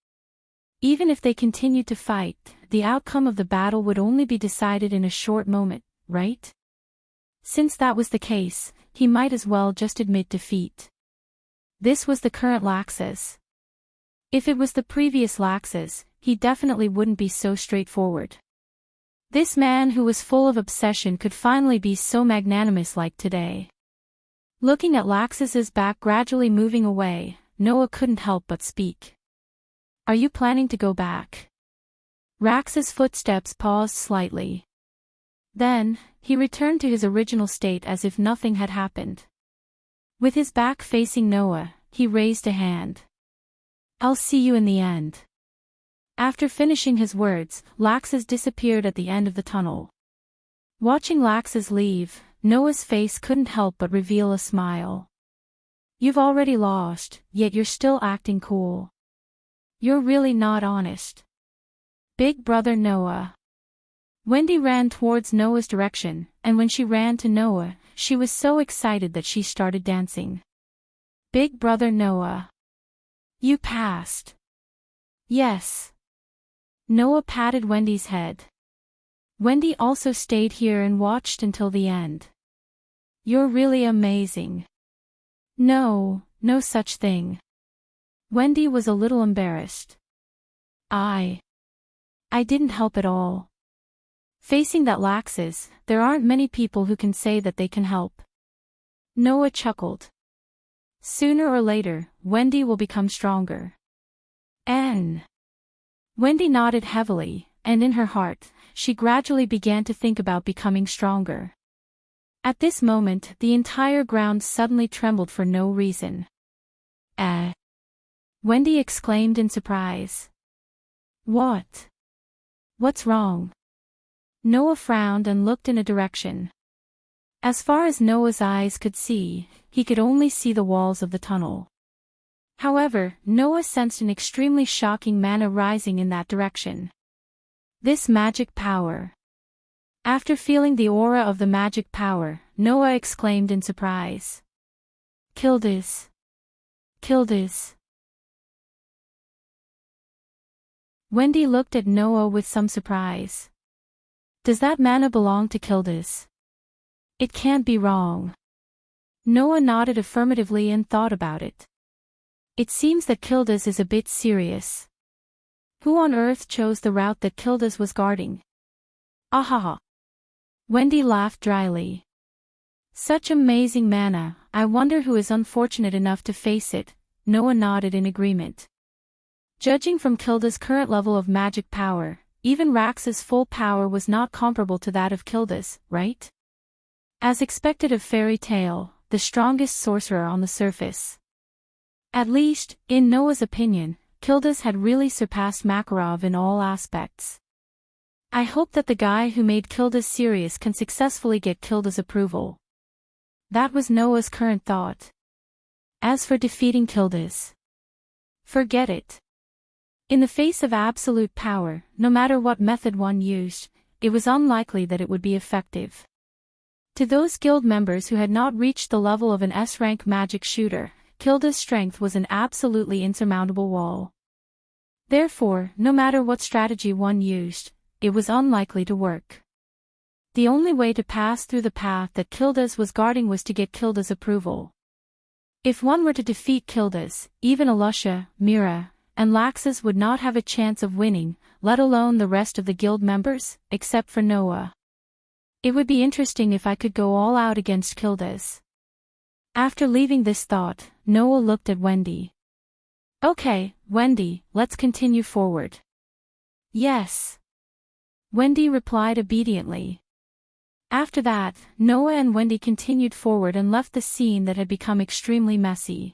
Even if they continued to fight, the outcome of the battle would only be decided in a short moment, right? Since that was the case, he might as well just admit defeat. This was the current Laxus. If it was the previous Laxus, he definitely wouldn't be so straightforward. This man who was full of obsession could finally be so magnanimous like today. Looking at Laxus's back gradually moving away, Noah couldn't help but speak. "Are you planning to go back?" Laxus's footsteps paused slightly. Then, he returned to his original state as if nothing had happened. With his back facing Noah, he raised a hand. "I'll see you in the end." After finishing his words, Laxus disappeared at the end of the tunnel. Watching Laxus leave, Noah's face couldn't help but reveal a smile. "You've already lost, yet you're still acting cool. You're really not honest." Big brother Noah. Wendy ran towards Noah's direction, and when she ran to Noah, she was so excited that she started dancing. "Big brother Noah. You passed." "Yes." Noah patted Wendy's head. Wendy also stayed here and watched until the end. "You're really amazing." "No, no such thing." Wendy was a little embarrassed. I didn't help at all." Facing that Laxus, there aren't many people who can say that they can help. Noah chuckled. "Sooner or later, Wendy will become stronger." Wendy nodded heavily, and in her heart, she gradually began to think about becoming stronger. At this moment, the entire ground suddenly trembled for no reason. Wendy exclaimed in surprise. What? What's wrong? Noah frowned and looked in a direction. As far as Noah's eyes could see, he could only see the walls of the tunnel. However, Noah sensed an extremely shocking mana rising in that direction. This magic power. After feeling the aura of the magic power, Noah exclaimed in surprise. Kildas. Kildas. Wendy looked at Noah with some surprise. Does that mana belong to Kildas? It can't be wrong. Noah nodded affirmatively and thought about it. It seems that Kildas is a bit serious. Who on earth chose the route that Kildas was guarding? Ahaha. Wendy laughed dryly. Such amazing mana, I wonder who is unfortunate enough to face it. Noah nodded in agreement. Judging from Kilda's current level of magic power, even Rax's full power was not comparable to that of Kilda's, right? As expected of Fairy Tale, the strongest sorcerer on the surface. At least, in Noah's opinion, Kildas had really surpassed Makarov in all aspects. I hope that the guy who made Kildas serious can successfully get Kilda's approval. That was Noah's current thought. As for defeating Kildas, forget it. In the face of absolute power, no matter what method one used, it was unlikely that it would be effective. To those guild members who had not reached the level of an S-rank magic shooter, Kilda's strength was an absolutely insurmountable wall. Therefore, no matter what strategy one used, it was unlikely to work. The only way to pass through the path that Kildas was guarding was to get Kilda's approval. If one were to defeat Kildas, even Alusha, Mira, and Laxus would not have a chance of winning, let alone the rest of the guild members, except for Noah. It would be interesting if I could go all out against Kildas. After leaving this thought, Noah looked at Wendy. Okay, Wendy, let's continue forward. Yes. Wendy replied obediently. After that, Noah and Wendy continued forward and left the scene that had become extremely messy.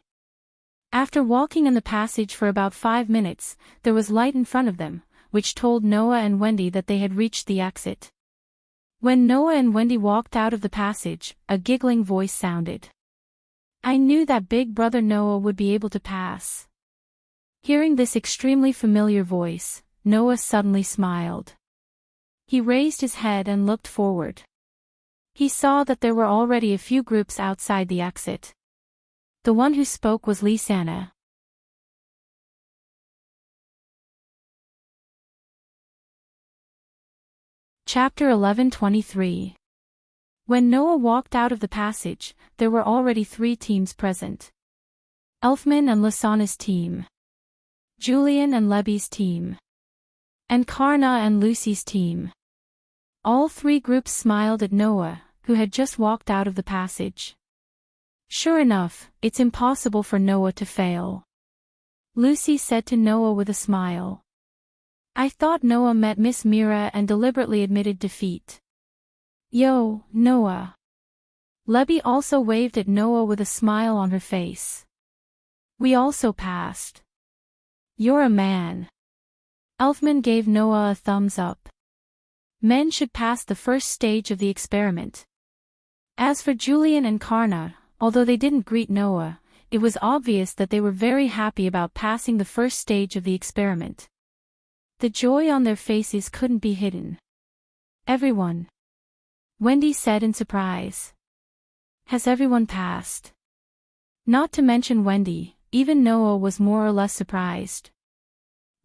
After walking in the passage for about 5 minutes, there was light in front of them, which told Noah and Wendy that they had reached the exit. When Noah and Wendy walked out of the passage, a giggling voice sounded. I knew that Big Brother Noah would be able to pass. Hearing this extremely familiar voice, Noah suddenly smiled. He raised his head and looked forward. He saw that there were already a few groups outside the exit. The one who spoke was Lisanna. Chapter 11:23. When Noah walked out of the passage, there were already 3 teams present. Elfman and Lisanna's team. Julian and Lebby's team. And Karna and Lucy's team. All 3 groups smiled at Noah, who had just walked out of the passage. Sure enough, it's impossible for Noah to fail. Lucy said to Noah with a smile. I thought Noah met Miss Mira and deliberately admitted defeat. Yo, Noah. Lebby also waved at Noah with a smile on her face. We also passed. You're a man. Elfman gave Noah a thumbs up. Men should pass the first stage of the experiment. As for Julian and Karna, although they didn't greet Noah, it was obvious that they were very happy about passing the first stage of the experiment. The joy on their faces couldn't be hidden. Everyone. Wendy said in surprise. Has everyone passed? Not to mention Wendy, even Noah was more or less surprised.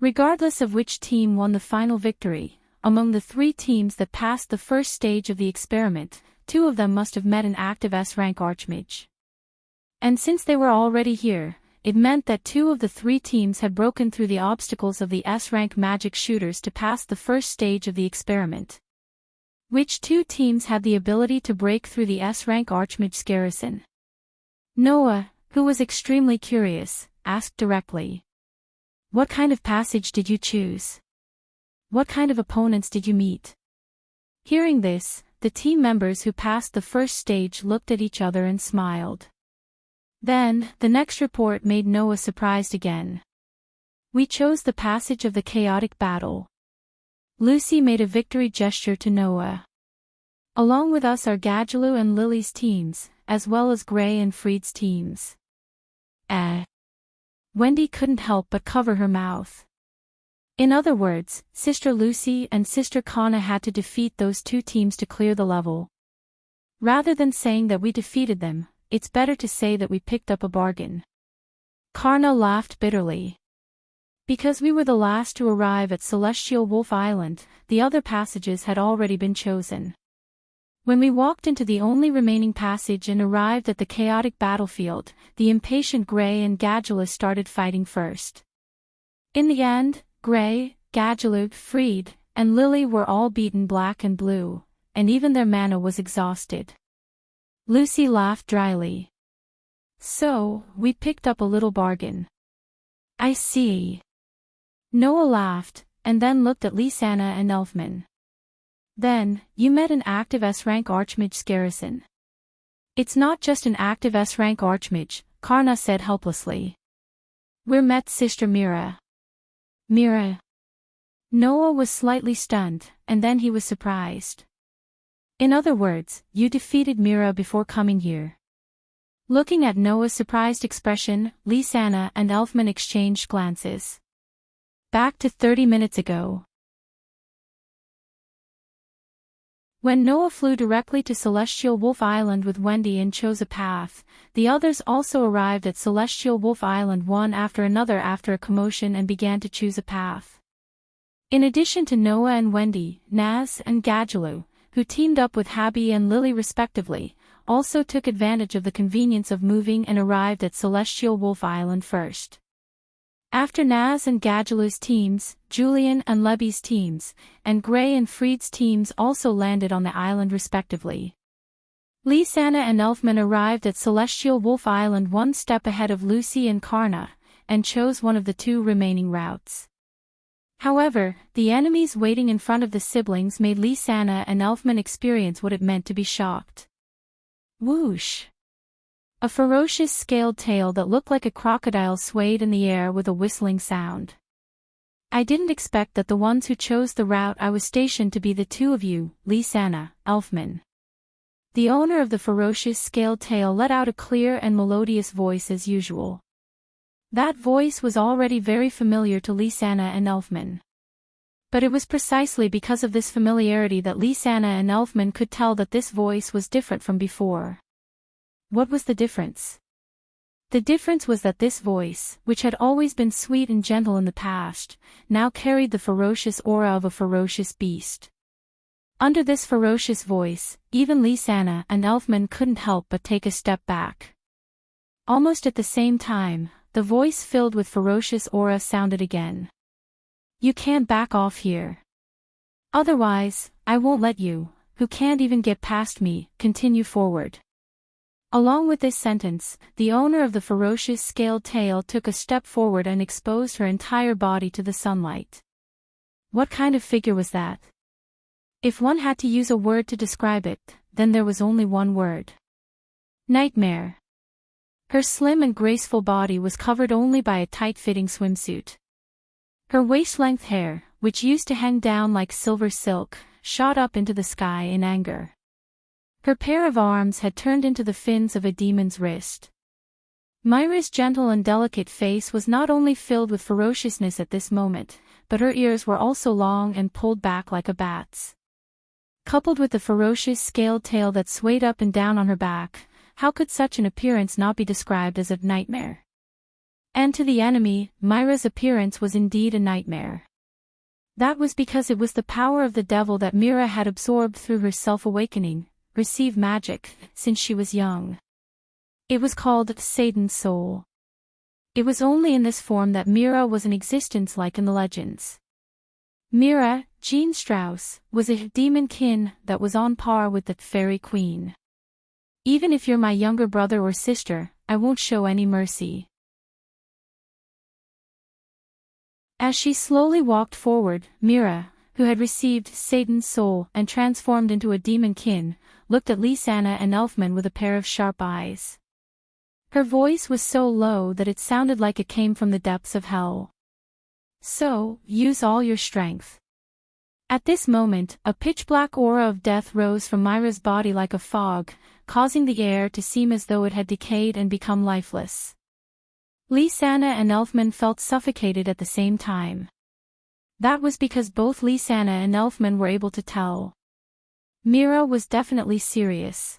Regardless of which team won the final victory, among the 3 teams that passed the first stage of the experiment, 2 of them must have met an active S-rank Archmage. And since they were already here, it meant that 2 of the 3 teams had broken through the obstacles of the S-rank magic shooters to pass the first stage of the experiment. Which 2 teams had the ability to break through the S-rank Archmage's garrison? Noah, who was extremely curious, asked directly. What kind of passage did you choose? What kind of opponents did you meet? Hearing this, the team members who passed the first stage looked at each other and smiled. Then, the next report made Noah surprised again. We chose the passage of the chaotic battle. Lucy made a victory gesture to Noah. Along with us are Gadjaloo and Lily's teams, as well as Gray and Freed's teams. Wendy couldn't help but cover her mouth. In other words, Sister Lucy and Sister Kana had to defeat those two teams to clear the level. Rather than saying that we defeated them, it's better to say that we picked up a bargain. Karna laughed bitterly. Because we were the last to arrive at Celestial Wolf Island, the other passages had already been chosen. When we walked into the only remaining passage and arrived at the chaotic battlefield, the impatient Gray and Gadjaloo started fighting first. In the end, Gray, Gadjaloo, Freed, and Lily were all beaten black and blue, and even their mana was exhausted. Lucy laughed dryly. So, we picked up a little bargain. I see. Noah laughed, and then looked at Lysana and Elfman. Then, you met an active S-rank Archmage Garrison. It's not just an active S-rank Archmage, Karna said helplessly. We're met Sister Mira. Mira. Noah was slightly stunned, and then he was surprised. In other words, you defeated Mira before coming here. Looking at Noah's surprised expression, Lysana and Elfman exchanged glances. Back to 30 minutes ago. When Noah flew directly to Celestial Wolf Island with Wendy and chose a path, the others also arrived at Celestial Wolf Island one after another after a commotion and began to choose a path. In addition to Noah and Wendy, Naz and Gadjaloo, who teamed up with Habby and Lily respectively, also took advantage of the convenience of moving and arrived at Celestial Wolf Island first. After Naz and Gadjaloo's teams, Julian and Lebby's teams, and Gray and Freed's teams also landed on the island respectively. Lysana and Elfman arrived at Celestial Wolf Island one step ahead of Lucy and Karna, and chose one of the two remaining routes. However, the enemies waiting in front of the siblings made Lysana and Elfman experience what it meant to be shocked. Whoosh! A ferocious scaled tail that looked like a crocodile swayed in the air with a whistling sound. I didn't expect that the ones who chose the route I was stationed to be the two of you, Lysana, Elfman. The owner of the ferocious scaled tail let out a clear and melodious voice as usual. That voice was already very familiar to Lysana and Elfman. But it was precisely because of this familiarity that Lysana and Elfman could tell that this voice was different from before. What was the difference? The difference was that this voice, which had always been sweet and gentle in the past, now carried the ferocious aura of a ferocious beast. Under this ferocious voice, even Lysana and Elfman couldn't help but take a step back. Almost at the same time, the voice filled with ferocious aura sounded again. You can't back off here. Otherwise, I won't let you, who can't even get past me, continue forward. Along with this sentence, the owner of the ferocious scaled tail took a step forward and exposed her entire body to the sunlight. What kind of figure was that? If one had to use a word to describe it, then there was only one word. Nightmare. Her slim and graceful body was covered only by a tight-fitting swimsuit. Her waist-length hair, which used to hang down like silver silk, shot up into the sky in anger. Her pair of arms had turned into the fins of a demon's wrist. Myra's gentle and delicate face was not only filled with ferociousness at this moment, but her ears were also long and pulled back like a bat's. Coupled with the ferocious scaled tail that swayed up and down on her back, how could such an appearance not be described as a nightmare? And to the enemy, Myra's appearance was indeed a nightmare. That was because it was the power of the devil that Mira had absorbed through her self-awakening, received magic, since she was young. It was called Satan's soul. It was only in this form that Mira was in existence like in the legends. Mira, Jean Strauss, was a demon kin that was on par with the fairy queen. Even if you're my younger brother or sister, I won't show any mercy. As she slowly walked forward, Mira, who had received Satan's soul and transformed into a demon-kin, looked at Lisanna and Elfman with a pair of sharp eyes. Her voice was so low that it sounded like it came from the depths of hell. So, use all your strength. At this moment, a pitch-black aura of death rose from Myra's body like a fog, causing the air to seem as though it had decayed and become lifeless. Lisanna and Elfman felt suffocated at the same time. That was because both Lisanna and Elfman were able to tell. Mira was definitely serious.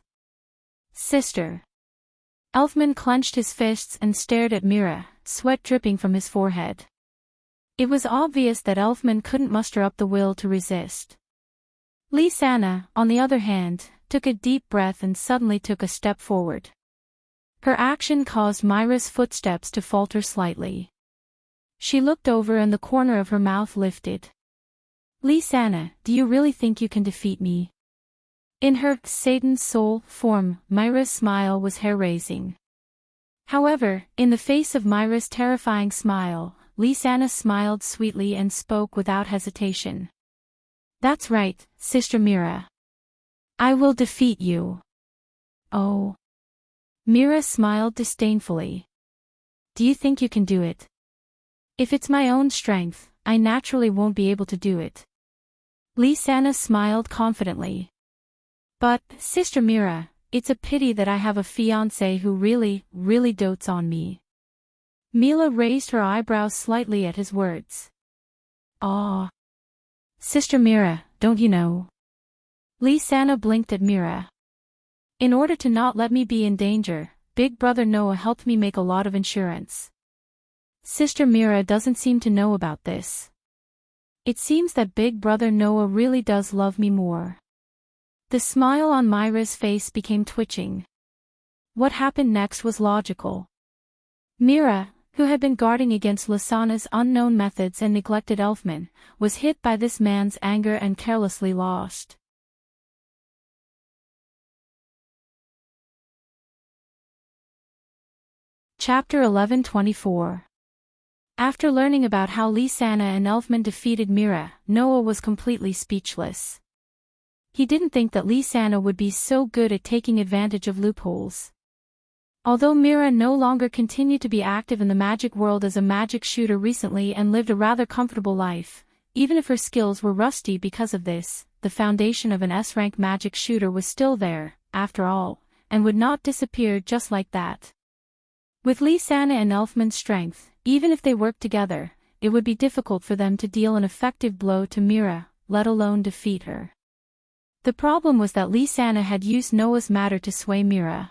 Sister. Elfman clenched his fists and stared at Mira, sweat dripping from his forehead. It was obvious that Elfman couldn't muster up the will to resist. Lisanna, on the other hand, took a deep breath and suddenly took a step forward. Her action caused Myra's footsteps to falter slightly. She looked over and the corner of her mouth lifted. Lisanna, do you really think you can defeat me? In her Satan's soul form, Myra's smile was hair-raising. However, in the face of Myra's terrifying smile, Lisanna smiled sweetly and spoke without hesitation. That's right, Sister Mira. I will defeat you. Oh. Mira smiled disdainfully. Do you think you can do it? If it's my own strength, I naturally won't be able to do it. Lisanna smiled confidently. But, Sister Mira, it's a pity that I have a fiancé who really dotes on me. Mila raised her eyebrows slightly at his words. Aw. Sister Mira, don't you know? Lisanna blinked at Mira. In order to not let me be in danger, Big Brother Noah helped me make a lot of insurance. Sister Mira doesn't seem to know about this. It seems that Big Brother Noah really does love me more. The smile on Myra's face became twitching. What happened next was logical. Mira, who had been guarding against Lisanna's unknown methods and neglected Elfman, was hit by this man's anger and carelessly lost. Chapter 11:24. After learning about how Lisanna and Elfman defeated Mira, Noah was completely speechless. He didn't think that Lisanna would be so good at taking advantage of loopholes. Although Mira no longer continued to be active in the magic world as a magic shooter recently and lived a rather comfortable life, even if her skills were rusty because of this, the foundation of an S-rank magic shooter was still there, after all, and would not disappear just like that. With Lisanna and Elfman's strength, even if they worked together, it would be difficult for them to deal an effective blow to Mira, let alone defeat her. The problem was that Lisanna had used Noah's matter to sway Mira.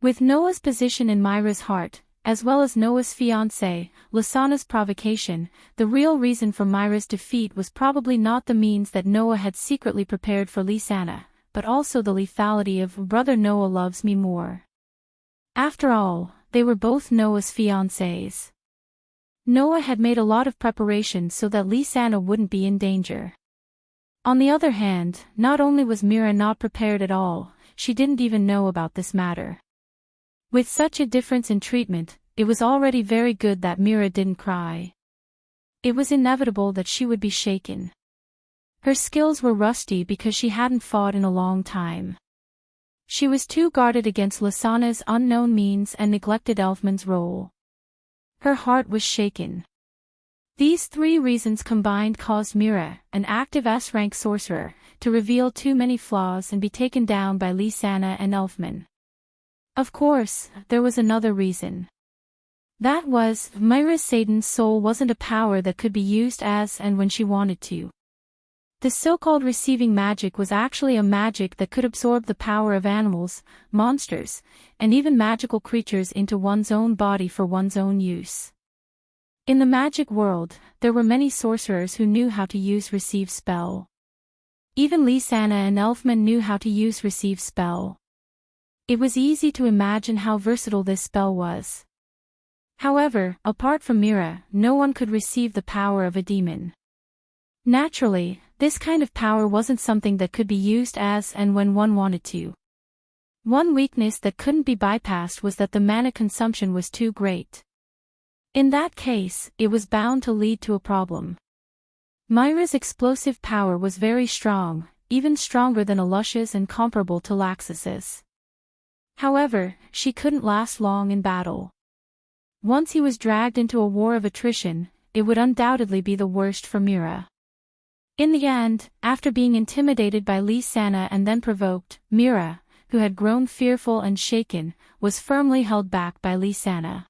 With Noah's position in Myra's heart, as well as Noah's fiancé, Lisanna's provocation, the real reason for Myra's defeat was probably not the means that Noah had secretly prepared for Lisanna, but also the lethality of Brother Noah loves me more. After all, they were both Noah's fiancés. Noah had made a lot of preparation so that Lisanna wouldn't be in danger. On the other hand, not only was Mira not prepared at all, she didn't even know about this matter. With such a difference in treatment, it was already very good that Mira didn't cry. It was inevitable that she would be shaken. Her skills were rusty because she hadn't fought in a long time. She was too guarded against Lisanna's unknown means and neglected Elfman's role. Her heart was shaken. These three reasons combined caused Mira, an active S-rank sorcerer, to reveal too many flaws and be taken down by Lisanna and Elfman. Of course, there was another reason. That was, Myra's Satan's soul wasn't a power that could be used as and when she wanted to. The so-called receiving magic was actually a magic that could absorb the power of animals, monsters, and even magical creatures into one's own body for one's own use. In the magic world, there were many sorcerers who knew how to use Receive Spell. Even Lisanna and Elfman knew how to use Receive Spell. It was easy to imagine how versatile this spell was. However, apart from Mira, no one could receive the power of a demon. Naturally, this kind of power wasn't something that could be used as and when one wanted to. One weakness that couldn't be bypassed was that the mana consumption was too great. In that case, it was bound to lead to a problem. Myra's explosive power was very strong, even stronger than Alusha's and comparable to Laxus's. However, she couldn't last long in battle. Once he was dragged into a war of attrition, it would undoubtedly be the worst for Myra. In the end, after being intimidated by Lysana and then provoked, Myra, who had grown fearful and shaken, was firmly held back by Lysana.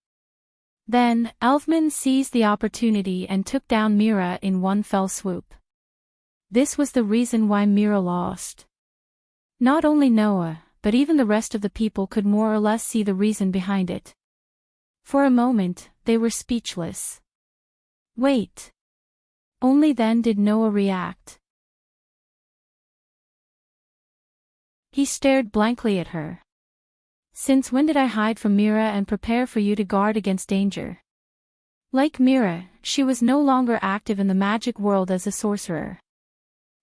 Then, Elfman seized the opportunity and took down Myra in one fell swoop. This was the reason why Myra lost. Not only Noah, but even the rest of the people could more or less see the reason behind it. For a moment, they were speechless. Wait. Only then did Noah react. He stared blankly at her. Since when did I hide from Myra and prepare for you to guard against danger? Like Myra, she was no longer active in the magic world as a sorcerer.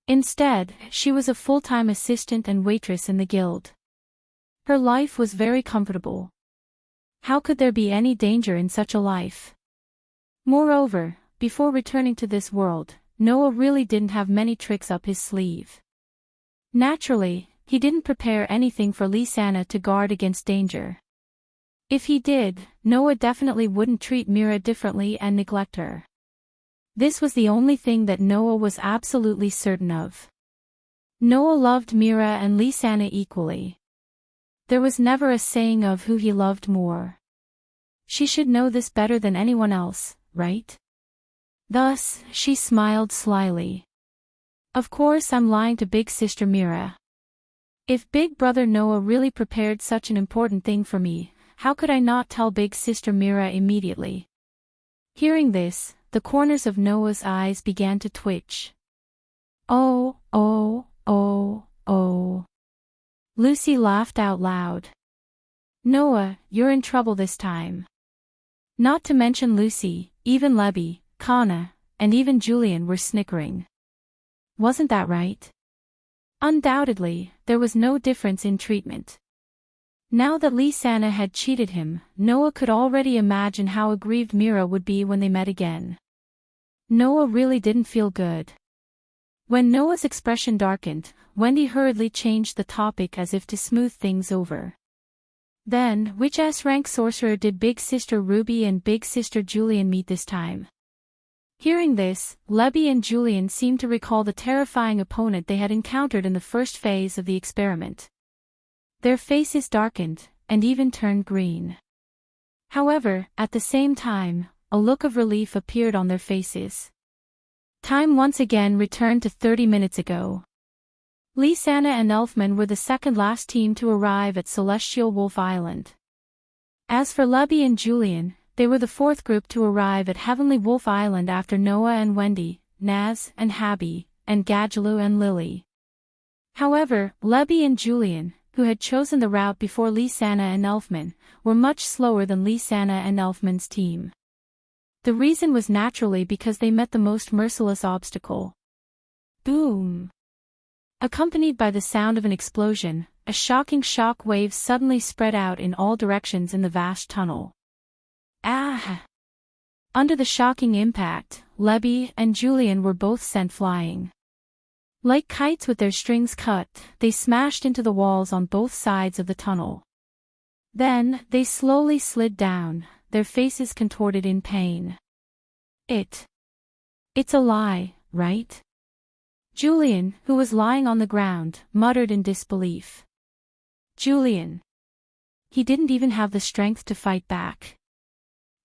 Instead, she was a full-time assistant and waitress in the guild. Her life was very comfortable. How could there be any danger in such a life? Moreover, before returning to this world, Noah really didn't have many tricks up his sleeve. Naturally, he didn't prepare anything for Lysana to guard against danger. If he did, Noah definitely wouldn't treat Myra differently and neglect her. This was the only thing that Noah was absolutely certain of. Noah loved Myra and Lysana equally. There was never a saying of who he loved more. She should know this better than anyone else, right? Thus, she smiled slyly. Of course I'm lying to Big Sister Myra. If Big Brother Noah really prepared such an important thing for me, how could I not tell Big Sister Myra immediately? Hearing this, the corners of Noah's eyes began to twitch. Oh. Lucy laughed out loud. Noah, you're in trouble this time. Not to mention Lucy, even Lebby, Kana, and even Julian were snickering. Wasn't that right? Undoubtedly, there was no difference in treatment. Now that Lysana had cheated him, Noah could already imagine how aggrieved Myra would be when they met again. Noah really didn't feel good. When Noah's expression darkened, Wendy hurriedly changed the topic as if to smooth things over. Then, which S-rank sorcerer did Big Sister Ruby and Big Sister Julian meet this time? Hearing this, Lebby and Julian seemed to recall the terrifying opponent they had encountered in the first phase of the experiment. Their faces darkened, and even turned green. However, at the same time, a look of relief appeared on their faces. Time once again returned to 30 minutes ago. Lysana and Elfman were the second-last team to arrive at Celestial Wolf Island. As for Lebby and Julian, they were the fourth group to arrive at Heavenly Wolf Island after Noah and Wendy, Naz and Habby, and Gadjaloo and Lily. However, Lebby and Julian, who had chosen the route before Lysana and Elfman, were much slower than Lysana and Elfman's team. The reason was naturally because they met the most merciless obstacle. Boom! Accompanied by the sound of an explosion, a shocking shock wave suddenly spread out in all directions in the vast tunnel. Ah! Under the shocking impact, Lebby and Julian were both sent flying. Like kites with their strings cut, they smashed into the walls on both sides of the tunnel. Then, they slowly slid down, their faces contorted in pain. It's a lie, right? Julian, who was lying on the ground, muttered in disbelief. Julian. He didn't even have the strength to fight back.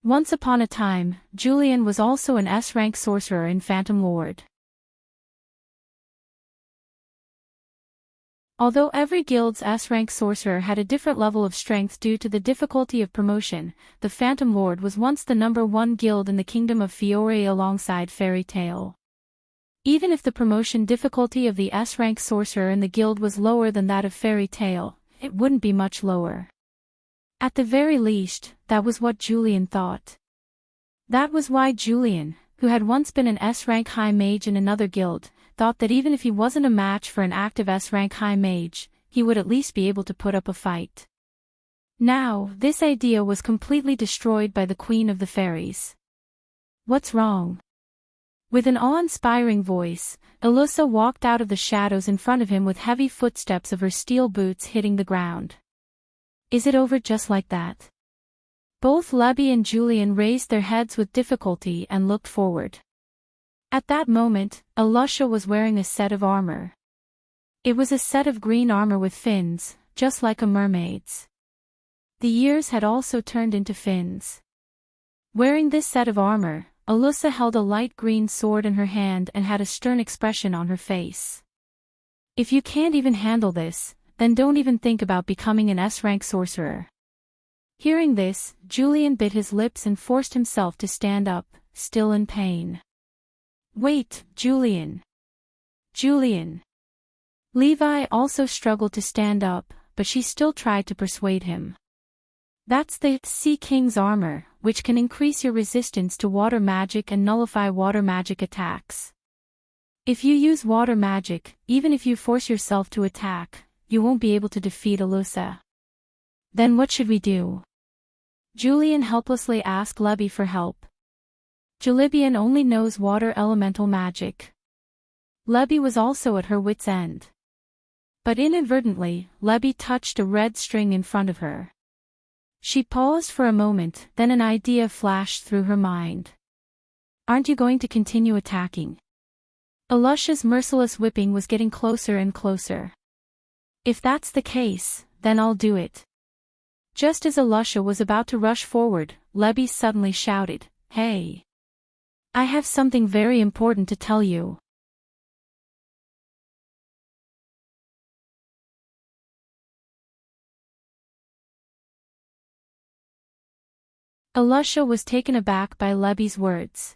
Once upon a time, Julian was also an S-rank sorcerer in Phantom Lord. Although every guild's S-rank sorcerer had a different level of strength due to the difficulty of promotion, the Phantom Lord was once the #1 guild in the Kingdom of Fiore alongside Fairy Tail. Even if the promotion difficulty of the S-rank sorcerer in the guild was lower than that of Fairy Tail, it wouldn't be much lower. At the very least, that was what Julian thought. That was why Julian, who had once been an S-rank high mage in another guild, thought that even if he wasn't a match for an active S-rank high mage, he would at least be able to put up a fight. Now, this idea was completely destroyed by the Queen of the Fairies. What's wrong? With an awe-inspiring voice, Alyssa walked out of the shadows in front of him with heavy footsteps of her steel boots hitting the ground. Is it over just like that? Both Lebby and Julian raised their heads with difficulty and looked forward. At that moment, Alyssa was wearing a set of armor. It was a set of green armor with fins, just like a mermaid's. The ears had also turned into fins. Wearing this set of armor, Alyssa held a light green sword in her hand and had a stern expression on her face. If you can't even handle this, then don't even think about becoming an S-rank sorcerer. Hearing this, Julian bit his lips and forced himself to stand up, still in pain. Wait, Julian. Julian. Levi also struggled to stand up, but she still tried to persuade him. That's the Sea King's armor, which can increase your resistance to water magic and nullify water magic attacks. If you use water magic, even if you force yourself to attack, you won't be able to defeat Alyssa. Then what should we do? Julian helplessly asked Lebby for help. Julibian only knows water elemental magic. Lebby was also at her wit's end. But inadvertently, Lebby touched a red string in front of her. She paused for a moment, then an idea flashed through her mind. Aren't you going to continue attacking? Alyssia's merciless whipping was getting closer and closer. If that's the case, then I'll do it. Just as Alyssa was about to rush forward, Lebby suddenly shouted, "Hey! I have something very important to tell you." Alyssa was taken aback by Lebby's words.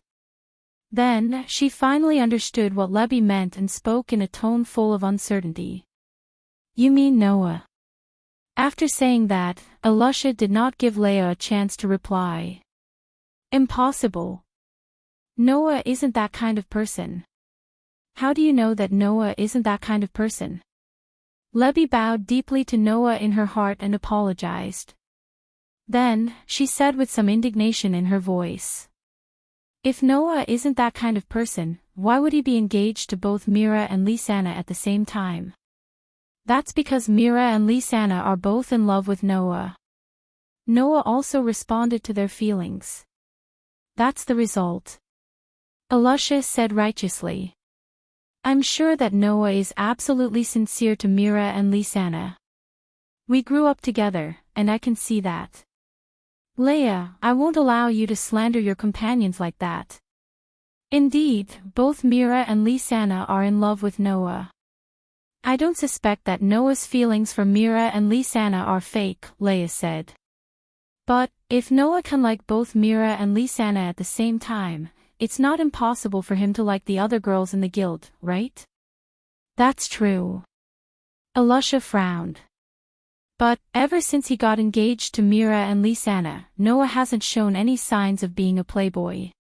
Then, she finally understood what Lebby meant and spoke in a tone full of uncertainty. You mean Noah? After saying that, Alyssa did not give Leia a chance to reply. Impossible. Noah isn't that kind of person. How do you know that Noah isn't that kind of person? Lebby bowed deeply to Noah in her heart and apologized. Then, she said with some indignation in her voice. If Noah isn't that kind of person, why would he be engaged to both Mira and Lysana at the same time? That's because Mira and Lysana are both in love with Noah. Noah also responded to their feelings. That's the result. Alyssa said righteously. I'm sure that Noah is absolutely sincere to Mira and Lysana. We grew up together, and I can see that. Leia, I won't allow you to slander your companions like that. Indeed, both Mira and Lysana are in love with Noah. I don't suspect that Noah's feelings for Mira and Lysana are fake, Leia said. But, if Noah can like both Mira and Lysana at the same time, it's not impossible for him to like the other girls in the guild, right? That's true. Alyssa frowned. But, ever since he got engaged to Mira and Lysana, Noah hasn't shown any signs of being a playboy.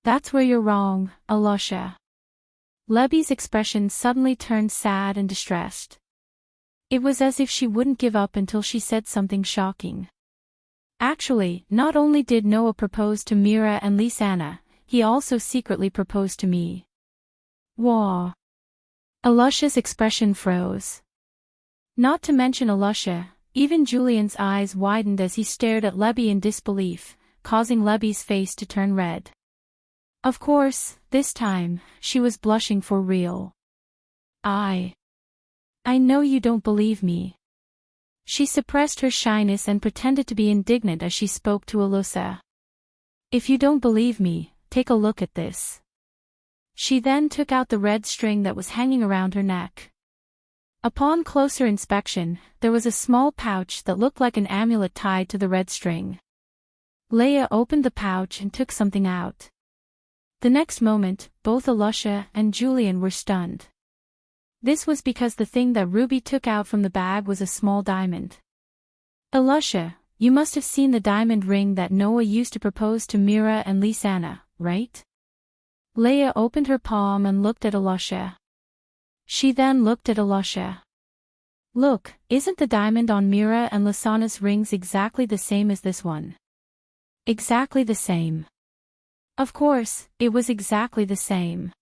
That's where you're wrong, Alyssa. Lebby's expression suddenly turned sad and distressed. It was as if she wouldn't give up until she said something shocking. Actually, not only did Noah propose to Mira and Lysana, he also secretly proposed to me. Wah. Alyssia's expression froze. Not to mention Alyssa, even Julian's eyes widened as he stared at Lebby in disbelief, causing Lebby's face to turn red. Of course, this time, she was blushing for real. I know you don't believe me. She suppressed her shyness and pretended to be indignant as she spoke to Alyssa. If you don't believe me, take a look at this. She then took out the red string that was hanging around her neck. Upon closer inspection, there was a small pouch that looked like an amulet tied to the red string. Leia opened the pouch and took something out. The next moment, both Alyssa and Julian were stunned. This was because the thing that Ruby took out from the bag was a small diamond. Alyssa, you must have seen the diamond ring that Noah used to propose to Mira and Lysana, right? Leia opened her palm and looked at Alyssa. She then looked at Alyssa. Look, isn't the diamond on Mira and Lysana's rings exactly the same as this one? Exactly the same. Of course, it was exactly the same.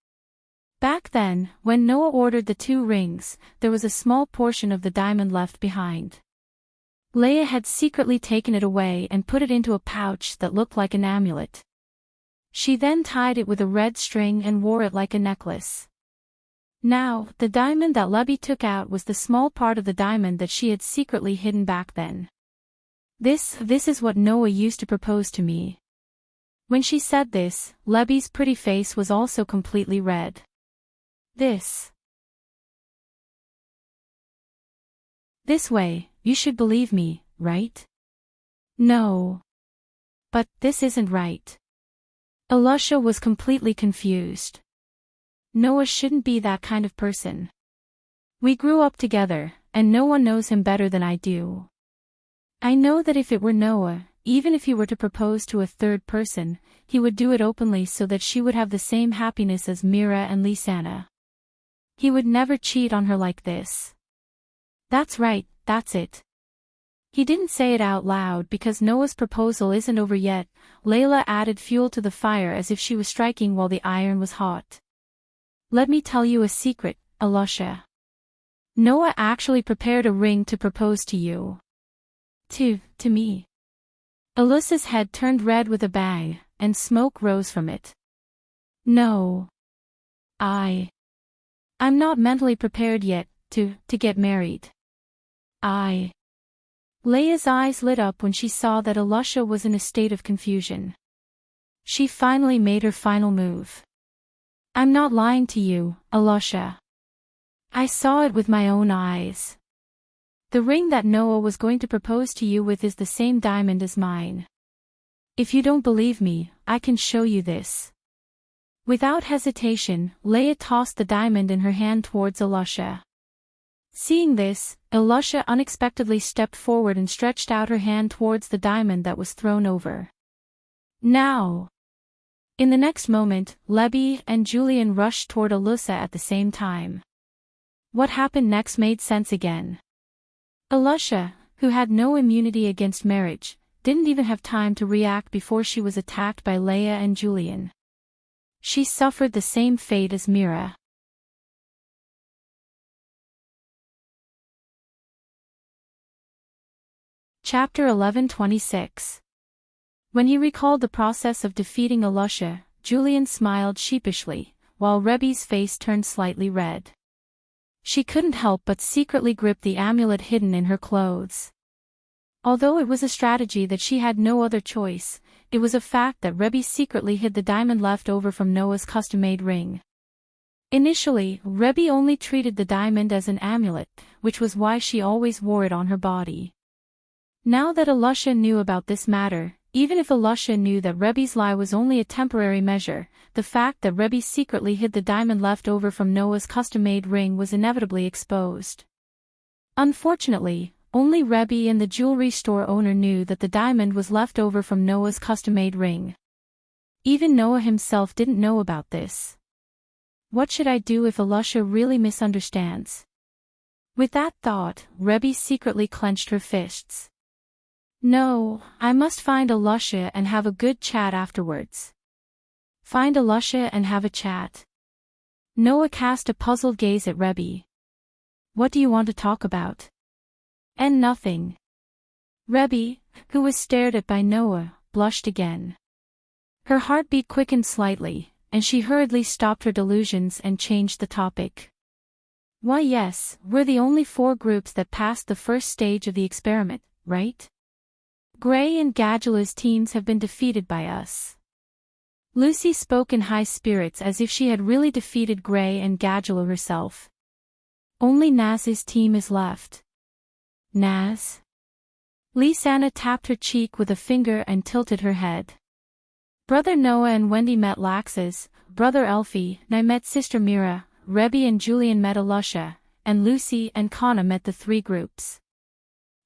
Back then, when Noah ordered the 2 rings, there was a small portion of the diamond left behind. Leia had secretly taken it away and put it into a pouch that looked like an amulet. She then tied it with a red string and wore it like a necklace. Now, the diamond that Lebby took out was the small part of the diamond that she had secretly hidden back then. This is what Noah used to propose to me. When she said this, Lebby's pretty face was also completely red. This way, you should believe me, right? No. But this isn't right. Alusha was completely confused. Noah shouldn't be that kind of person. We grew up together, and no one knows him better than I do. I know that if it were Noah, even if he were to propose to a 3rd person, he would do it openly so that she would have the same happiness as Mira and Lysana. He would never cheat on her like this. That's right, that's it. He didn't say it out loud because Noah's proposal isn't over yet. Layla added fuel to the fire as if she was striking while the iron was hot. Let me tell you a secret, Alusha. Noah actually prepared a ring to propose to you. To me. Alusha's head turned red with a bang, and smoke rose from it. No. I'm not mentally prepared yet to get married. Leia's eyes lit up when she saw that Alusha was in a state of confusion. She finally made her final move. I'm not lying to you, Alusha. I saw it with my own eyes. The ring that Noah was going to propose to you with is the same diamond as mine. If you don't believe me, I can show you this. Without hesitation, Leia tossed the diamond in her hand towards Alusha. Seeing this, Alusha unexpectedly stepped forward and stretched out her hand towards the diamond that was thrown over. Now! In the next moment, Lebby and Julian rushed toward Alusha at the same time. What happened next made sense again. Alusha, who had no immunity against marriage, didn't even have time to react before she was attacked by Leia and Julian. She suffered the same fate as Mira. Chapter 11:26. When he recalled the process of defeating Alusha, Julian smiled sheepishly, while Rebby's face turned slightly red. She couldn't help but secretly grip the amulet hidden in her clothes. Although it was a strategy that she had no other choice, it was a fact that Rebby secretly hid the diamond left over from Noah's custom-made ring. Initially, Rebby only treated the diamond as an amulet, which was why she always wore it on her body. Now that Alusha knew about this matter, even if Alusha knew that Rebby's lie was only a temporary measure, the fact that Rebby secretly hid the diamond left over from Noah's custom-made ring was inevitably exposed. Unfortunately, only Rebby and the jewelry store owner knew that the diamond was left over from Noah's custom-made ring. Even Noah himself didn't know about this. What should I do if Alusha really misunderstands? With that thought, Rebby secretly clenched her fists. No, I must find Alusha and have a good chat afterwards. Find Alusha and have a chat. Noah cast a puzzled gaze at Rebby. What do you want to talk about? And nothing. Rebby, who was stared at by Noah, blushed again. Her heartbeat quickened slightly, and she hurriedly stopped her delusions and changed the topic. Why yes, we're the only 4 groups that passed the first stage of the experiment, right? Gray and Gadula's teams have been defeated by us. Lucy spoke in high spirits as if she had really defeated Gray and Gadula herself. Only Naz's team is left. Naz? Lysana tapped her cheek with a finger and tilted her head. Brother Noah and Wendy met Lax's, brother Elfie, and I met Sister Mira, Rebby and Julian met Alusha, and Lucy and Kana met the 3 groups.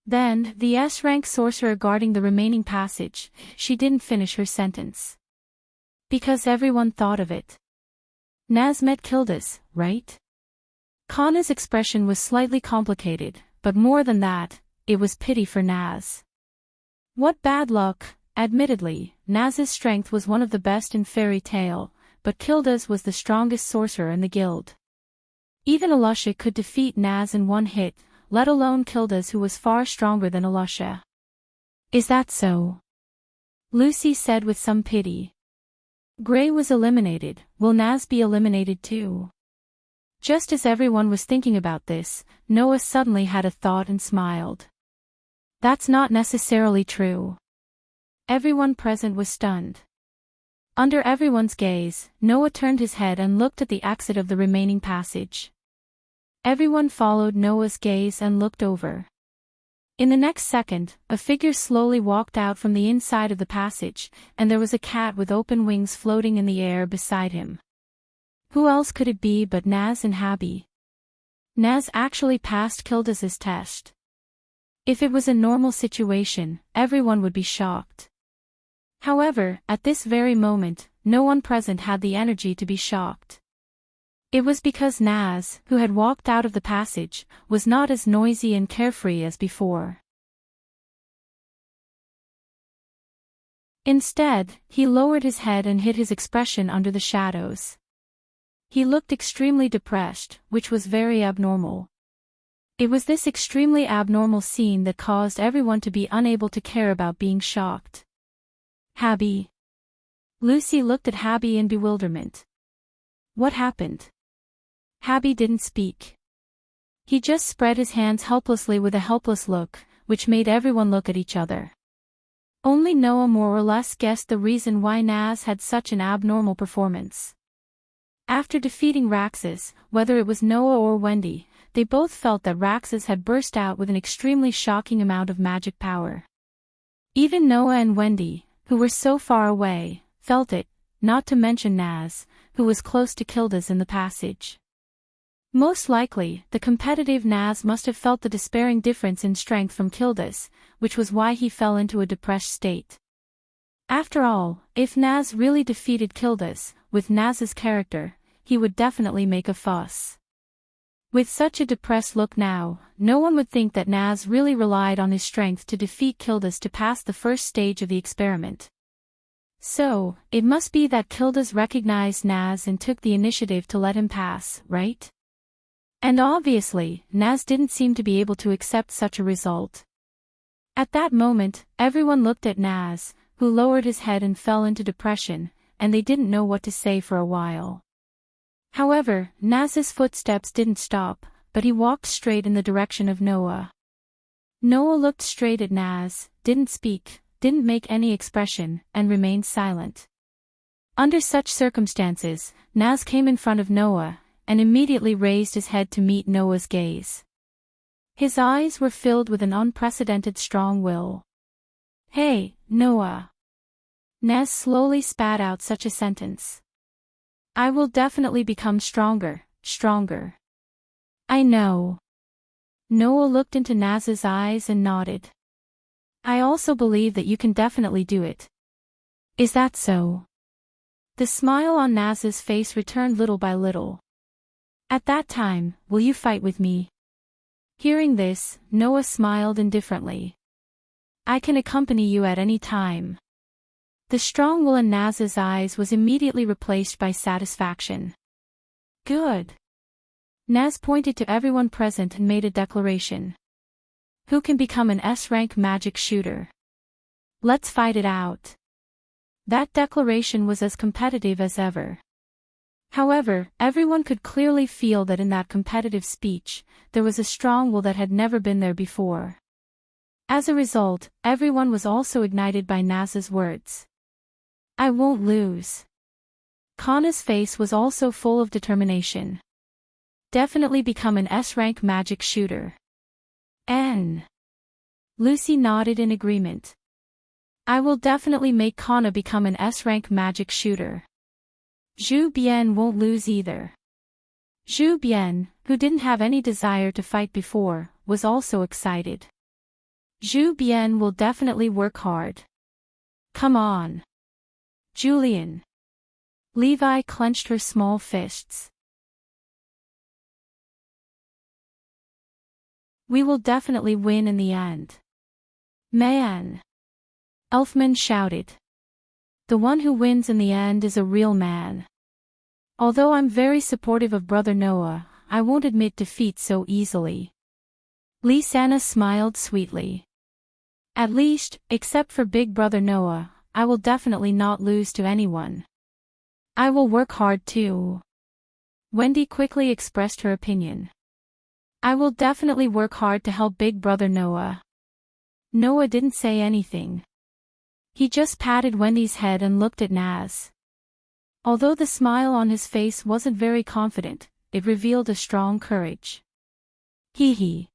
Then, the S-rank sorcerer guarding the remaining passage, she didn't finish her sentence. Because everyone thought of it. Naz met Kildas, right? Kana's expression was slightly complicated, but more than that, it was pity for Naz. What bad luck, Admittedly, Naz's strength was one of the best in fairy tale, but Kilda's was the strongest sorcerer in the guild. Even Alusha could defeat Naz in one hit, let alone Kilda's, who was far stronger than Alusha. Is that so? Lucy said with some pity. Grey was eliminated, will Naz be eliminated too? Just as everyone was thinking about this, Noah suddenly had a thought and smiled. That's not necessarily true. Everyone present was stunned. Under everyone's gaze, Noah turned his head and looked at the exit of the remaining passage. Everyone followed Noah's gaze and looked over. In the next second, a figure slowly walked out from the inside of the passage, and there was a cat with open wings floating in the air beside him. Who else could it be but Naz and Habi? Naz actually passed Kilda's test. If it was a normal situation, everyone would be shocked. However, at this very moment, no one present had the energy to be shocked. It was because Naz, who had walked out of the passage, was not as noisy and carefree as before. Instead, he lowered his head and hid his expression under the shadows. He looked extremely depressed, which was very abnormal. It was this extremely abnormal scene that caused everyone to be unable to care about being shocked. Habi. Lucy looked at Habi in bewilderment. What happened? Habi didn't speak. He just spread his hands helplessly with a helpless look, which made everyone look at each other. Only Noah more or less guessed the reason why Naz had such an abnormal performance. After defeating Raxus, whether it was Noah or Wendy, they both felt that Raxus had burst out with an extremely shocking amount of magic power. Even Noah and Wendy, who were so far away, felt it, not to mention Naz, who was close to Kilda's in the passage. Most likely, the competitive Naz must have felt the despairing difference in strength from Kilda's, which was why he fell into a depressed state. After all, if Naz really defeated Kilda's, with Naz's character, he would definitely make a fuss. With such a depressed look now, no one would think that Naz really relied on his strength to defeat Kilda's to pass the first stage of the experiment. So, it must be that Kilda's recognized Naz and took the initiative to let him pass, right? And obviously, Naz didn't seem to be able to accept such a result. At that moment, everyone looked at Naz, who lowered his head and fell into depression, and they didn't know what to say for a while. However, Naz's footsteps didn't stop, but he walked straight in the direction of Noah. Noah looked straight at Naz, didn't speak, didn't make any expression, and remained silent. Under such circumstances, Naz came in front of Noah, and immediately raised his head to meet Noah's gaze. His eyes were filled with an unprecedented strong will. Hey, Noah. Naz slowly spat out such a sentence. I will definitely become stronger, stronger. I know. Noah looked into Naz's eyes and nodded. I also believe that you can definitely do it. Is that so? The smile on Naz's face returned little by little. At that time, will you fight with me? Hearing this, Noah smiled indifferently. I can accompany you at any time. The strong will in Naz's eyes was immediately replaced by satisfaction. Good. Naz pointed to everyone present and made a declaration. Who can become an S-rank magic shooter? Let's fight it out. That declaration was as competitive as ever. However, everyone could clearly feel that in that competitive speech, there was a strong will that had never been there before. As a result, everyone was also ignited by Naz's words. I won't lose. Kana's face was also full of determination. Definitely become an S-rank magic shooter. N. Lucy nodded in agreement. I will definitely make Kana become an S-rank magic shooter. Zhu Bian won't lose either. Zhu Bian, who didn't have any desire to fight before, was also excited. Zhu Bian will definitely work hard. Come on. Julian. Levi clenched her small fists. We will definitely win in the end. Man. Elfman shouted. The one who wins in the end is a real man. Although I'm very supportive of Brother Noah, I won't admit defeat so easily. Lysana smiled sweetly. At least, except for Big Brother Noah, I will definitely not lose to anyone. I will work hard too. Wendy quickly expressed her opinion. I will definitely work hard to help Big Brother Noah. Noah didn't say anything. He just patted Wendy's head and looked at Naz. Although the smile on his face wasn't very confident, it revealed a strong courage. Hee hee.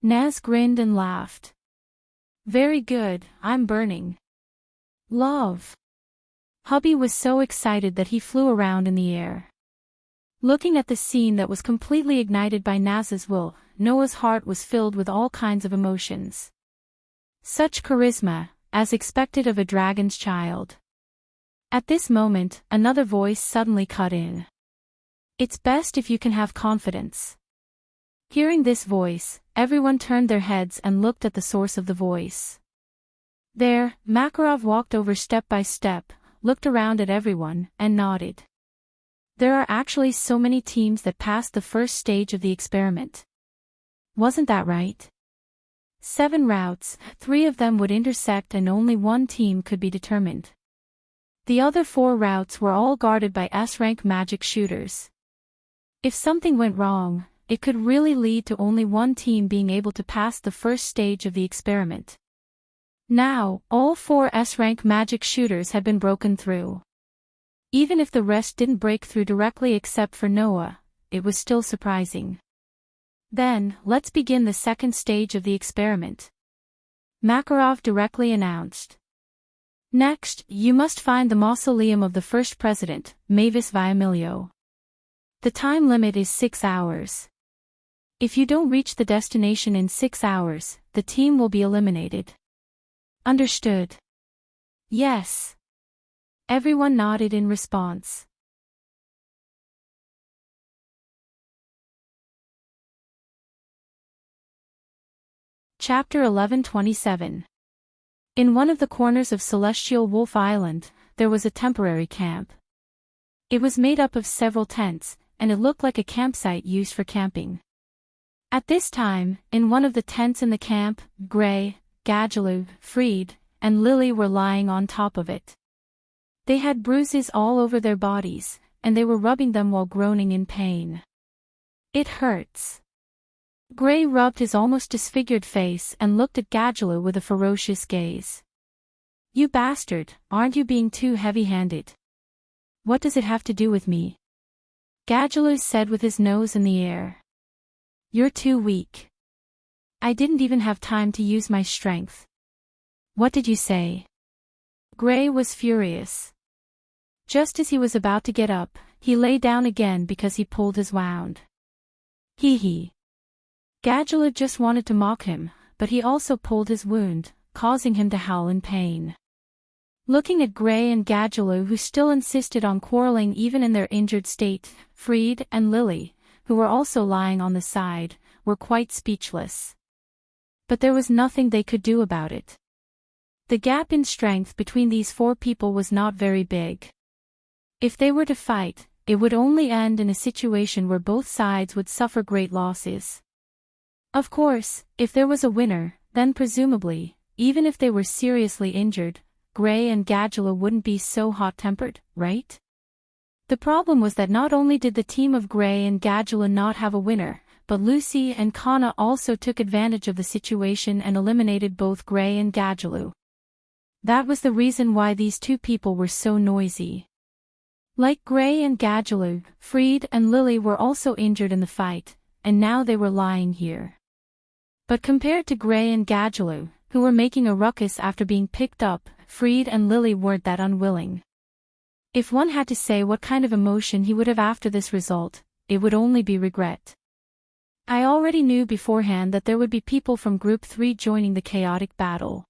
Naz grinned and laughed. Very good, I'm burning. Love. Hubby was so excited that he flew around in the air. Looking at the scene that was completely ignited by Naz's will, Noah's heart was filled with all kinds of emotions. Such charisma, as expected of a dragon's child. At this moment, another voice suddenly cut in. It's best if you can have confidence. Hearing this voice, everyone turned their heads and looked at the source of the voice. There, Makarov walked over step by step, looked around at everyone, and nodded. There are actually so many teams that passed the first stage of the experiment. Wasn't that right? 7 routes, 3 of them would intersect and only one team could be determined. The other 4 routes were all guarded by S-rank magic shooters. If something went wrong, it could really lead to only one team being able to pass the first stage of the experiment. Now, all 4 S-rank magic shooters had been broken through. Even if the rest didn't break through directly except for Noah, it was still surprising. Then, let's begin the second stage of the experiment. Makarov directly announced. Next, you must find the mausoleum of the first president, Mavis Viamilio. The time limit is 6 hours. If you don't reach the destination in 6 hours, the team will be eliminated. Understood? Yes. Everyone nodded in response. Chapter 11:27. In one of the corners of Celestial Wolf Island, there was a temporary camp. It was made up of several tents, and it looked like a campsite used for camping. At this time, in one of the tents in the camp, Gray, Gadjaloo, Freed, and Lily were lying on top of it. They had bruises all over their bodies, and they were rubbing them while groaning in pain. It hurts. Gray rubbed his almost disfigured face and looked at Gadjaloo with a ferocious gaze. You bastard, aren't you being too heavy-handed? What does it have to do with me? Gadjaloo said with his nose in the air. You're too weak. I didn't even have time to use my strength. What did you say? Gray was furious. Just as he was about to get up, he lay down again because he pulled his wound. Hee hee. Gadjaloo just wanted to mock him, but he also pulled his wound, causing him to howl in pain. Looking at Gray and Gadjaloo, who still insisted on quarreling even in their injured state, Freed and Lily, who were also lying on the side, were quite speechless. But there was nothing they could do about it. The gap in strength between these 4 people was not very big. If they were to fight, it would only end in a situation where both sides would suffer great losses. Of course, if there was a winner, then presumably, even if they were seriously injured, Gray and Gadjaloo wouldn't be so hot-tempered, right? The problem was that not only did the team of Gray and Gadjaloo not have a winner, but Lucy and Kana also took advantage of the situation and eliminated both Gray and Gadjaloo. That was the reason why these 2 people were so noisy. Like Gray and Gadjaloo, Freed and Lily were also injured in the fight, and now they were lying here. But compared to Gray and Gadjaloo, who were making a ruckus after being picked up, Freed and Lily weren't that unwilling. If one had to say what kind of emotion he would have after this result, it would only be regret. I already knew beforehand that there would be people from Group 3 joining the chaotic battle.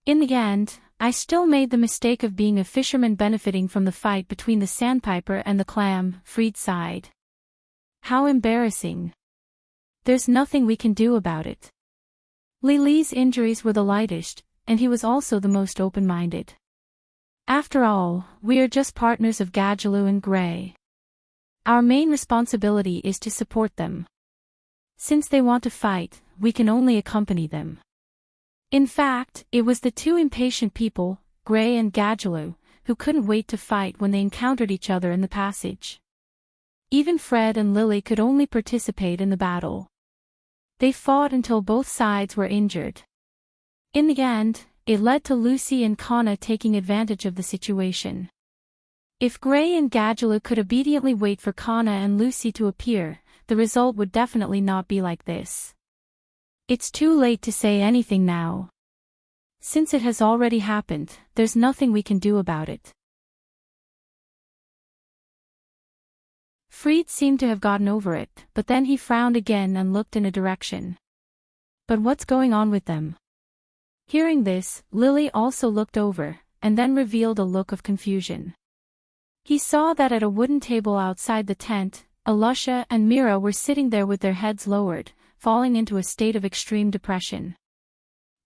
In the end, I still made the mistake of being a fisherman benefiting from the fight between the Sandpiper and the Clam, Freed side. How embarrassing. There's nothing we can do about it. Lily's injuries were the lightest, and he was also the most open-minded. After all, we are just partners of Gadjaloo and Grey. Our main responsibility is to support them. Since they want to fight, we can only accompany them. In fact, it was the two impatient people, Grey and Gadjaloo, who couldn't wait to fight when they encountered each other in the passage. Even Fred and Lily could only participate in the battle. They fought until both sides were injured. In the end, it led to Lucy and Connor taking advantage of the situation. If Grey and Gadjaloo could obediently wait for Connor and Lucy to appear, the result would definitely not be like this. It's too late to say anything now. Since it has already happened, there's nothing we can do about it. Fred seemed to have gotten over it, but then he frowned again and looked in a direction. But what's going on with them? Hearing this, Lily also looked over, and then revealed a look of confusion. He saw that at a wooden table outside the tent, Alusha and Mira were sitting there with their heads lowered, falling into a state of extreme depression.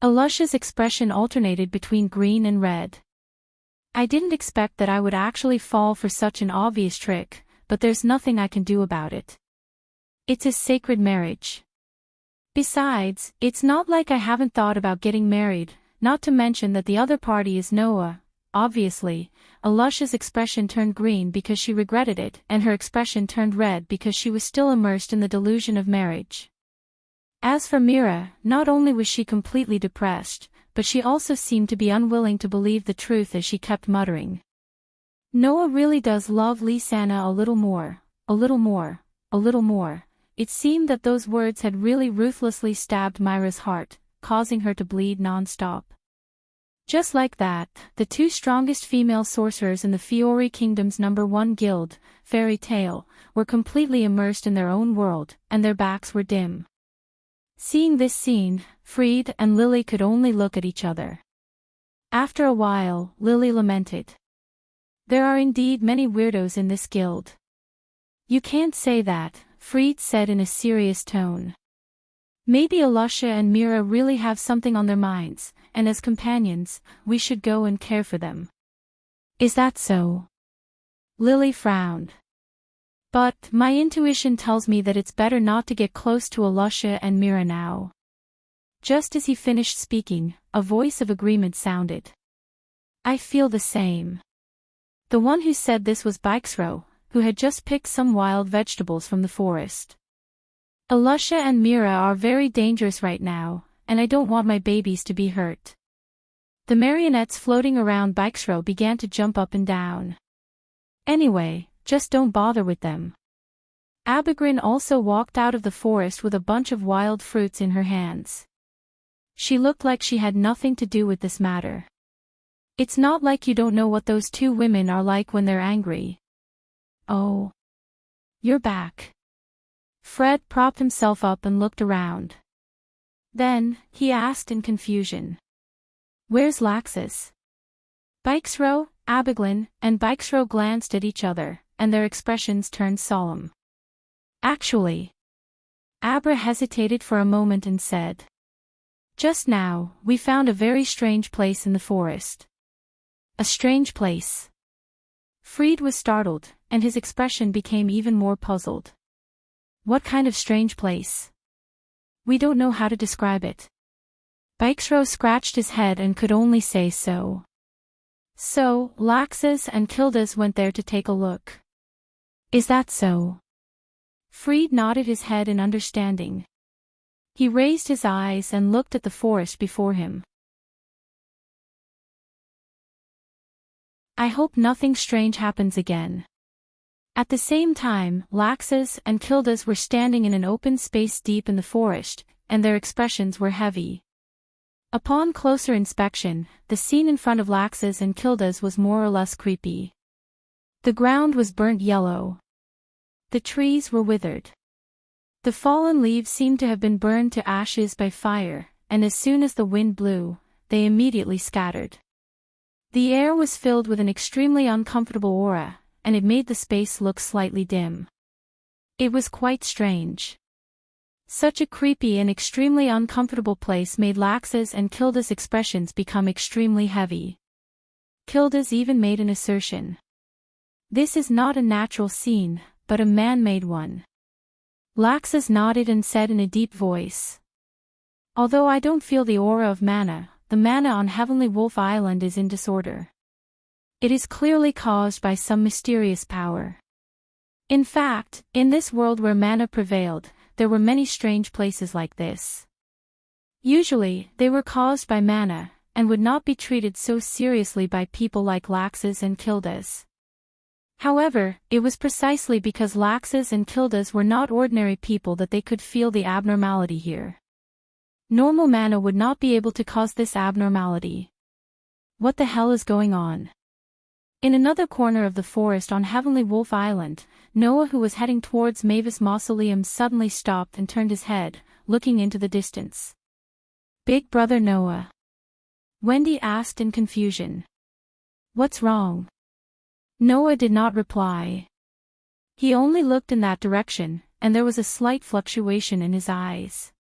Alusha's expression alternated between green and red. I didn't expect that I would actually fall for such an obvious trick, but there's nothing I can do about it. It's a sacred marriage. Besides, it's not like I haven't thought about getting married, not to mention that the other party is Noah. Obviously, Alusha's expression turned green because she regretted it, and her expression turned red because she was still immersed in the delusion of marriage. As for Mira, not only was she completely depressed, but she also seemed to be unwilling to believe the truth as she kept muttering. Noah really does love Lisanna a little more, a little more, a little more. It seemed that those words had really ruthlessly stabbed Myra's heart, causing her to bleed non-stop. Just like that, the two strongest female sorcerers in the Fiori Kingdom's #1 guild, Fairy Tale, were completely immersed in their own world, and their backs were dim. Seeing this scene, Fred and Lily could only look at each other. After a while, Lily lamented. There are indeed many weirdos in this guild. You can't say that, Fred said in a serious tone. Maybe Alusha and Mira really have something on their minds, and as companions, we should go and care for them. Is that so? Lily frowned. But my intuition tells me that it's better not to get close to Alusha and Mira now. Just as he finished speaking, a voice of agreement sounded. I feel the same. The one who said this was Bikesro, who had just picked some wild vegetables from the forest. Alusha and Mira are very dangerous right now, and I don't want my babies to be hurt. The marionettes floating around Bikesro began to jump up and down. Anyway, just don't bother with them. Abigrin also walked out of the forest with a bunch of wild fruits in her hands. She looked like she had nothing to do with this matter. It's not like you don't know what those two women are like when they're angry. Oh. You're back. Fred propped himself up and looked around. Then, he asked in confusion. Where's Laxus? Bikesro, Abiglin, and Bikesro glanced at each other, and their expressions turned solemn. Actually. Abra hesitated for a moment and said. Just now, we found a very strange place in the forest. A strange place. Fred was startled, and his expression became even more puzzled. What kind of strange place? We don't know how to describe it. Bikesro scratched his head and could only say so. So, Laxus and Kildas went there to take a look. Is that so? Fred nodded his head in understanding. He raised his eyes and looked at the forest before him. I hope nothing strange happens again. At the same time, Laxus and Kildas were standing in an open space deep in the forest, and their expressions were heavy. Upon closer inspection, the scene in front of Laxus and Kildas was more or less creepy. The ground was burnt yellow. The trees were withered. The fallen leaves seemed to have been burned to ashes by fire, and as soon as the wind blew, they immediately scattered. The air was filled with an extremely uncomfortable aura, and it made the space look slightly dim. It was quite strange. Such a creepy and extremely uncomfortable place made Lax's and Kilda's expressions become extremely heavy. Kilda's even made an assertion. This is not a natural scene, but a man-made one. Lax's nodded and said in a deep voice. Although I don't feel the aura of mana, the mana on Heavenly Wolf Island is in disorder. It is clearly caused by some mysterious power. In fact, in this world where mana prevailed, there were many strange places like this. Usually, they were caused by mana, and would not be treated so seriously by people like Lax's and Kilda's. However, it was precisely because Lax's and Kilda's were not ordinary people that they could feel the abnormality here. Normal mana would not be able to cause this abnormality. What the hell is going on? In another corner of the forest on Heavenly Wolf Island, Noah, who was heading towards Mavis' mausoleum, suddenly stopped and turned his head, looking into the distance. Big brother Noah? Wendy asked in confusion. What's wrong? Noah did not reply. He only looked in that direction, and there was a slight fluctuation in his eyes.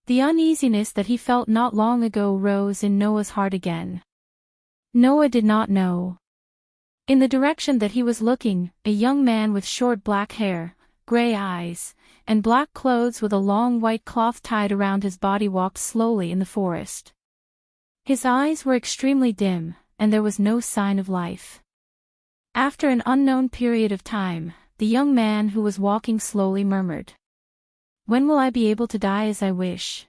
The uneasiness that he felt not long ago rose in Noah's heart again. Noah did not know. In the direction that he was looking, a young man with short black hair, gray eyes, and black clothes with a long white cloth tied around his body walked slowly in the forest. His eyes were extremely dim, and there was no sign of life. After an unknown period of time, the young man who was walking slowly murmured, "When will I be able to die as I wish?"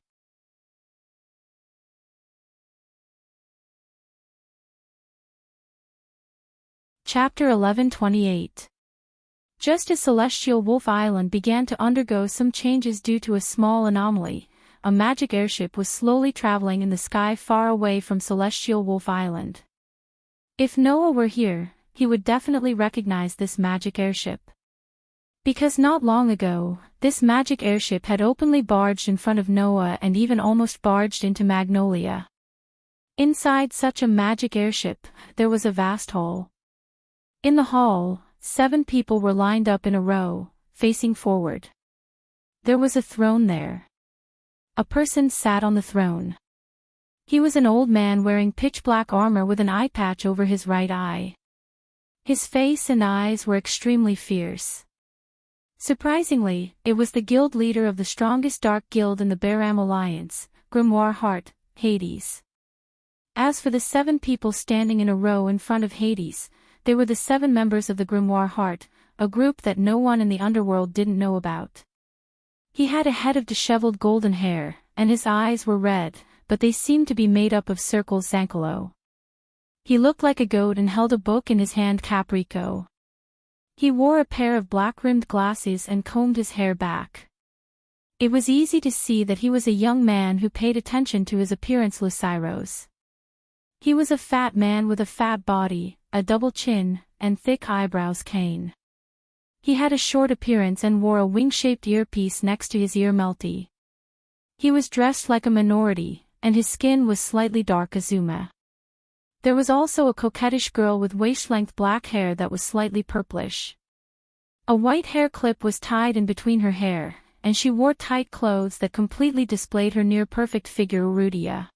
Chapter 11:28. Just as Celestial Wolf Island began to undergo some changes due to a small anomaly, a magic airship was slowly traveling in the sky far away from Celestial Wolf Island. If Noah were here, he would definitely recognize this magic airship. Because not long ago, this magic airship had openly barged in front of Noah and even almost barged into Magnolia. Inside such a magic airship, there was a vast hall. In the hall, 7 people were lined up in a row, facing forward. There was a throne there. A person sat on the throne. He was an old man wearing pitch-black armor with an eye patch over his right eye. His face and eyes were extremely fierce. Surprisingly, it was the guild leader of the strongest dark guild in the Baram Alliance, Grimoire Heart, Hades. As for the 7 people standing in a row in front of Hades, they were the 7 members of the Grimoire Heart, a group that no one in the underworld didn't know about. He had a head of disheveled golden hair, and his eyes were red, but they seemed to be made up of circles Zancolo. He looked like a goat and held a book in his hand Caprico. He wore a pair of black-rimmed glasses and combed his hair back. It was easy to see that he was a young man who paid attention to his appearance. Lucyros. He was a fat man with a fat body, a double chin, and thick eyebrows. Cane. He had a short appearance and wore a wing-shaped earpiece next to his ear melty. He was dressed like a minority, and his skin was slightly dark Azuma. There was also a coquettish girl with waist-length black hair that was slightly purplish. A white hair clip was tied in between her hair, and she wore tight clothes that completely displayed her near-perfect figure. Urudia.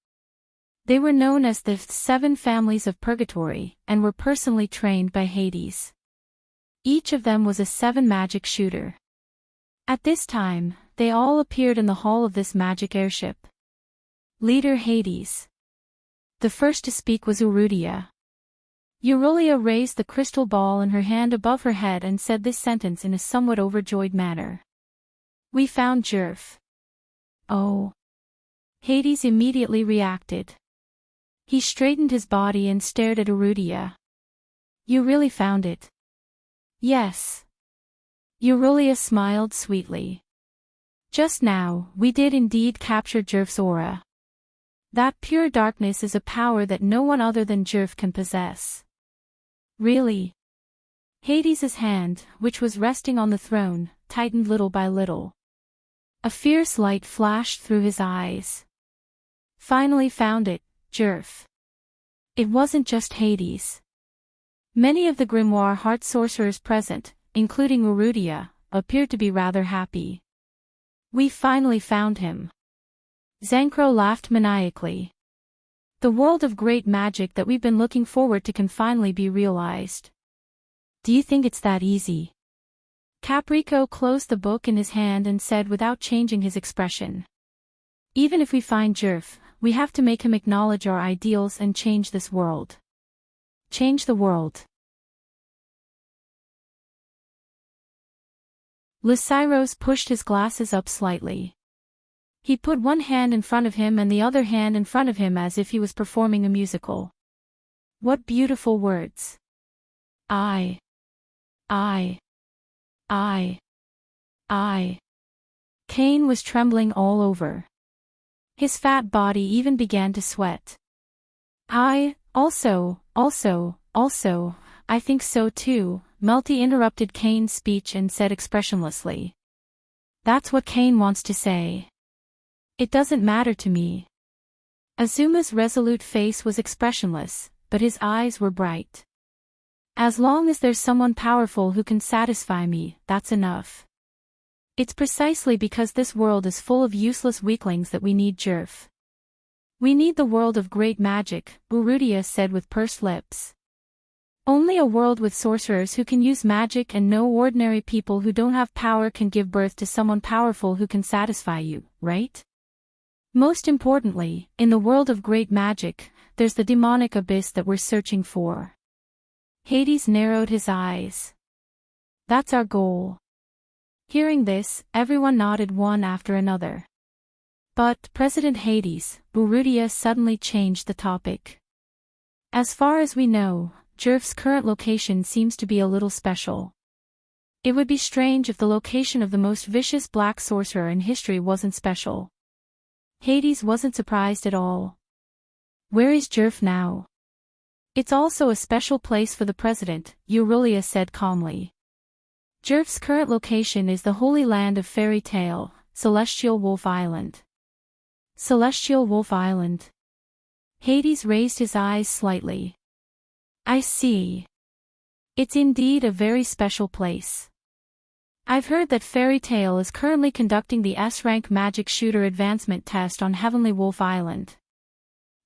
They were known as the 7 families of purgatory, and were personally trained by Hades. Each of them was a 7 magic shooter. At this time, they all appeared in the hall of this magic airship. Leader Hades. The first to speak was Urudia. Eurulia raised the crystal ball in her hand above her head and said this sentence in a somewhat overjoyed manner. "We found Jerf." "Oh." Hades immediately reacted. He straightened his body and stared at Urudia. "You really found it?" "Yes." Eurulia smiled sweetly. "Just now, we did indeed capture Jerf's aura. That pure darkness is a power that no one other than Jerf can possess." "Really?" Hades's hand, which was resting on the throne, tightened little by little. A fierce light flashed through his eyes. "Finally found it, Jerf." It wasn't just Hades. Many of the Grimoire Heart sorcerers present, including Urudia, appeared to be rather happy. We finally found him. Zancro laughed maniacally. The world of great magic that we've been looking forward to can finally be realized. Do you think it's that easy? Caprico closed the book in his hand and said without changing his expression. Even if we find Jerf, we have to make him acknowledge our ideals and change this world. Change the world. Lysiros pushed his glasses up slightly. He put one hand in front of him and the other hand in front of him as if he was performing a musical. What beautiful words. I. Cain was trembling all over. His fat body even began to sweat. I think so too, Melty interrupted Cain's speech and said expressionlessly. That's what Cain wants to say. It doesn't matter to me. Azuma's resolute face was expressionless, but his eyes were bright. As long as there's someone powerful who can satisfy me, that's enough. It's precisely because this world is full of useless weaklings that we need Jerf. We need the world of great magic, Urudia said with pursed lips. Only a world with sorcerers who can use magic and no ordinary people who don't have power can give birth to someone powerful who can satisfy you, right? Most importantly, in the world of great magic, there's the demonic abyss that we're searching for. Hades narrowed his eyes. That's our goal. Hearing this, everyone nodded one after another. But, President Hades, Urudia suddenly changed the topic. As far as we know, Jerf's current location seems to be a little special. It would be strange if the location of the most vicious black sorcerer in history wasn't special. Hades wasn't surprised at all. Where is Jerf now? It's also a special place for the president, Eurulia said calmly. Jerf's current location is the Holy Land of Fairy Tale, Celestial Wolf Island. Celestial Wolf Island. Hades raised his eyes slightly. I see. It's indeed a very special place. I've heard that Fairy Tale is currently conducting the S-rank magic shooter advancement test on Heavenly Wolf Island.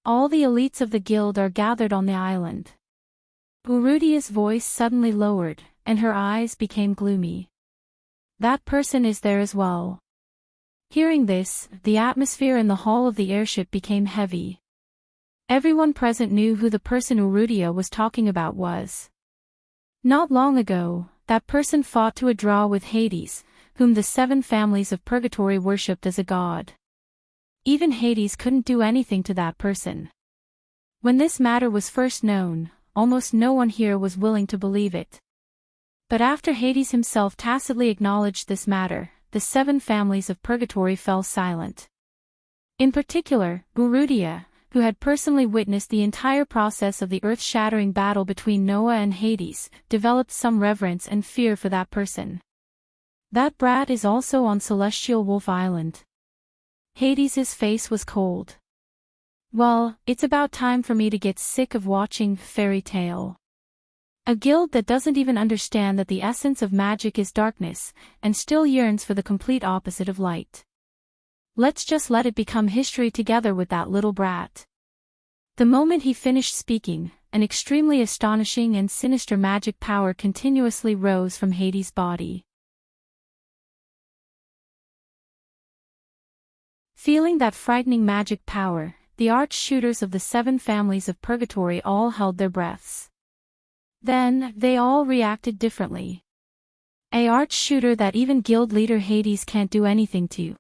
All the elites of the guild are gathered on the island. Urudia's voice suddenly lowered, and her eyes became gloomy. That person is there as well. Hearing this, the atmosphere in the hull of the airship became heavy. Everyone present knew who the person Urudia was talking about was. Not long ago, that person fought to a draw with Hades, whom the 7 families of purgatory worshipped as a god. Even Hades couldn't do anything to that person. When this matter was first known, almost no one here was willing to believe it. But after Hades himself tacitly acknowledged this matter, the 7 families of purgatory fell silent. In particular, Urudia, who had personally witnessed the entire process of the earth-shattering battle between Noah and Hades, developed some reverence and fear for that person. That brat is also on Celestial Wolf Island. Hades's face was cold. Well, it's about time for me to get sick of watching Fairy Tale. A guild that doesn't even understand that the essence of magic is darkness, and still yearns for the complete opposite of light. Let's just let it become history together with that little brat. The moment he finished speaking, an extremely astonishing and sinister magic power continuously rose from Hades' body. Feeling that frightening magic power, the arch-shooters of the 7 families of purgatory all held their breaths. Then, they all reacted differently. A arch-shooter that even guild leader Hades can't do anything to.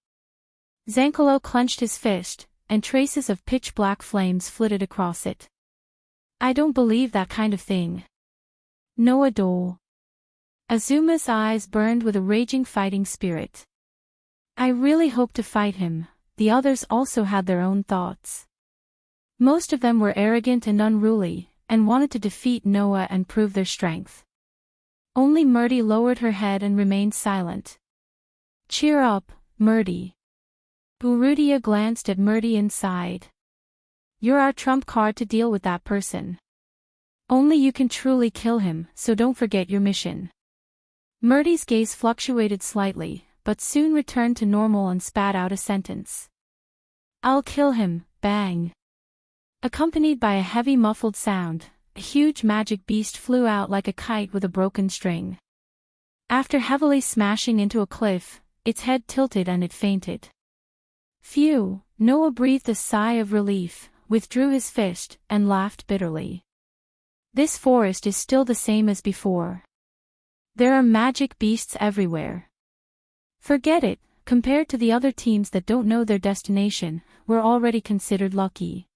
Zancolo clenched his fist, and traces of pitch-black flames flitted across it. I don't believe that kind of thing. No Adol. Azuma's eyes burned with a raging fighting spirit. I really hope to fight him. The others also had their own thoughts. Most of them were arrogant and unruly, and wanted to defeat Noah and prove their strength. Only Murdy lowered her head and remained silent. Cheer up, Murdy. Urudia glanced at Murdy and sighed. You're our trump card to deal with that person. Only you can truly kill him, so don't forget your mission. Murdy's gaze fluctuated slightly, but soon returned to normal and spat out a sentence. "I'll kill him," bang. Accompanied by a heavy muffled sound, a huge magic beast flew out like a kite with a broken string. After heavily smashing into a cliff, its head tilted and it fainted. Phew, Noah breathed a sigh of relief, withdrew his fist, and laughed bitterly. This forest is still the same as before. There are magic beasts everywhere. Forget it, compared to the other teams that don't know their destination, we're already considered lucky.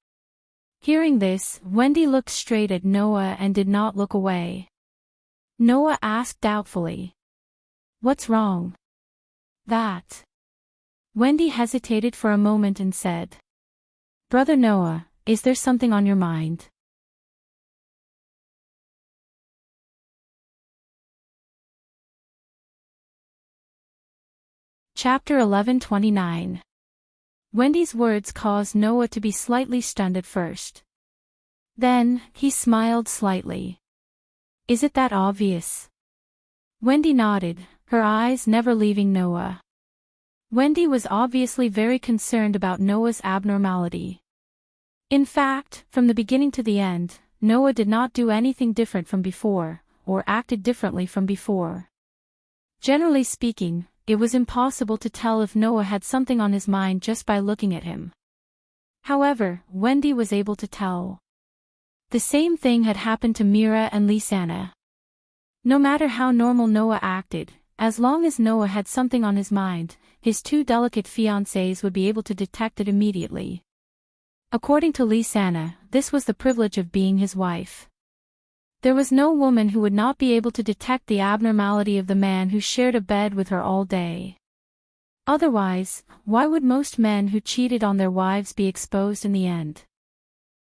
Hearing this, Wendy looked straight at Noah and did not look away. Noah asked doubtfully. "What's wrong?" "That." Wendy hesitated for a moment and said. "Brother Noah, is there something on your mind?" Chapter 11:29. Wendy's words caused Noah to be slightly stunned at first. Then, he smiled slightly. "Is it that obvious?" Wendy nodded, her eyes never leaving Noah. Wendy was obviously very concerned about Noah's abnormality. In fact, from the beginning to the end, Noah did not do anything different from before, or acted differently from before. Generally speaking, it was impossible to tell if Noah had something on his mind just by looking at him. However, Wendy was able to tell. The same thing had happened to Mira and Lisanna. No matter how normal Noah acted, as long as Noah had something on his mind, his two delicate fiancées would be able to detect it immediately. According to Lisanna, this was the privilege of being his wife. There was no woman who would not be able to detect the abnormality of the man who shared a bed with her all day. Otherwise, why would most men who cheated on their wives be exposed in the end?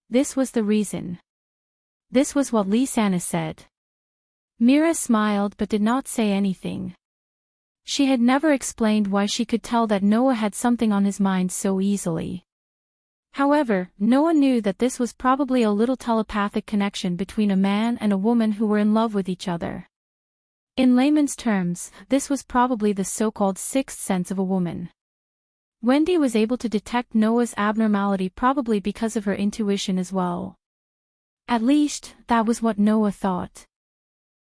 This was the reason. This was what Lisanna said. Mira smiled but did not say anything. She had never explained why she could tell that Noah had something on his mind so easily. However, Noah knew that this was probably a little telepathic connection between a man and a woman who were in love with each other. In layman's terms, this was probably the so-called sixth sense of a woman. Wendy was able to detect Noah's abnormality probably because of her intuition as well. At least, that was what Noah thought.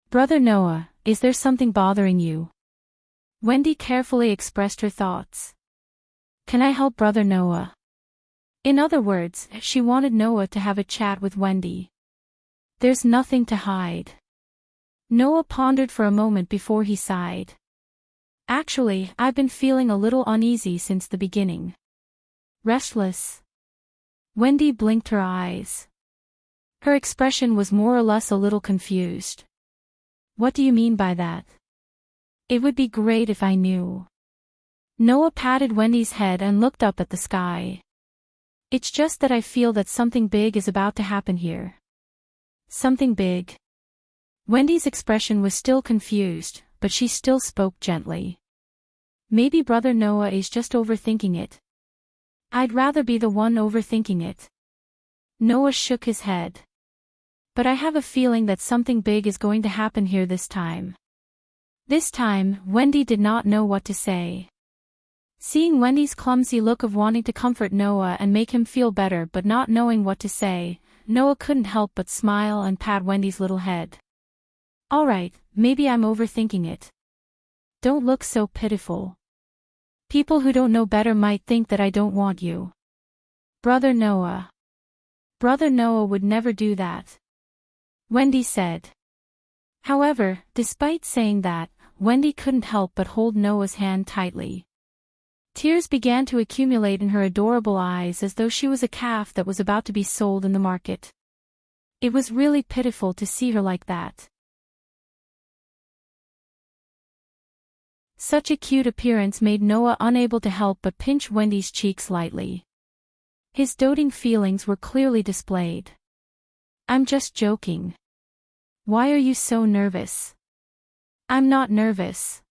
"Brother Noah, is there something bothering you?" Wendy carefully expressed her thoughts. "Can I help Brother Noah?" In other words, she wanted Noah to have a chat with Wendy. "There's nothing to hide." Noah pondered for a moment before he sighed. "Actually, I've been feeling a little uneasy since the beginning." "Restless?" Wendy blinked her eyes. Her expression was more or less a little confused. "What do you mean by that?" "It would be great if I knew." Noah patted Wendy's head and looked up at the sky. "It's just that I feel that something big is about to happen here." "Something big?" Wendy's expression was still confused, but she still spoke gently. "Maybe Brother Noah is just overthinking it." "I'd rather be the one overthinking it." Noah shook his head. "But I have a feeling that something big is going to happen here this time." This time, Wendy did not know what to say. Seeing Wendy's clumsy look of wanting to comfort Noah and make him feel better but not knowing what to say, Noah couldn't help but smile and pat Wendy's little head. "Alright, maybe I'm overthinking it. Don't look so pitiful. People who don't know better might think that I don't want you." "Brother Noah." "Brother Noah would never do that," Wendy said. However, despite saying that, Wendy couldn't help but hold Noah's hand tightly. Tears began to accumulate in her adorable eyes as though she was a calf that was about to be sold in the market. It was really pitiful to see her like that. Such a cute appearance made Noah unable to help but pinch Wendy's cheeks lightly. His doting feelings were clearly displayed. "I'm just joking. Why are you so nervous?" "I'm not nervous,"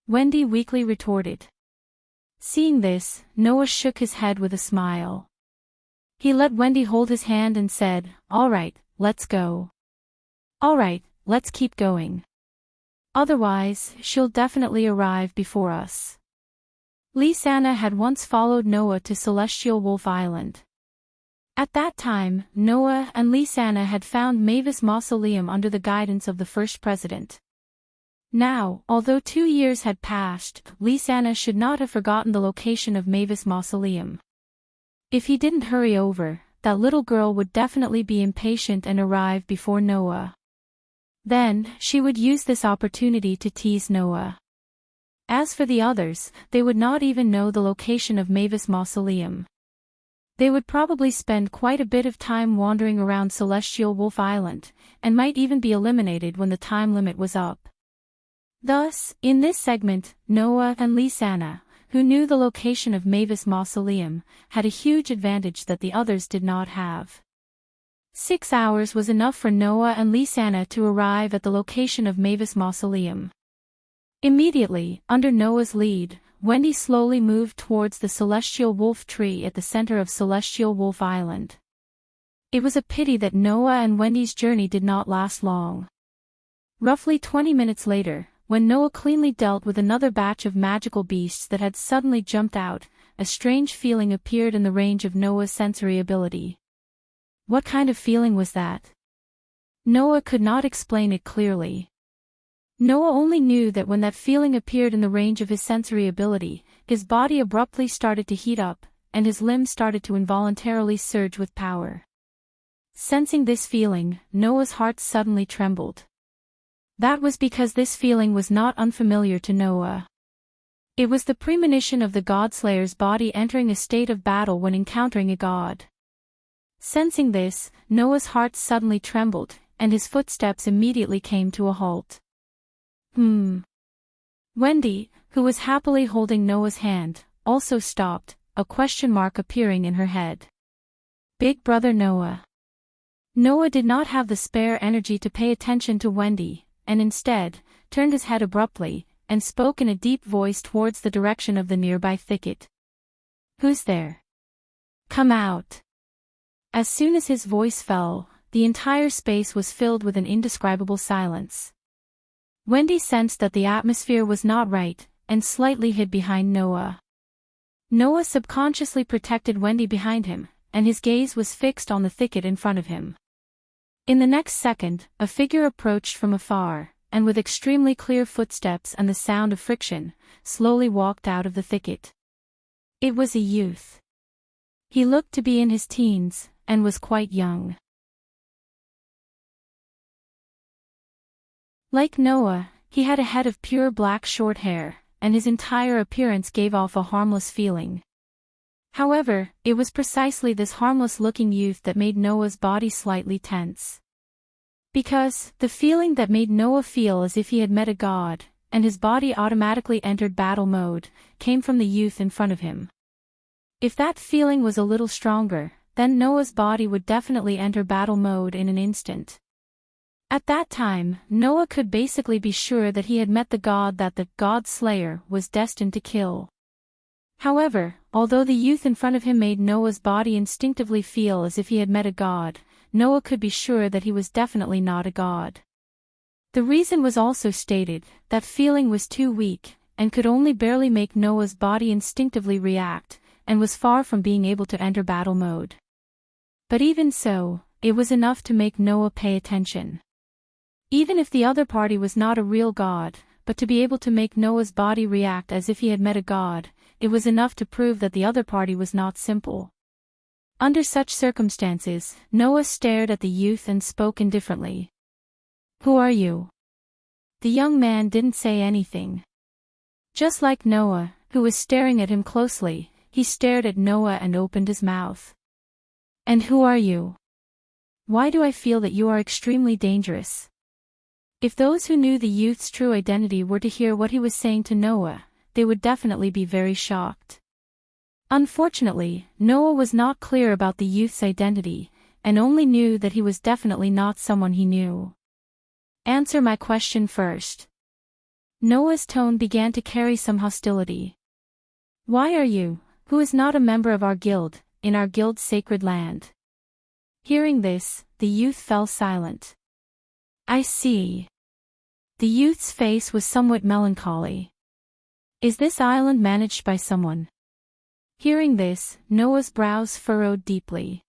Wendy weakly retorted. Seeing this, Noah shook his head with a smile. He let Wendy hold his hand and said, "All right, let's go." "All right, let's keep going." Otherwise, she'll definitely arrive before us. Lysana had once followed Noah to Celestial Wolf Island. At that time, Noah and Lysana had found Mavis Mausoleum under the guidance of the first president. Now, although 2 years had passed, Lysana should not have forgotten the location of Mavis Mausoleum. If he didn't hurry over, that little girl would definitely be impatient and arrive before Noah. Then, she would use this opportunity to tease Noah. As for the others, they would not even know the location of Mavis Mausoleum. They would probably spend quite a bit of time wandering around Celestial Wolf Island, and might even be eliminated when the time limit was up. Thus, in this segment, Noah and Lysana, who knew the location of Mavis Mausoleum, had a huge advantage that the others did not have. 6 hours was enough for Noah and Lysana to arrive at the location of Mavis Mausoleum. Immediately, under Noah's lead, Wendy slowly moved towards the Celestial Wolf Tree at the center of Celestial Wolf Island. It was a pity that Noah and Wendy's journey did not last long. Roughly 20 minutes later, when Noah cleanly dealt with another batch of magical beasts that had suddenly jumped out, a strange feeling appeared in the range of Noah's sensory ability. What kind of feeling was that? Noah could not explain it clearly. Noah only knew that when that feeling appeared in the range of his sensory ability, his body abruptly started to heat up, and his limbs started to involuntarily surge with power. Sensing this feeling, Noah's heart suddenly trembled. That was because this feeling was not unfamiliar to Noah. It was the premonition of the Godslayer's body entering a state of battle when encountering a god. Sensing this, Noah's heart suddenly trembled, and his footsteps immediately came to a halt. Wendy, who was happily holding Noah's hand, also stopped, a question mark appearing in her head. Big brother Noah. Noah did not have the spare energy to pay attention to Wendy, and instead, turned his head abruptly, and spoke in a deep voice towards the direction of the nearby thicket. Who's there? Come out. As soon as his voice fell, the entire space was filled with an indescribable silence. Wendy sensed that the atmosphere was not right, and slightly hid behind Noah. Noah subconsciously protected Wendy behind him, and his gaze was fixed on the thicket in front of him. In the next second, a figure approached from afar, and with extremely clear footsteps and the sound of friction, slowly walked out of the thicket. It was a youth. He looked to be in his teens, and was quite young. Like Noah, he had a head of pure black short hair, and his entire appearance gave off a harmless feeling. However, it was precisely this harmless-looking youth that made Noah's body slightly tense. Because, the feeling that made Noah feel as if he had met a god, and his body automatically entered battle mode, came from the youth in front of him. If that feeling was a little stronger, then Noah's body would definitely enter battle mode in an instant. At that time, Noah could basically be sure that he had met the god that the God Slayer was destined to kill. However, although the youth in front of him made Noah's body instinctively feel as if he had met a god, Noah could be sure that he was definitely not a god. The reason was also stated, that feeling was too weak, and could only barely make Noah's body instinctively react, and was far from being able to enter battle mode. But even so, it was enough to make Noah pay attention. Even if the other party was not a real god, but to be able to make Noah's body react as if he had met a god, it was enough to prove that the other party was not simple. Under such circumstances, Noah stared at the youth and spoke indifferently. Who are you? The young man didn't say anything. Just like Noah, who was staring at him closely, he stared at Noah and opened his mouth. And who are you? Why do I feel that you are extremely dangerous? If those who knew the youth's true identity were to hear what he was saying to Noah, they would definitely be very shocked. Unfortunately, Noah was not clear about the youth's identity, and only knew that he was definitely not someone he knew. Answer my question first. Noah's tone began to carry some hostility. Why are you, who is not a member of our guild, in our guild's sacred land? Hearing this, the youth fell silent. I see. The youth's face was somewhat melancholy. Is this island managed by someone? Hearing this, Noah's brows furrowed deeply.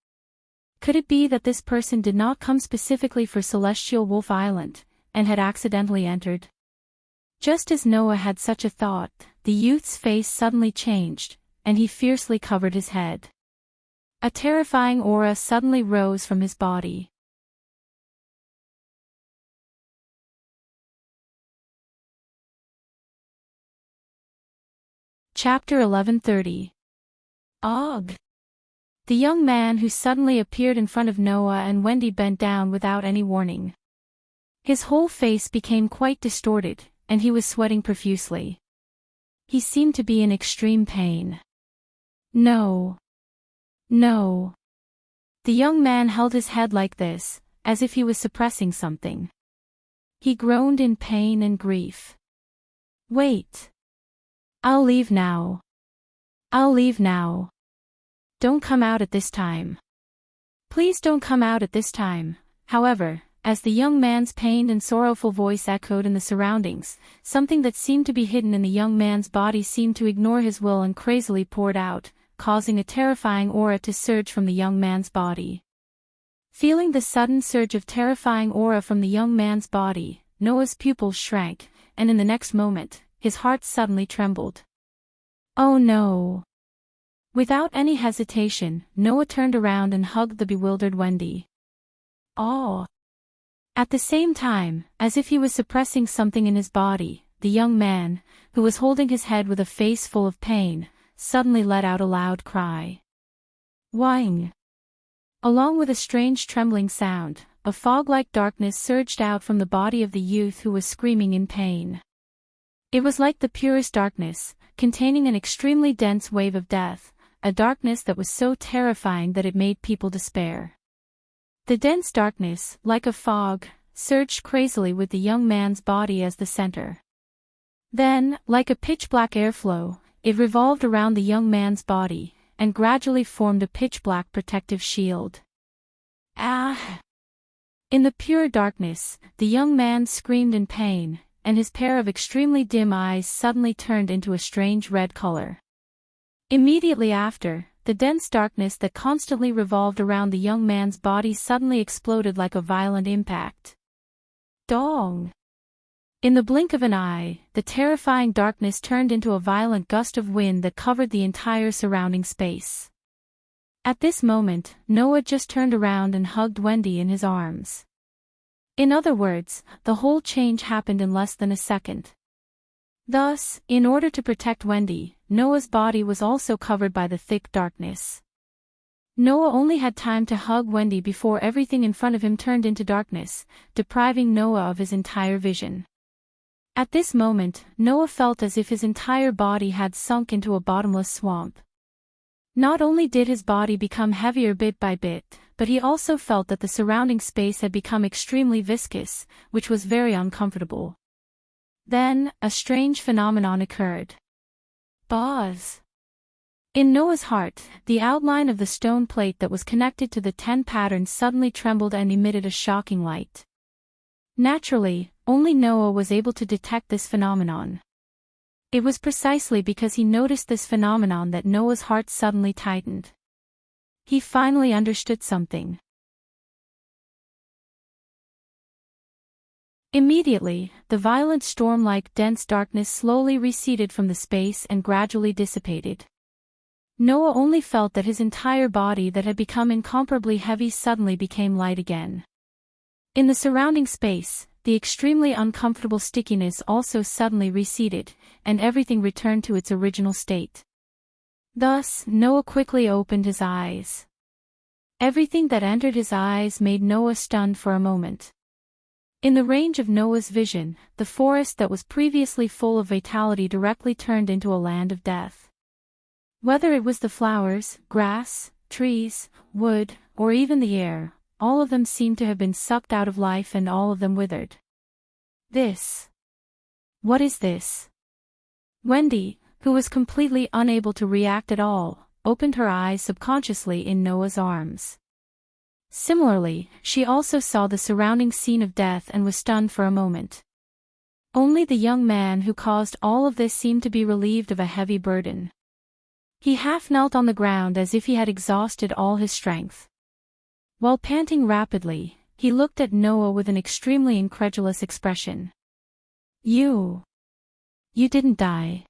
Could it be that this person did not come specifically for Celestial Wolf Island, and had accidentally entered? Just as Noah had such a thought, the youth's face suddenly changed, and he fiercely covered his head. A terrifying aura suddenly rose from his body. Chapter 1130. Og. The young man who suddenly appeared in front of Noah and Wendy bent down without any warning. His whole face became quite distorted, and he was sweating profusely. He seemed to be in extreme pain. No. No. The young man held his head like this, as if he was suppressing something. He groaned in pain and grief. Wait. I'll leave now. I'll leave now. Don't come out at this time. Please don't come out at this time. However, as the young man's pained and sorrowful voice echoed in the surroundings, something that seemed to be hidden in the young man's body seemed to ignore his will and crazily poured out, causing a terrifying aura to surge from the young man's body. Feeling the sudden surge of terrifying aura from the young man's body, Noah's pupils shrank, and in the next moment, his heart suddenly trembled. Oh no! Without any hesitation, Noah turned around and hugged the bewildered Wendy. Oh! At the same time, as if he was suppressing something in his body, the young man, who was holding his head with a face full of pain, suddenly let out a loud cry. Whing! Along with a strange trembling sound, a fog-like darkness surged out from the body of the youth who was screaming in pain. It was like the purest darkness, containing an extremely dense wave of death, a darkness that was so terrifying that it made people despair. The dense darkness, like a fog, surged crazily with the young man's body as the center. Then, like a pitch-black airflow, it revolved around the young man's body, and gradually formed a pitch-black protective shield. Ah! In the pure darkness, the young man screamed in pain, and his pair of extremely dim eyes suddenly turned into a strange red color. Immediately after, the dense darkness that constantly revolved around the young man's body suddenly exploded like a violent impact. Dong! In the blink of an eye, the terrifying darkness turned into a violent gust of wind that covered the entire surrounding space. At this moment, Noah just turned around and hugged Wendy in his arms. In other words, the whole change happened in less than a second. Thus, in order to protect Wendy, Noah's body was also covered by the thick darkness. Noah only had time to hug Wendy before everything in front of him turned into darkness, depriving Noah of his entire vision. At this moment, Noah felt as if his entire body had sunk into a bottomless swamp. Not only did his body become heavier bit by bit, but he also felt that the surrounding space had become extremely viscous, which was very uncomfortable. Then, a strange phenomenon occurred. Buzz! In Noah's heart, the outline of the stone plate that was connected to the 10 pattern suddenly trembled and emitted a shocking light. Naturally, only Noah was able to detect this phenomenon. It was precisely because he noticed this phenomenon that Noah's heart suddenly tightened. He finally understood something. Immediately, the violent storm-like dense darkness slowly receded from the space and gradually dissipated. Noah only felt that his entire body that had become incomparably heavy suddenly became light again. In the surrounding space, the extremely uncomfortable stickiness also suddenly receded, and everything returned to its original state. Thus, Noah quickly opened his eyes. Everything that entered his eyes made Noah stunned for a moment. In the range of Noah's vision, the forest that was previously full of vitality directly turned into a land of death. Whether it was the flowers, grass, trees, wood, or even the air, all of them seemed to have been sucked out of life and all of them withered. What is this? Wendy, who was completely unable to react at all, opened her eyes subconsciously in Noah's arms. Similarly, she also saw the surrounding scene of death and was stunned for a moment. Only the young man who caused all of this seemed to be relieved of a heavy burden. He half knelt on the ground as if he had exhausted all his strength. While panting rapidly, he looked at Noah with an extremely incredulous expression. You didn't die."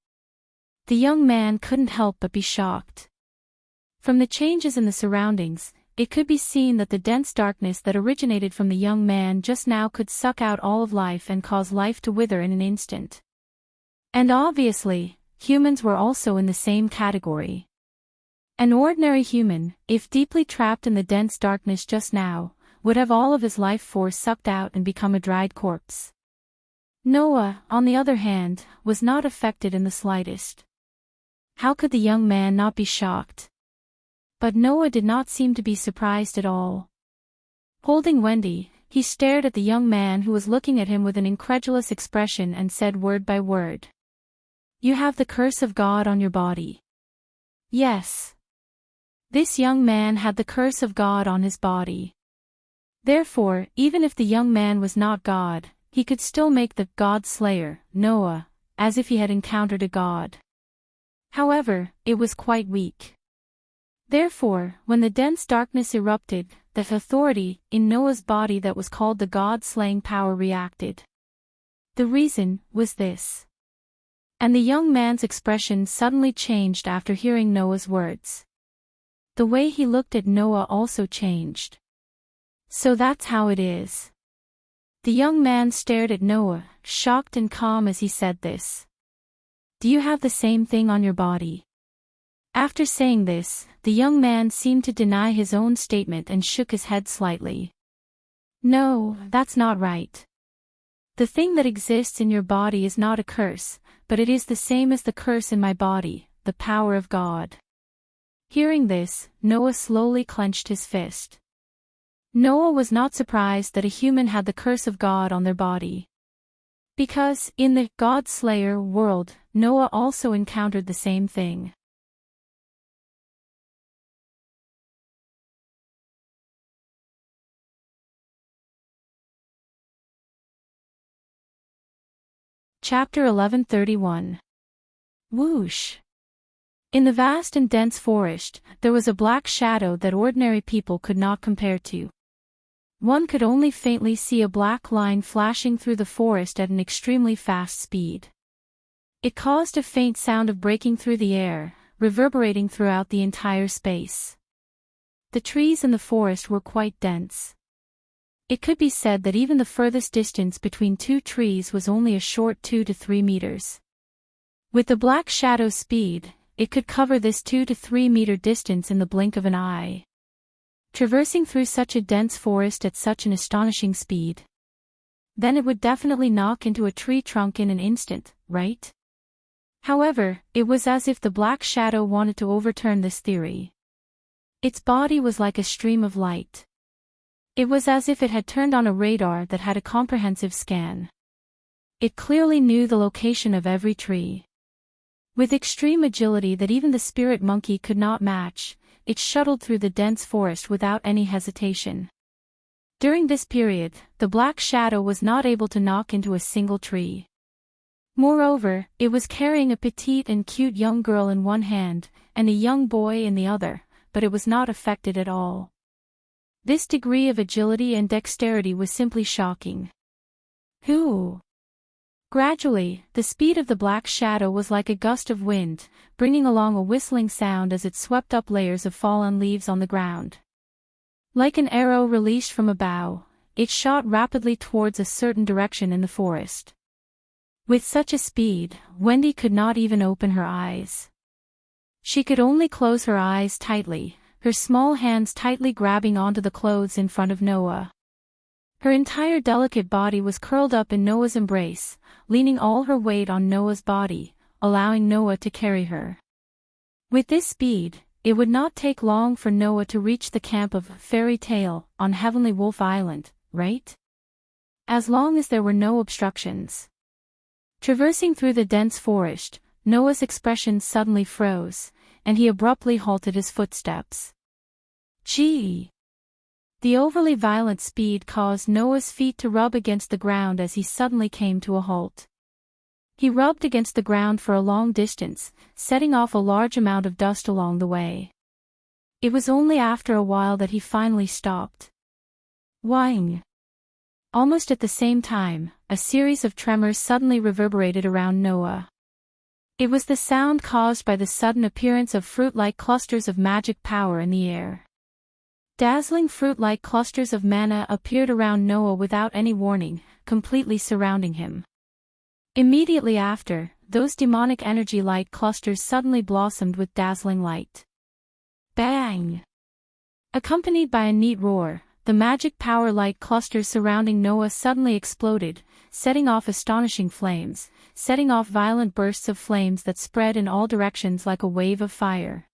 The young man couldn't help but be shocked. From the changes in the surroundings, it could be seen that the dense darkness that originated from the young man just now could suck out all of life and cause life to wither in an instant. And obviously, humans were also in the same category. An ordinary human, if deeply trapped in the dense darkness just now, would have all of his life force sucked out and become a dried corpse. Noah, on the other hand, was not affected in the slightest. How could the young man not be shocked? But Noah did not seem to be surprised at all. Holding Wendy, he stared at the young man who was looking at him with an incredulous expression and said word by word. "You have the curse of God on your body." Yes. This young man had the curse of God on his body. Therefore, even if the young man was not God, he could still make the God Slayer, Noah, as if he had encountered a god. However, it was quite weak. Therefore, when the dense darkness erupted, the authority in Noah's body that was called the God-slaying power reacted. The reason was this. And the young man's expression suddenly changed after hearing Noah's words. The way he looked at Noah also changed. "So that's how it is." The young man stared at Noah, shocked and calm as he said this. "Do you have the same thing on your body?" After saying this, the young man seemed to deny his own statement and shook his head slightly. "No, that's not right. The thing that exists in your body is not a curse, but it is the same as the curse in my body, the power of God." Hearing this, Noah slowly clenched his fist. Noah was not surprised that a human had the curse of God on their body. Because, in the God-Slayer world, Noah also encountered the same thing. Chapter 1131. Whoosh! In the vast and dense forest, there was a black shadow that ordinary people could not compare to. One could only faintly see a black line flashing through the forest at an extremely fast speed. It caused a faint sound of breaking through the air, reverberating throughout the entire space. The trees in the forest were quite dense. It could be said that even the furthest distance between two trees was only a short 2 to 3 meters. With the black shadow's speed, it could cover this 2 to 3 meter distance in the blink of an eye. Traversing through such a dense forest at such an astonishing speed. Then it would definitely knock into a tree trunk in an instant, right? However, it was as if the black shadow wanted to overturn this theory. Its body was like a stream of light. It was as if it had turned on a radar that had a comprehensive scan. It clearly knew the location of every tree. With extreme agility that even the spirit monkey could not match, it shuttled through the dense forest without any hesitation. During this period, the black shadow was not able to knock into a single tree. Moreover, it was carrying a petite and cute young girl in one hand, and a young boy in the other, but it was not affected at all. This degree of agility and dexterity was simply shocking. Who? Gradually, the speed of the black shadow was like a gust of wind, bringing along a whistling sound as it swept up layers of fallen leaves on the ground. Like an arrow released from a bow, it shot rapidly towards a certain direction in the forest. With such a speed, Wendy could not even open her eyes. She could only close her eyes tightly, her small hands tightly grabbing onto the clothes in front of Noah. Her entire delicate body was curled up in Noah's embrace, leaning all her weight on Noah's body, allowing Noah to carry her. With this speed, it would not take long for Noah to reach the camp of Fairy Tale on Heavenly Wolf Island, right? As long as there were no obstructions. Traversing through the dense forest, Noah's expression suddenly froze, and he abruptly halted his footsteps. Gee! The overly violent speed caused Noah's feet to rub against the ground as he suddenly came to a halt. He rubbed against the ground for a long distance, setting off a large amount of dust along the way. It was only after a while that he finally stopped. Whing! Almost at the same time, a series of tremors suddenly reverberated around Noah. It was the sound caused by the sudden appearance of fruit-like clusters of magic power in the air. Dazzling fruit-like clusters of mana appeared around Noah without any warning, completely surrounding him. Immediately after, those demonic energy-like clusters suddenly blossomed with dazzling light. Bang! Accompanied by a neat roar, the magic power-like clusters surrounding Noah suddenly exploded, setting off astonishing flames, setting off violent bursts of flames that spread in all directions like a wave of fire.